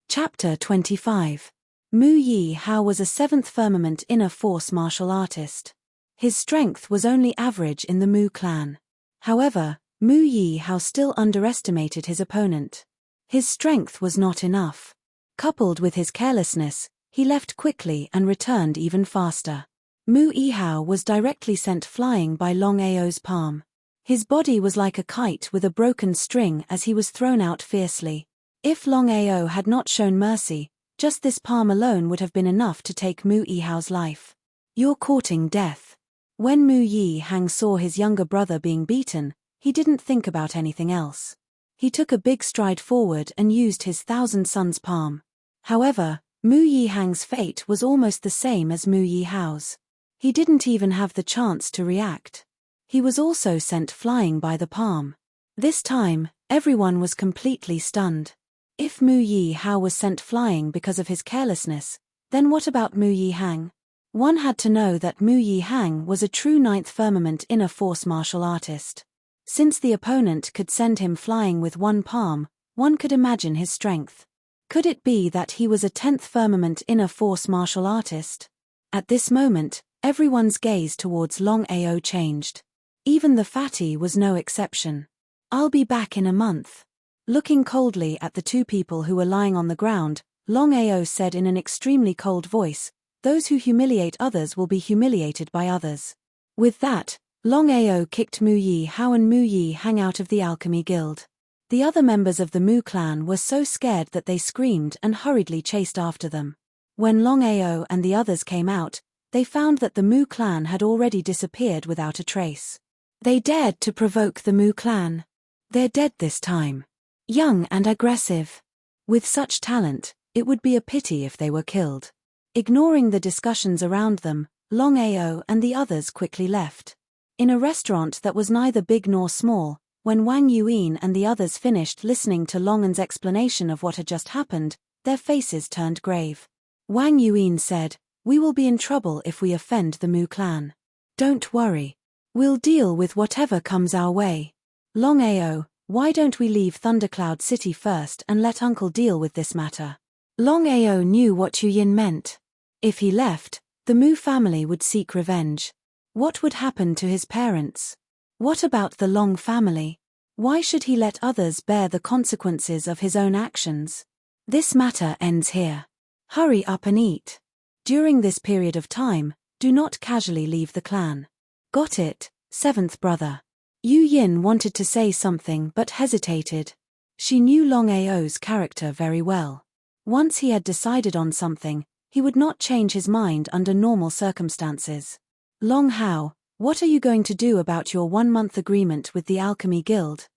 Chapter 25. Mu Yihao was a 7th firmament inner force martial artist. His strength was only average in the Mu clan. However, Mu Yihao still underestimated his opponent. His strength was not enough. Coupled with his carelessness, he left quickly and returned even faster. Mu Yihao was directly sent flying by Longao's palm. His body was like a kite with a broken string as he was thrown out fiercely. If Longao had not shown mercy, just this palm alone would have been enough to take Mu Yihao's life. "You're courting death." When Mu Yihang saw his younger brother being beaten, he didn't think about anything else. He took a big stride forward and used his 1,000 Suns palm. However, Mu Yihang's fate was almost the same as Mu Yihao's. He didn't even have the chance to react. He was also sent flying by the palm. This time, everyone was completely stunned. If Mu Yihao was sent flying because of his carelessness, then what about Mu Yihang? One had to know that Mu Yihang was a true 9th firmament inner force martial artist. Since the opponent could send him flying with one palm, one could imagine his strength. Could it be that he was a 10th firmament inner force martial artist? At this moment, everyone's gaze towards Longao changed. Even the fatty was no exception. "I'll be back in a month." Looking coldly at the 2 people who were lying on the ground, Longao said in an extremely cold voice, "Those who humiliate others will be humiliated by others." With that, Longao kicked Mu Yihao and Mu Yihang out of the alchemy guild. The other members of the Mu clan were so scared that they screamed and hurriedly chased after them. When Longao and the others came out, they found that the Mu clan had already disappeared without a trace. They dared to provoke the Mu clan. They're dead this time. Young and aggressive. With such talent, it would be a pity if they were killed. Ignoring the discussions around them, Longao and the others quickly left. In a restaurant that was neither big nor small, when Wang Yuan and the others finished listening to Longan's explanation of what had just happened, their faces turned grave. Wang Yuan said, "We will be in trouble if we offend the Mu clan. Don't worry. We'll deal with whatever comes our way. Longao, why don't we leave Thundercloud City first and let Uncle deal with this matter?" Longao knew what Yuyin meant. If he left, the Mu family would seek revenge. What would happen to his parents? What about the Long family? Why should he let others bear the consequences of his own actions? This matter ends here. Hurry up and eat. During this period of time, do not casually leave the clan. Got it, 7th brother. Yu Yin wanted to say something but hesitated. She knew Longao's character very well. Once he had decided on something, he would not change his mind under normal circumstances. Longao, what are you going to do about your 1-month agreement with the Alchemy Guild?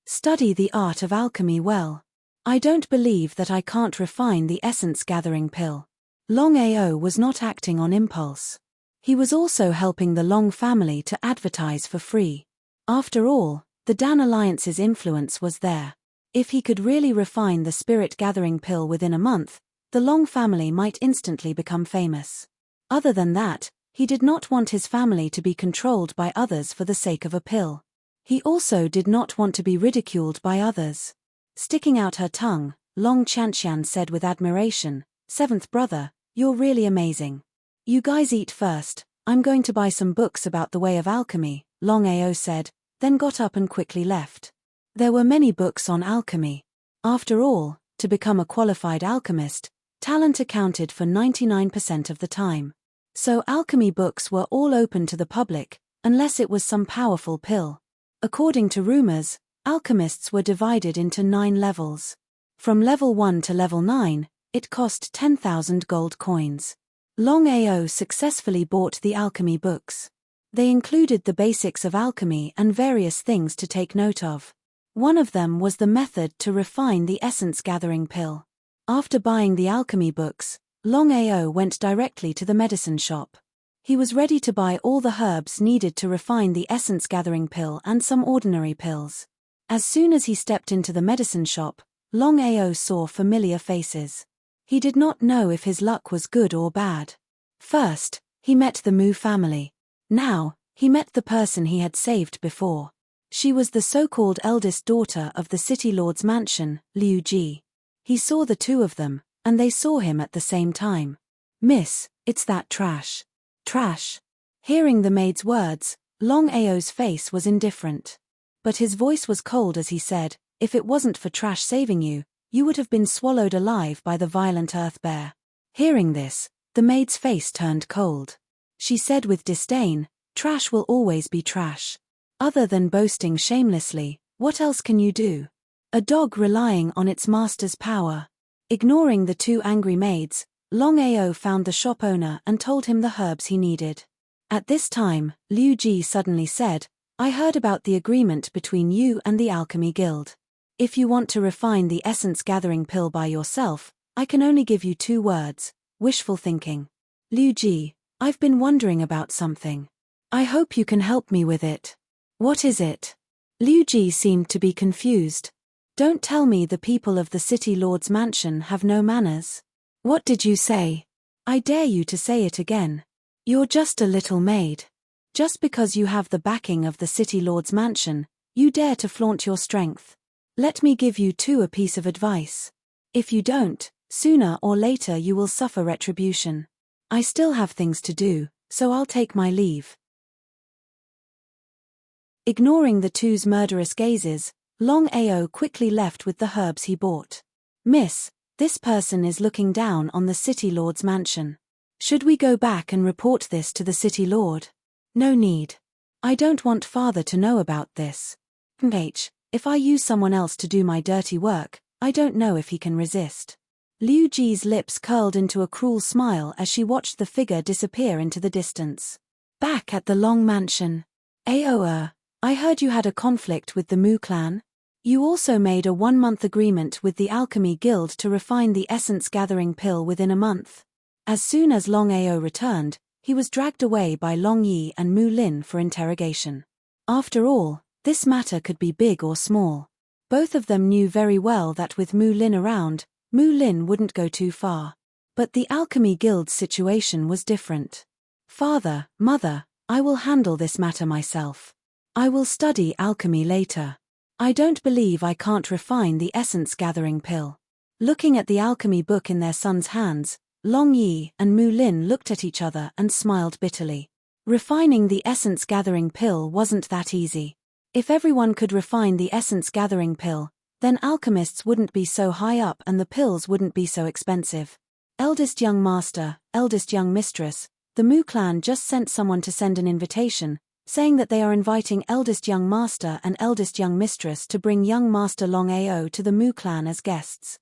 Study the art of alchemy well. I don't believe that I can't refine the essence-gathering pill. Longao was not acting on impulse. He was also helping the Long family to advertise for free. After all, the Dan Alliance's influence was there. If he could really refine the spirit-gathering pill within a month, the Long family might instantly become famous. Other than that, he did not want his family to be controlled by others for the sake of a pill. He also did not want to be ridiculed by others. Sticking out her tongue, Long Chanxian said with admiration, "7th brother, you're really amazing. You guys eat first, I'm going to buy some books about the way of alchemy," Longao said, then got up and quickly left. There were many books on alchemy. After all, to become a qualified alchemist, talent accounted for 99% of the time. So alchemy books were all open to the public, unless it was some powerful pill. According to rumors, alchemists were divided into 9 levels. From level 1 to level 9, it cost 10,000 gold coins. Longao successfully bought the alchemy books. They included the basics of alchemy and various things to take note of. One of them was the method to refine the essence-gathering pill. After buying the alchemy books, Longao went directly to the medicine shop. He was ready to buy all the herbs needed to refine the essence-gathering pill and some ordinary pills. As soon as he stepped into the medicine shop, Longao saw familiar faces. He did not know if his luck was good or bad. First, he met the Mu family. Now, he met the person he had saved before. She was the so-called eldest daughter of the city lord's mansion, Liu Ji. He saw the two of them, and they saw him at the same time. "Miss, it's that trash." "Trash?" Hearing the maid's words, Longao's face was indifferent. But his voice was cold as he said, "If it wasn't for trash saving you, you would have been swallowed alive by the violent earth bear." Hearing this, the maid's face turned cold. She said with disdain, "Trash will always be trash. Other than boasting shamelessly, what else can you do? A dog relying on its master's power." Ignoring the two angry maids, Longao found the shop owner and told him the herbs he needed. At this time, Liu Ji suddenly said, "I heard about the agreement between you and the Alchemy Guild. If you want to refine the essence-gathering pill by yourself, I can only give you 2 words: wishful thinking." "Liu Ji, I've been wondering about something. I hope you can help me with it." "What is it?" Liu Ji seemed to be confused. "Don't tell me the people of the city lord's mansion have no manners." "What did you say?" "I dare you to say it again. You're just a little maid. Just because you have the backing of the city lord's mansion, you dare to flaunt your strength. Let me give you a piece of advice. If you don't, sooner or later you will suffer retribution. I still have things to do, so I'll take my leave." Ignoring the two's murderous gazes, Longao quickly left with the herbs he bought. "Miss, this person is looking down on the city lord's mansion. Should we go back and report this to the city lord?" "No need. I don't want father to know about this. If I use someone else to do my dirty work, I don't know if he can resist." Liu Ji's lips curled into a cruel smile as she watched the figure disappear into the distance. Back at the Long mansion. "Aoa, I heard you had a conflict with the Mu clan. You also made a 1-month agreement with the Alchemy Guild to refine the essence-gathering pill within a month." As soon as Longao returned, he was dragged away by Long Yi and Mu Lin for interrogation. After all, this matter could be big or small. Both of them knew very well that with Mu Lin around, Mu Lin wouldn't go too far. But the Alchemy Guild's situation was different. "Father, mother, I will handle this matter myself. I will study alchemy later. I don't believe I can't refine the essence-gathering pill." Looking at the alchemy book in their son's hands, Long Yi and Mu Lin looked at each other and smiled bitterly. Refining the essence-gathering pill wasn't that easy. If everyone could refine the essence-gathering pill, then alchemists wouldn't be so high up and the pills wouldn't be so expensive. Eldest young master, eldest young mistress, the Mu clan just sent someone to send an invitation, saying that they are inviting eldest young master and eldest young mistress to bring young master Longao to the Mu clan as guests.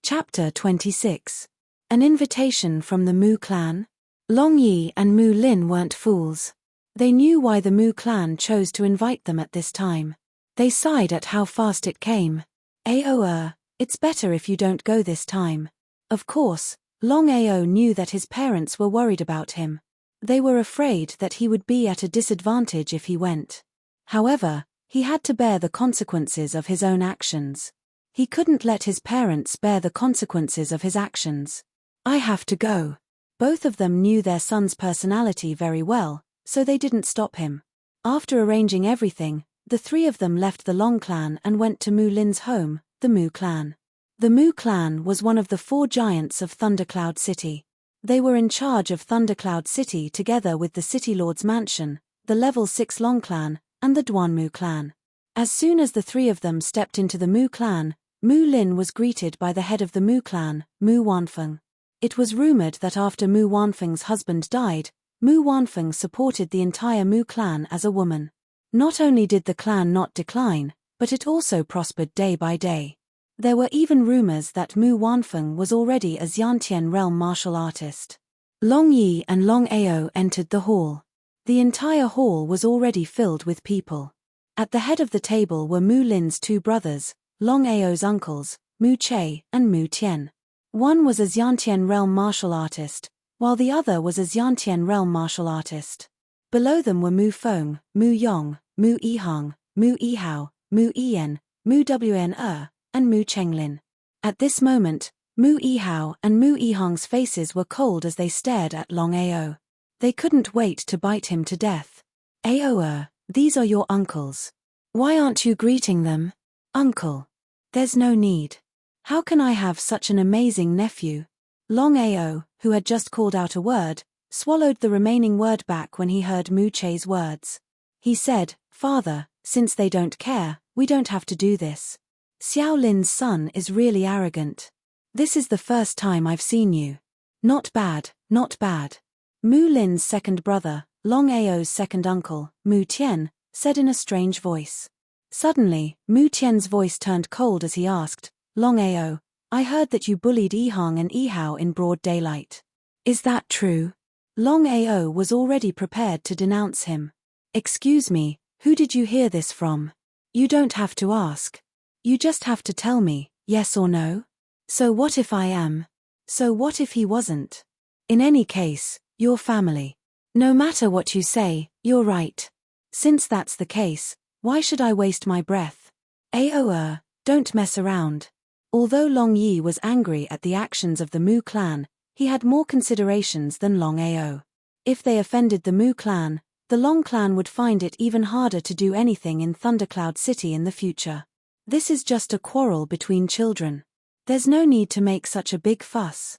Chapter 26. An invitation from the Mu clan? Long Yi and Mu Lin weren't fools. They knew why the Mu clan chose to invite them at this time. They sighed at how fast it came. "Aoa, it's better if you don't go this time." Of course, Longao knew that his parents were worried about him. They were afraid that he would be at a disadvantage if he went. However, he had to bear the consequences of his own actions. He couldn't let his parents bear the consequences of his actions. "I have to go." Both of them knew their son's personality very well, so they didn't stop him. After arranging everything, the 3 of them left the Long clan and went to Mu Lin's home, the Mu clan. The Mu clan was one of the 4 giants of Thundercloud City. They were in charge of Thundercloud City together with the City Lord's mansion, the Level 6 Long clan, and the Duanmu clan. As soon as the three of them stepped into the Mu clan, Mu Lin was greeted by the head of the Mu clan, Mu Wanfeng. It was rumored that after Mu Wanfeng's husband died, Mu Wanfeng supported the entire Mu clan as a woman. Not only did the clan not decline, but it also prospered day by day. There were even rumors that Mu Wanfeng was already a Xiantian realm martial artist. Long Yi and Long Ao entered the hall. The entire hall was already filled with people. At the head of the table were Mu Lin's two brothers, Long Ao's uncles, Mu Che and Mu Tian. One was a Xiantian realm martial artist, while the other was a Xiantian realm martial artist. Below them were Mu Feng, Mu Yong, Mu Yihang, Mu Yihao, Mu Ian, Mu Wn and Mu Chenglin. At this moment, Mu Yihao and Mu Yihang's faces were cold as they stared at Long Ao. They couldn't wait to bite him to death. Ao, these are your uncles. Why aren't you greeting them? Uncle. There's no need. How can I have such an amazing nephew? Long Ao, who had just called out a word, swallowed the remaining word back when he heard Mu Che's words. He said, Father, since they don't care, we don't have to do this. Xiao Lin's son is really arrogant. This is the first time I've seen you. Not bad, not bad. Mu Lin's second brother, Long Ao's second uncle, Mu Tian, said in a strange voice. Suddenly, Mu Tian's voice turned cold as he asked, Long Ao, I heard that you bullied Yihang and Yihao in broad daylight. Is that true? Long Ao was already prepared to denounce him. Excuse me, who did you hear this from? You don't have to ask. You just have to tell me, yes or no? So what if I am? So what if he wasn't? In any case, you're family. No matter what you say, you're right. Since that's the case, why should I waste my breath? Ao, don't mess around. Although Long Yi was angry at the actions of the Mu clan, he had more considerations than Long Ao. If they offended the Mu clan, the Long clan would find it even harder to do anything in Thundercloud City in the future. This is just a quarrel between children. There's no need to make such a big fuss.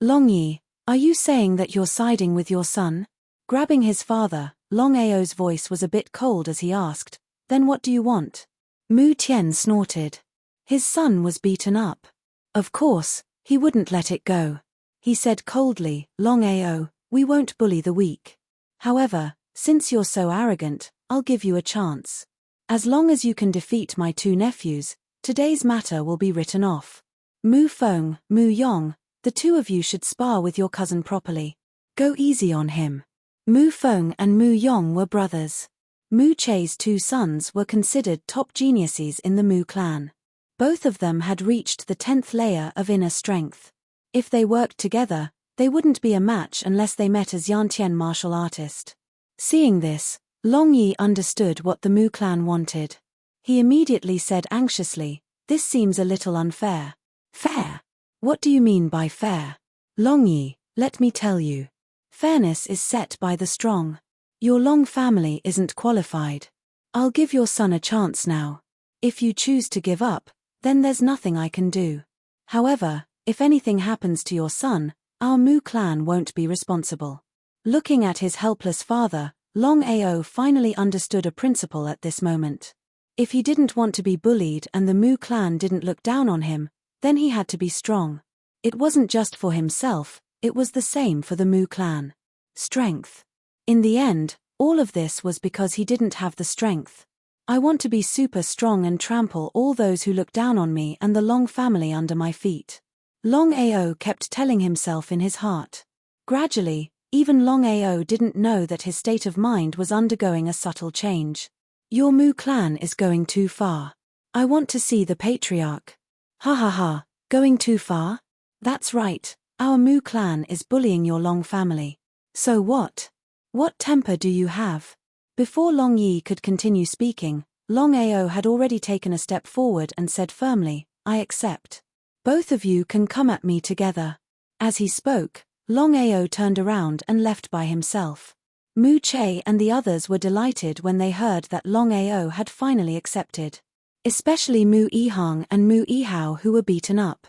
Long Yi, are you saying that you're siding with your son? Grabbing his father, Long Ao's voice was a bit cold as he asked, then what do you want? Mu Tian snorted. His son was beaten up. Of course, he wouldn't let it go. He said coldly, Long Ao, we won't bully the weak. However, since you're so arrogant, I'll give you a chance. As long as you can defeat my two nephews, today's matter will be written off. Mu Feng, Mu Yong, the two of you should spar with your cousin properly. Go easy on him. Mu Feng and Mu Yong were brothers. Mu Che's two sons were considered top geniuses in the Mu clan. Both of them had reached the 10th layer of inner strength. If they worked together, they wouldn't be a match unless they met a Xiantian martial artist. Seeing this, Long Yi understood what the Mu clan wanted. He immediately said anxiously, this seems a little unfair. Fair? What do you mean by fair? Long Yi, let me tell you. Fairness is set by the strong. Your Long family isn't qualified. I'll give your son a chance now. If you choose to give up, then there's nothing I can do. However, if anything happens to your son, our Mu clan won't be responsible. Looking at his helpless father, Long Ao finally understood a principle at this moment. If he didn't want to be bullied and the Mu clan didn't look down on him, then he had to be strong. It wasn't just for himself, it was the same for the Mu clan. Strength. In the end, all of this was because he didn't have the strength. I want to be super strong and trample all those who look down on me and the Long family under my feet. Long Ao kept telling himself in his heart. Gradually, even Long Ao didn't know that his state of mind was undergoing a subtle change. Your Mu clan is going too far. I want to see the patriarch. Ha ha ha, going too far? That's right, our Mu clan is bullying your Long family. So what? What temper do you have? Before Long Yi could continue speaking, Long Ao had already taken a step forward and said firmly, I accept. Both of you can come at me together. As he spoke, Long Ao turned around and left by himself. Mu Che and the others were delighted when they heard that Long Ao had finally accepted. Especially Mu Yihang and Mu Yihao, who were beaten up.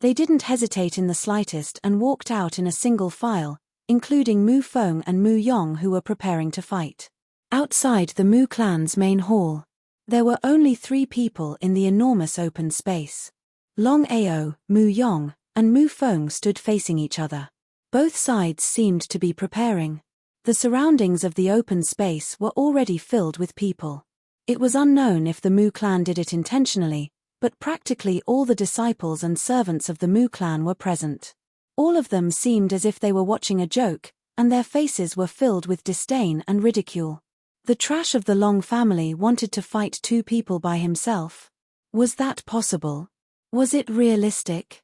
They didn't hesitate in the slightest and walked out in a single file, including Mu Feng and Mu Yong, who were preparing to fight. Outside the Mu clan's main hall, there were only 3 people in the enormous open space. Longao, Mu Yong, and Mu Feng stood facing each other. Both sides seemed to be preparing. The surroundings of the open space were already filled with people. It was unknown if the Mu clan did it intentionally, but practically all the disciples and servants of the Mu clan were present. All of them seemed as if they were watching a joke, and their faces were filled with disdain and ridicule. The trash of the Long family wanted to fight 2 people by himself. Was that possible? Was it realistic?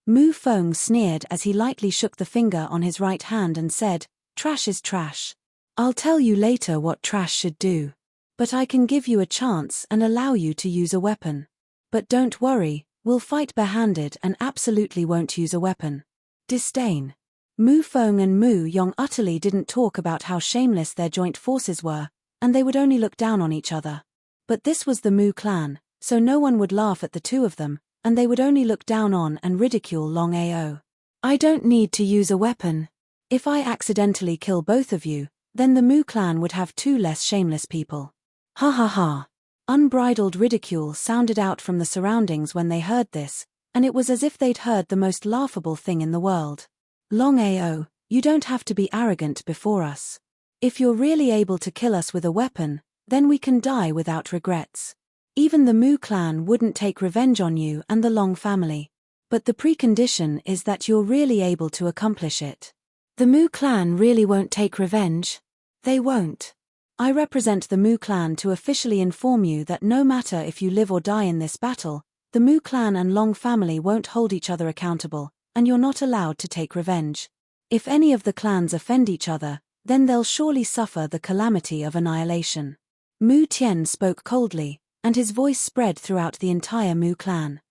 Mu Feng sneered as he lightly shook the finger on his right hand and said, "Trash is trash. I'll tell you later what trash should do. But I can give you a chance and allow you to use a weapon. But don't worry, we'll fight barehanded and absolutely won't use a weapon." Disdain. Mu Feng and Mu Yong utterly didn't talk about how shameless their joint forces were, and they would only look down on each other. But this was the Mu clan, so no one would laugh at the 2 of them, and they would only look down on and ridicule Longao. "I don't need to use a weapon. If I accidentally kill both of you, then the Mu clan would have 2 less shameless people." Ha ha ha. Unbridled ridicule sounded out from the surroundings when they heard this, and it was as if they'd heard the most laughable thing in the world. "Longao, you don't have to be arrogant before us. If you're really able to kill us with a weapon, then we can die without regrets. Even the Mu clan wouldn't take revenge on you and the Long family. But the precondition is that you're really able to accomplish it." "The Mu clan really won't take revenge?" "They won't. I represent the Mu clan to officially inform you that no matter if you live or die in this battle, the Mu clan and Long family won't hold each other accountable, and you're not allowed to take revenge. If any of the clans offend each other, then they'll surely suffer the calamity of annihilation." Mu Tian spoke coldly, and his voice spread throughout the entire Mu clan.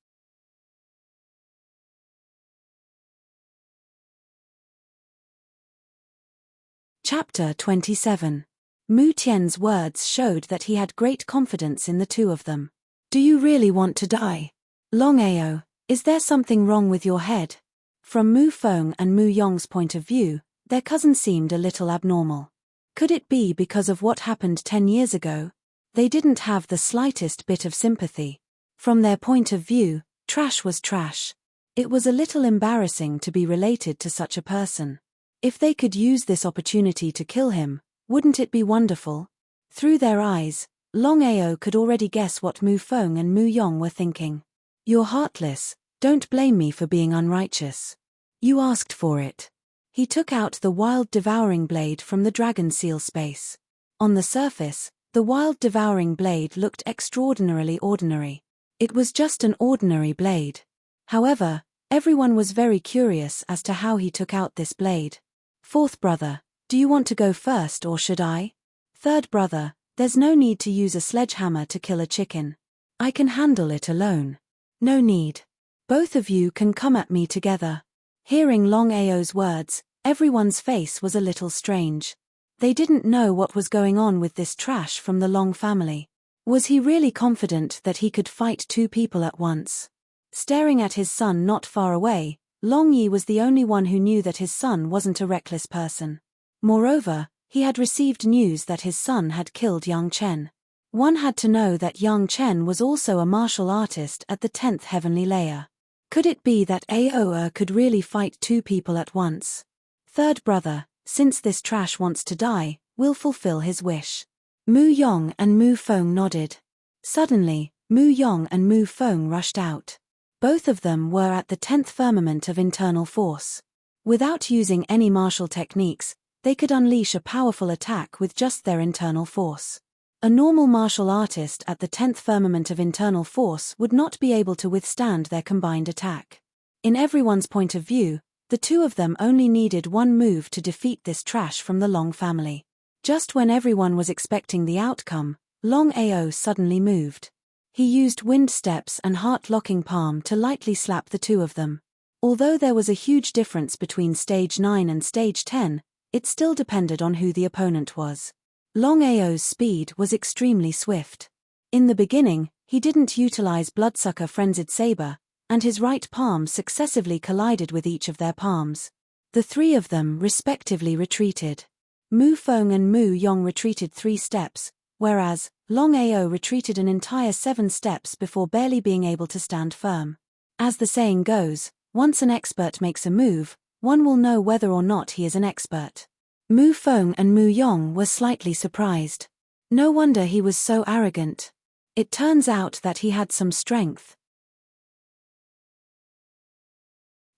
Chapter 27. Mu Tian's words showed that he had great confidence in the 2 of them. "Do you really want to die? Longao, is there something wrong with your head?" From Mu Feng and Mu Yong's point of view, their cousin seemed a little abnormal. Could it be because of what happened 10 years ago? They didn't have the slightest bit of sympathy. From their point of view, trash was trash. It was a little embarrassing to be related to such a person. If they could use this opportunity to kill him, wouldn't it be wonderful? Through their eyes, Longao could already guess what Mu Feng and Mu Yong were thinking. "You're heartless, don't blame me for being unrighteous. You asked for it." He took out the wild devouring blade from the dragon seal space. On the surface, the wild devouring blade looked extraordinarily ordinary. It was just an ordinary blade. However, everyone was very curious as to how he took out this blade. "Fourth brother, do you want to go first or should I?" "Third brother, there's no need to use a sledgehammer to kill a chicken. I can handle it alone." "No need. Both of you can come at me together." Hearing Longao's words, everyone's face was a little strange. They didn't know what was going on with this trash from the Long family. Was he really confident that he could fight 2 people at once? Staring at his son not far away, Long Yi was the only one who knew that his son wasn't a reckless person. Moreover, he had received news that his son had killed Yang Chen. One had to know that Yang Chen was also a martial artist at the 10th heavenly layer. Could it be that Aoa could really fight 2 people at once? "Third brother, since this trash wants to die, we'll fulfill his wish." Mu Yong and Mu Feng nodded. Suddenly, Mu Yong and Mu Feng rushed out. Both of them were at the 10th firmament of internal force. Without using any martial techniques, they could unleash a powerful attack with just their internal force. A normal martial artist at the 10th firmament of internal force would not be able to withstand their combined attack. In everyone's point of view, the 2 of them only needed one move to defeat this trash from the Long family. Just when everyone was expecting the outcome, Longao suddenly moved. He used wind steps and heart-locking palm to lightly slap the 2 of them. Although there was a huge difference between stage 9 and stage 10, it still depended on who the opponent was. Longao's speed was extremely swift. In the beginning, he didn't utilize Bloodsucker Frenzied Saber, and his right palm successively collided with each of their palms. The three of them respectively retreated. Mu Feng and Mu Yong retreated 3 steps, whereas Longao retreated an entire 7 steps before barely being able to stand firm. As the saying goes, once an expert makes a move, one will know whether or not he is an expert. Mu Feng and Mu Yong were slightly surprised. No wonder he was so arrogant. It turns out that he had some strength.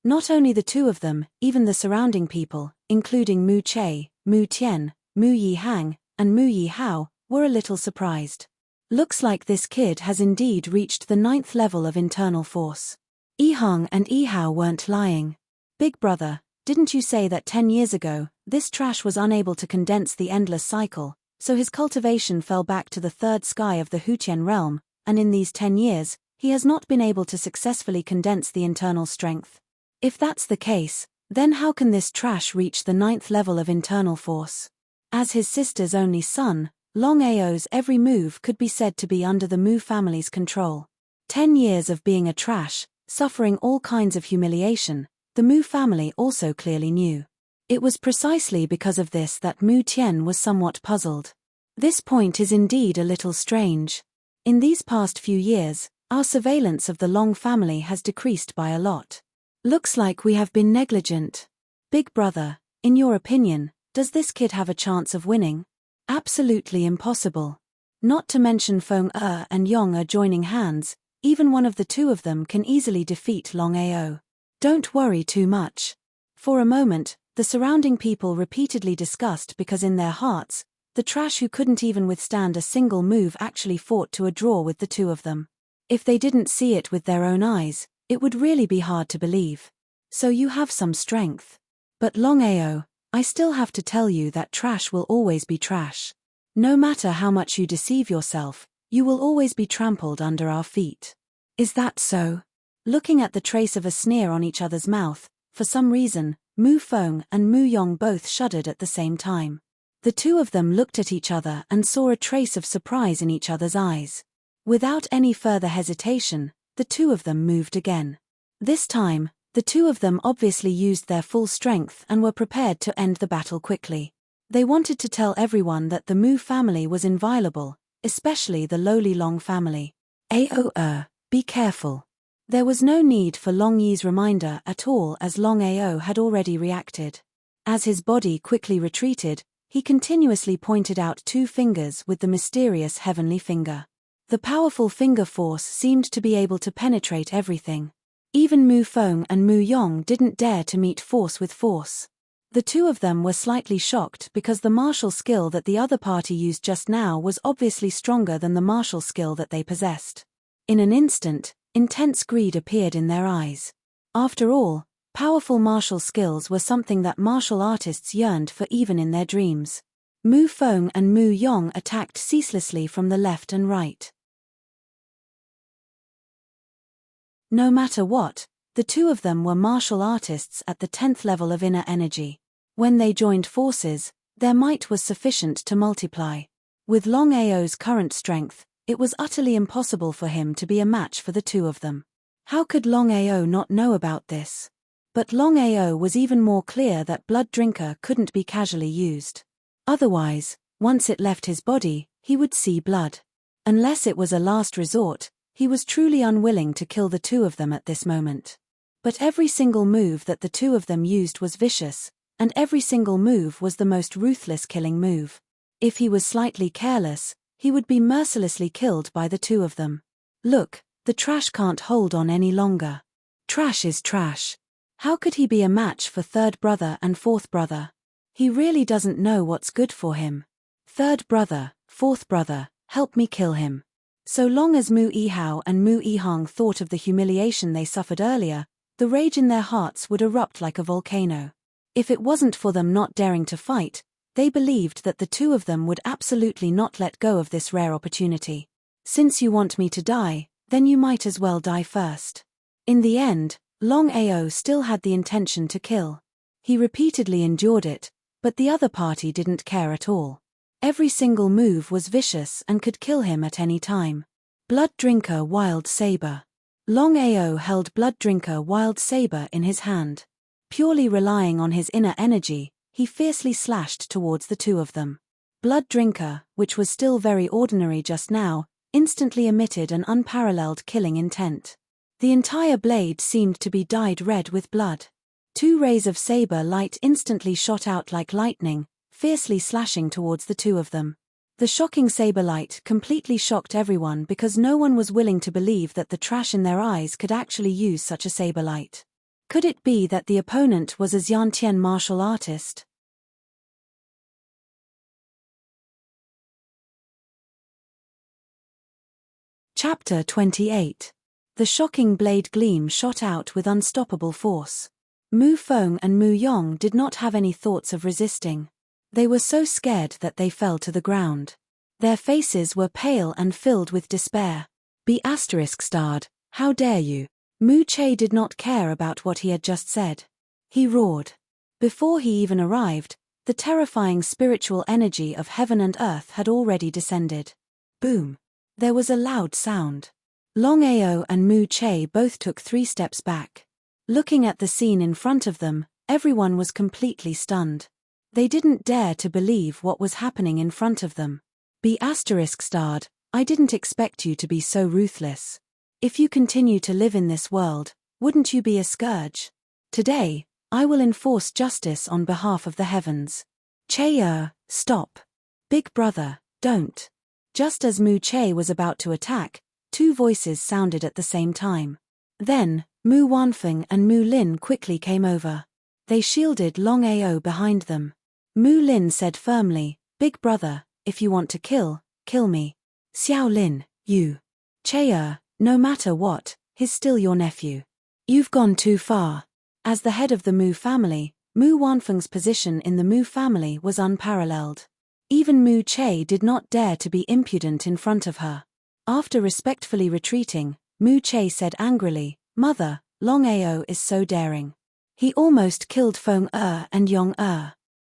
Not only the two of them, even the surrounding people, including Mu Che, Mu Tian, Mu Yi Hang, and Mu Yi Hao, were a little surprised. Looks like this kid has indeed reached the 9th level of internal force. Yi Hang and Yi Hao weren't lying. Big brother, didn't you say that 10 years ago, this trash was unable to condense the endless cycle, so his cultivation fell back to the 3rd sky of the Huqian realm, and in these 10 years, he has not been able to successfully condense the internal strength? If that's the case, then how can this trash reach the 9th level of internal force? As his sister's only son, Longao's every move could be said to be under the Mu family's control. 10 years of being a trash, suffering all kinds of humiliation, the Mu family also clearly knew. It was precisely because of this that Mu Tian was somewhat puzzled. This point is indeed a little strange. In these past few years, our surveillance of the Long family has decreased by a lot. Looks like we have been negligent. Big brother, in your opinion, does this kid have a chance of winning? Absolutely impossible. Not to mention Feng and Yong are joining hands, even one of the two of them can easily defeat Longao. Don't worry too much. For a moment, the surrounding people repeatedly discussed because in their hearts, the trash who couldn't even withstand a single move actually fought to a draw with the two of them. If they didn't see it with their own eyes, it would really be hard to believe. So you have some strength. But Longao, I still have to tell you that trash will always be trash. No matter how much you deceive yourself, you will always be trampled under our feet. Is that so? Looking at the trace of a sneer on each other's mouth, for some reason, Mu Feng and Mu Yong both shuddered at the same time. The two of them looked at each other and saw a trace of surprise in each other's eyes. Without any further hesitation, the two of them moved again. This time, the two of them obviously used their full strength and were prepared to end the battle quickly. They wanted to tell everyone that the Mu family was inviolable, especially the lowly Long family. Be careful. There was no need for Long Yi's reminder at all as Longao had already reacted. As his body quickly retreated, he continuously pointed out 2 fingers with the mysterious heavenly finger. The powerful finger force seemed to be able to penetrate everything. Even Mu Feng and Mu Yong didn't dare to meet force with force. The two of them were slightly shocked because the martial skill that the other party used just now was obviously stronger than the martial skill that they possessed. In an instant, intense greed appeared in their eyes. After all, powerful martial skills were something that martial artists yearned for even in their dreams. Mu Feng and Mu Yong attacked ceaselessly from the left and right. No matter what, the two of them were martial artists at the 10th level of inner energy. When they joined forces, their might was sufficient to multiply. With Longao's current strength, it was utterly impossible for him to be a match for the two of them. How could Longao not know about this? But Longao was even more clear that Blood Drinker couldn't be casually used. Otherwise, once it left his body, he would see blood. Unless it was a last resort, he was truly unwilling to kill the two of them at this moment. But every single move that the two of them used was vicious, and every single move was the most ruthless killing move. If he was slightly careless, he would be mercilessly killed by the two of them. Look, the trash can't hold on any longer. Trash is trash. How could he be a match for 3rd brother and 4th brother? He really doesn't know what's good for him. 3rd brother, 4th brother, help me kill him. So long as Mu Yihao and Mu Yihang thought of the humiliation they suffered earlier, the rage in their hearts would erupt like a volcano. If it wasn't for them not daring to fight, they believed that the two of them would absolutely not let go of this rare opportunity. Since you want me to die, then you might as well die first. In the end, Longao still had the intention to kill. He repeatedly endured it, but the other party didn't care at all. Every single move was vicious and could kill him at any time. Blood Drinker Wild Saber. Longao held Blood Drinker Wild Saber in his hand. Purely relying on his inner energy, he fiercely slashed towards the two of them. Blood Drinker, which was still very ordinary just now, instantly emitted an unparalleled killing intent. The entire blade seemed to be dyed red with blood. Two rays of saber light instantly shot out like lightning, fiercely slashing towards the two of them. The shocking saber light completely shocked everyone because no one was willing to believe that the trash in their eyes could actually use such a saber light. Could it be that the opponent was a Xiantian martial artist? Chapter 28. The shocking blade gleam shot out with unstoppable force. Mu Feng and Mu Yong did not have any thoughts of resisting. They were so scared that they fell to the ground. Their faces were pale and filled with despair. Be ****, how dare you? Mu Che did not care about what he had just said. He roared. Before he even arrived, the terrifying spiritual energy of heaven and earth had already descended. Boom! There was a loud sound. Longao and Mu Che both took 3 steps back. Looking at the scene in front of them, everyone was completely stunned. They didn't dare to believe what was happening in front of them. Be ****, I didn't expect you to be so ruthless. If you continue to live in this world, wouldn't you be a scourge? Today, I will enforce justice on behalf of the heavens. Che, stop. Big brother, don't. Just as Mu Che was about to attack, 2 voices sounded at the same time. Then, Mu Wanfeng and Mu Lin quickly came over. They shielded Longao behind them. Mu Lin said firmly, Big brother, if you want to kill me. Xiao Lin, you. Che, no matter what, he's still your nephew. You've gone too far. As the head of the Mu family, Mu Wanfeng's position in the Mu family was unparalleled. Even Mu Che did not dare to be impudent in front of her. After respectfully retreating, Mu Che said angrily, Mother, Longao is so daring. He almost killed Feng and Yong.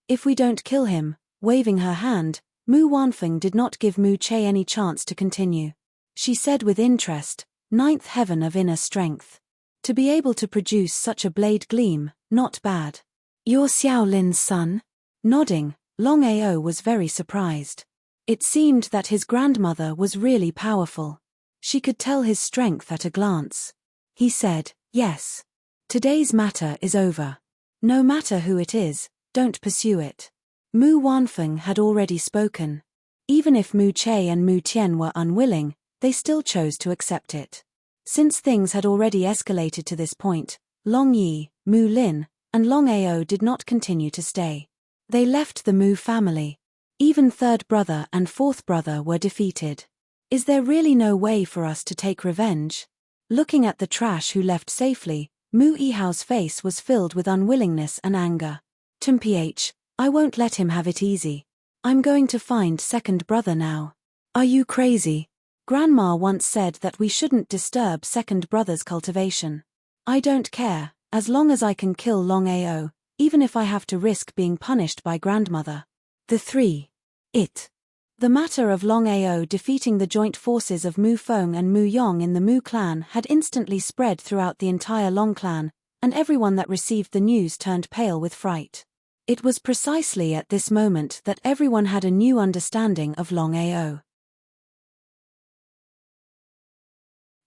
If we don't kill him, waving her hand, Mu Wanfeng did not give Mu Che any chance to continue. She said with interest, 9th heaven of inner strength. To be able to produce such a blade gleam, not bad. You're Xiao Lin's son? Nodding, Longao was very surprised. It seemed that his grandmother was really powerful. She could tell his strength at a glance. He said, yes. Today's matter is over. No matter who it is, don't pursue it. Mu Wanfeng had already spoken. Even if Mu Che and Mu Tian were unwilling, they still chose to accept it. Since things had already escalated to this point, Long Yi, Mu Lin, and Longao did not continue to stay. They left the Mu family. Even 3rd brother and 4th brother were defeated. Is there really no way for us to take revenge? Looking at the trash who left safely, Mu Yihao's face was filled with unwillingness and anger. Tumph, I won't let him have it easy. I'm going to find 2nd brother now. Are you crazy? Grandma once said that we shouldn't disturb 2nd brother's cultivation. I don't care, as long as I can kill Longao, even if I have to risk being punished by grandmother. The 3. The matter of Longao defeating the joint forces of Mu Feng and Mu Yong in the Mu clan had instantly spread throughout the entire Long clan, and everyone that received the news turned pale with fright. It was precisely at this moment that everyone had a new understanding of Longao.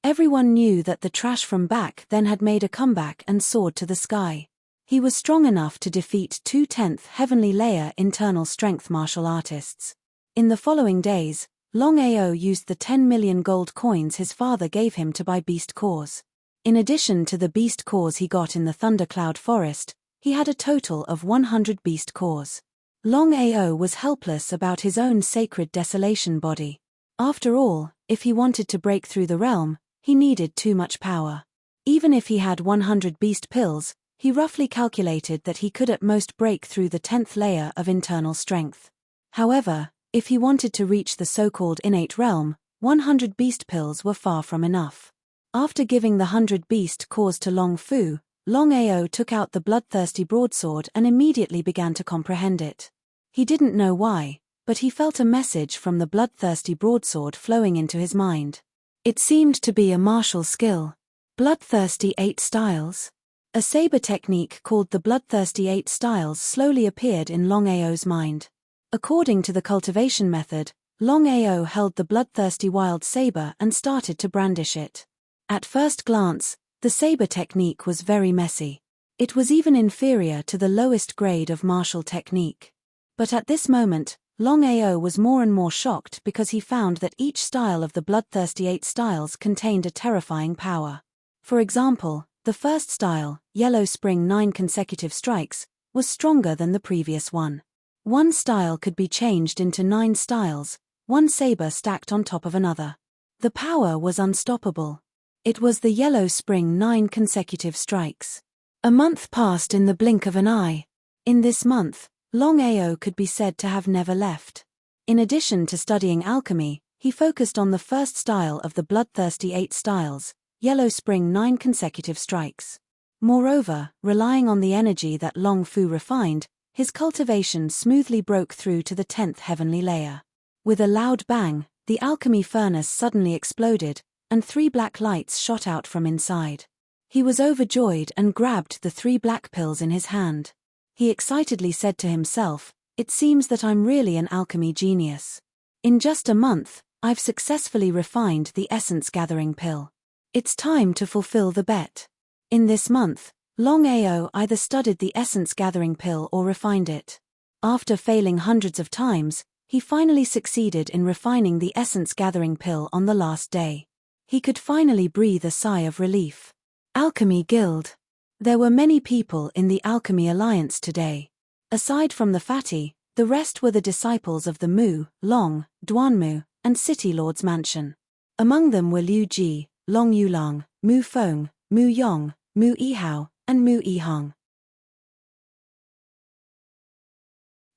Everyone knew that the trash from back then had made a comeback and soared to the sky. He was strong enough to defeat 2 10th heavenly layer internal strength martial artists. In the following days, Longao used the 10 million gold coins his father gave him to buy beast cores. In addition to the beast cores he got in the Thundercloud Forest, he had a total of 100 beast cores. Longao was helpless about his own sacred desolation body. After all, if he wanted to break through the realm, he needed too much power. Even if he had 100 beast pills, he roughly calculated that he could at most break through the 10th layer of internal strength. However, if he wanted to reach the so-called innate realm, 100 beast pills were far from enough. After giving the 100 beast cores to Long Fu, Longao took out the bloodthirsty broadsword and immediately began to comprehend it. He didn't know why, but he felt a message from the bloodthirsty broadsword flowing into his mind. It seemed to be a martial skill. Bloodthirsty 8 styles. A saber technique called the Bloodthirsty 8 styles slowly appeared in Longao's mind. According to the cultivation method, Longao held the bloodthirsty wild saber and started to brandish it. At first glance, the saber technique was very messy. It was even inferior to the lowest grade of martial technique. But at this moment, Longao was more and more shocked because he found that each style of the Bloodthirsty 8 styles contained a terrifying power. For example, the first style, Yellow Spring 9 consecutive strikes, was stronger than the previous one. One style could be changed into 9 styles, one saber stacked on top of another. The power was unstoppable. It was the Yellow Spring 9 consecutive strikes. A month passed in the blink of an eye. In this month, Longao could be said to have never left. In addition to studying alchemy, he focused on the first style of the Bloodthirsty 8 styles, Yellow Spring 9 consecutive strikes. Moreover, relying on the energy that Long Fu refined, his cultivation smoothly broke through to the 10th heavenly layer. With a loud bang, the alchemy furnace suddenly exploded, and 3 black lights shot out from inside. He was overjoyed and grabbed the 3 black pills in his hand. He excitedly said to himself, "It seems that I'm really an alchemy genius. In just a month, I've successfully refined the essence-gathering pill. It's time to fulfill the bet." In this month, Longao either studied the essence-gathering pill or refined it. After failing hundreds of times, he finally succeeded in refining the essence-gathering pill on the last day. He could finally breathe a sigh of relief. Alchemy Guild. There were many people in the Alchemy Alliance today. Aside from the fatty, the rest were the disciples of the Mu, Long, Duanmu, and City Lord's mansion. Among them were Liu Ji, Long Yulang, Mu Feng, Mu Yong, Mu Yihao, and Mu Yihang.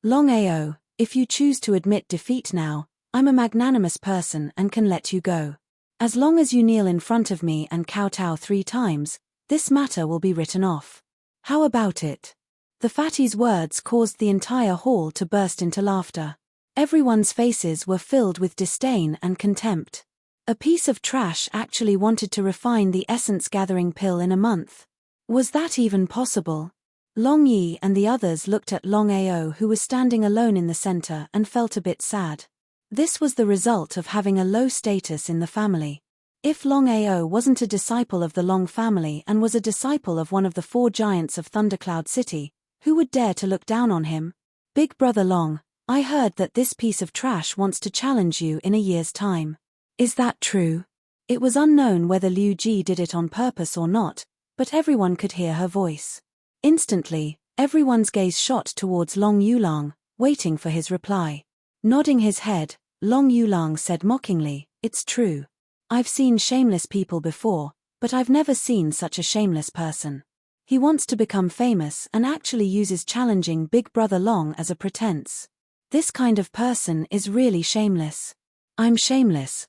Longao, if you choose to admit defeat now, I'm a magnanimous person and can let you go. As long as you kneel in front of me and kowtow 3 times, this matter will be written off. How about it? The fatty's words caused the entire hall to burst into laughter. Everyone's faces were filled with disdain and contempt. A piece of trash actually wanted to refine the essence-gathering pill in a month. Was that even possible? Long Yi and the others looked at Longao, who was standing alone in the center, and felt a bit sad. This was the result of having a low status in the family. If Longao wasn't a disciple of the Long family and was a disciple of one of the 4 giants of Thundercloud City, who would dare to look down on him? Big Brother Long, I heard that this piece of trash wants to challenge you in a year's time. Is that true? It was unknown whether Liu Ji did it on purpose or not, but everyone could hear her voice. Instantly, everyone's gaze shot towards Long Yulang, waiting for his reply. Nodding his head, Long Yulang said mockingly, "It's true. I've seen shameless people before, but I've never seen such a shameless person. He wants to become famous and actually uses challenging Big Brother Long as a pretense. This kind of person is really shameless. I'm shameless,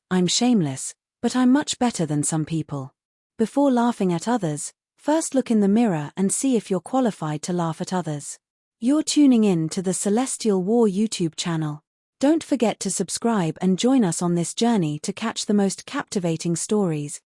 but I'm much better than some people. Before laughing at others, first look in the mirror and see if you're qualified to laugh at others." You're tuning in to the Celestial War YouTube channel. Don't forget to subscribe and join us on this journey to catch the most captivating stories,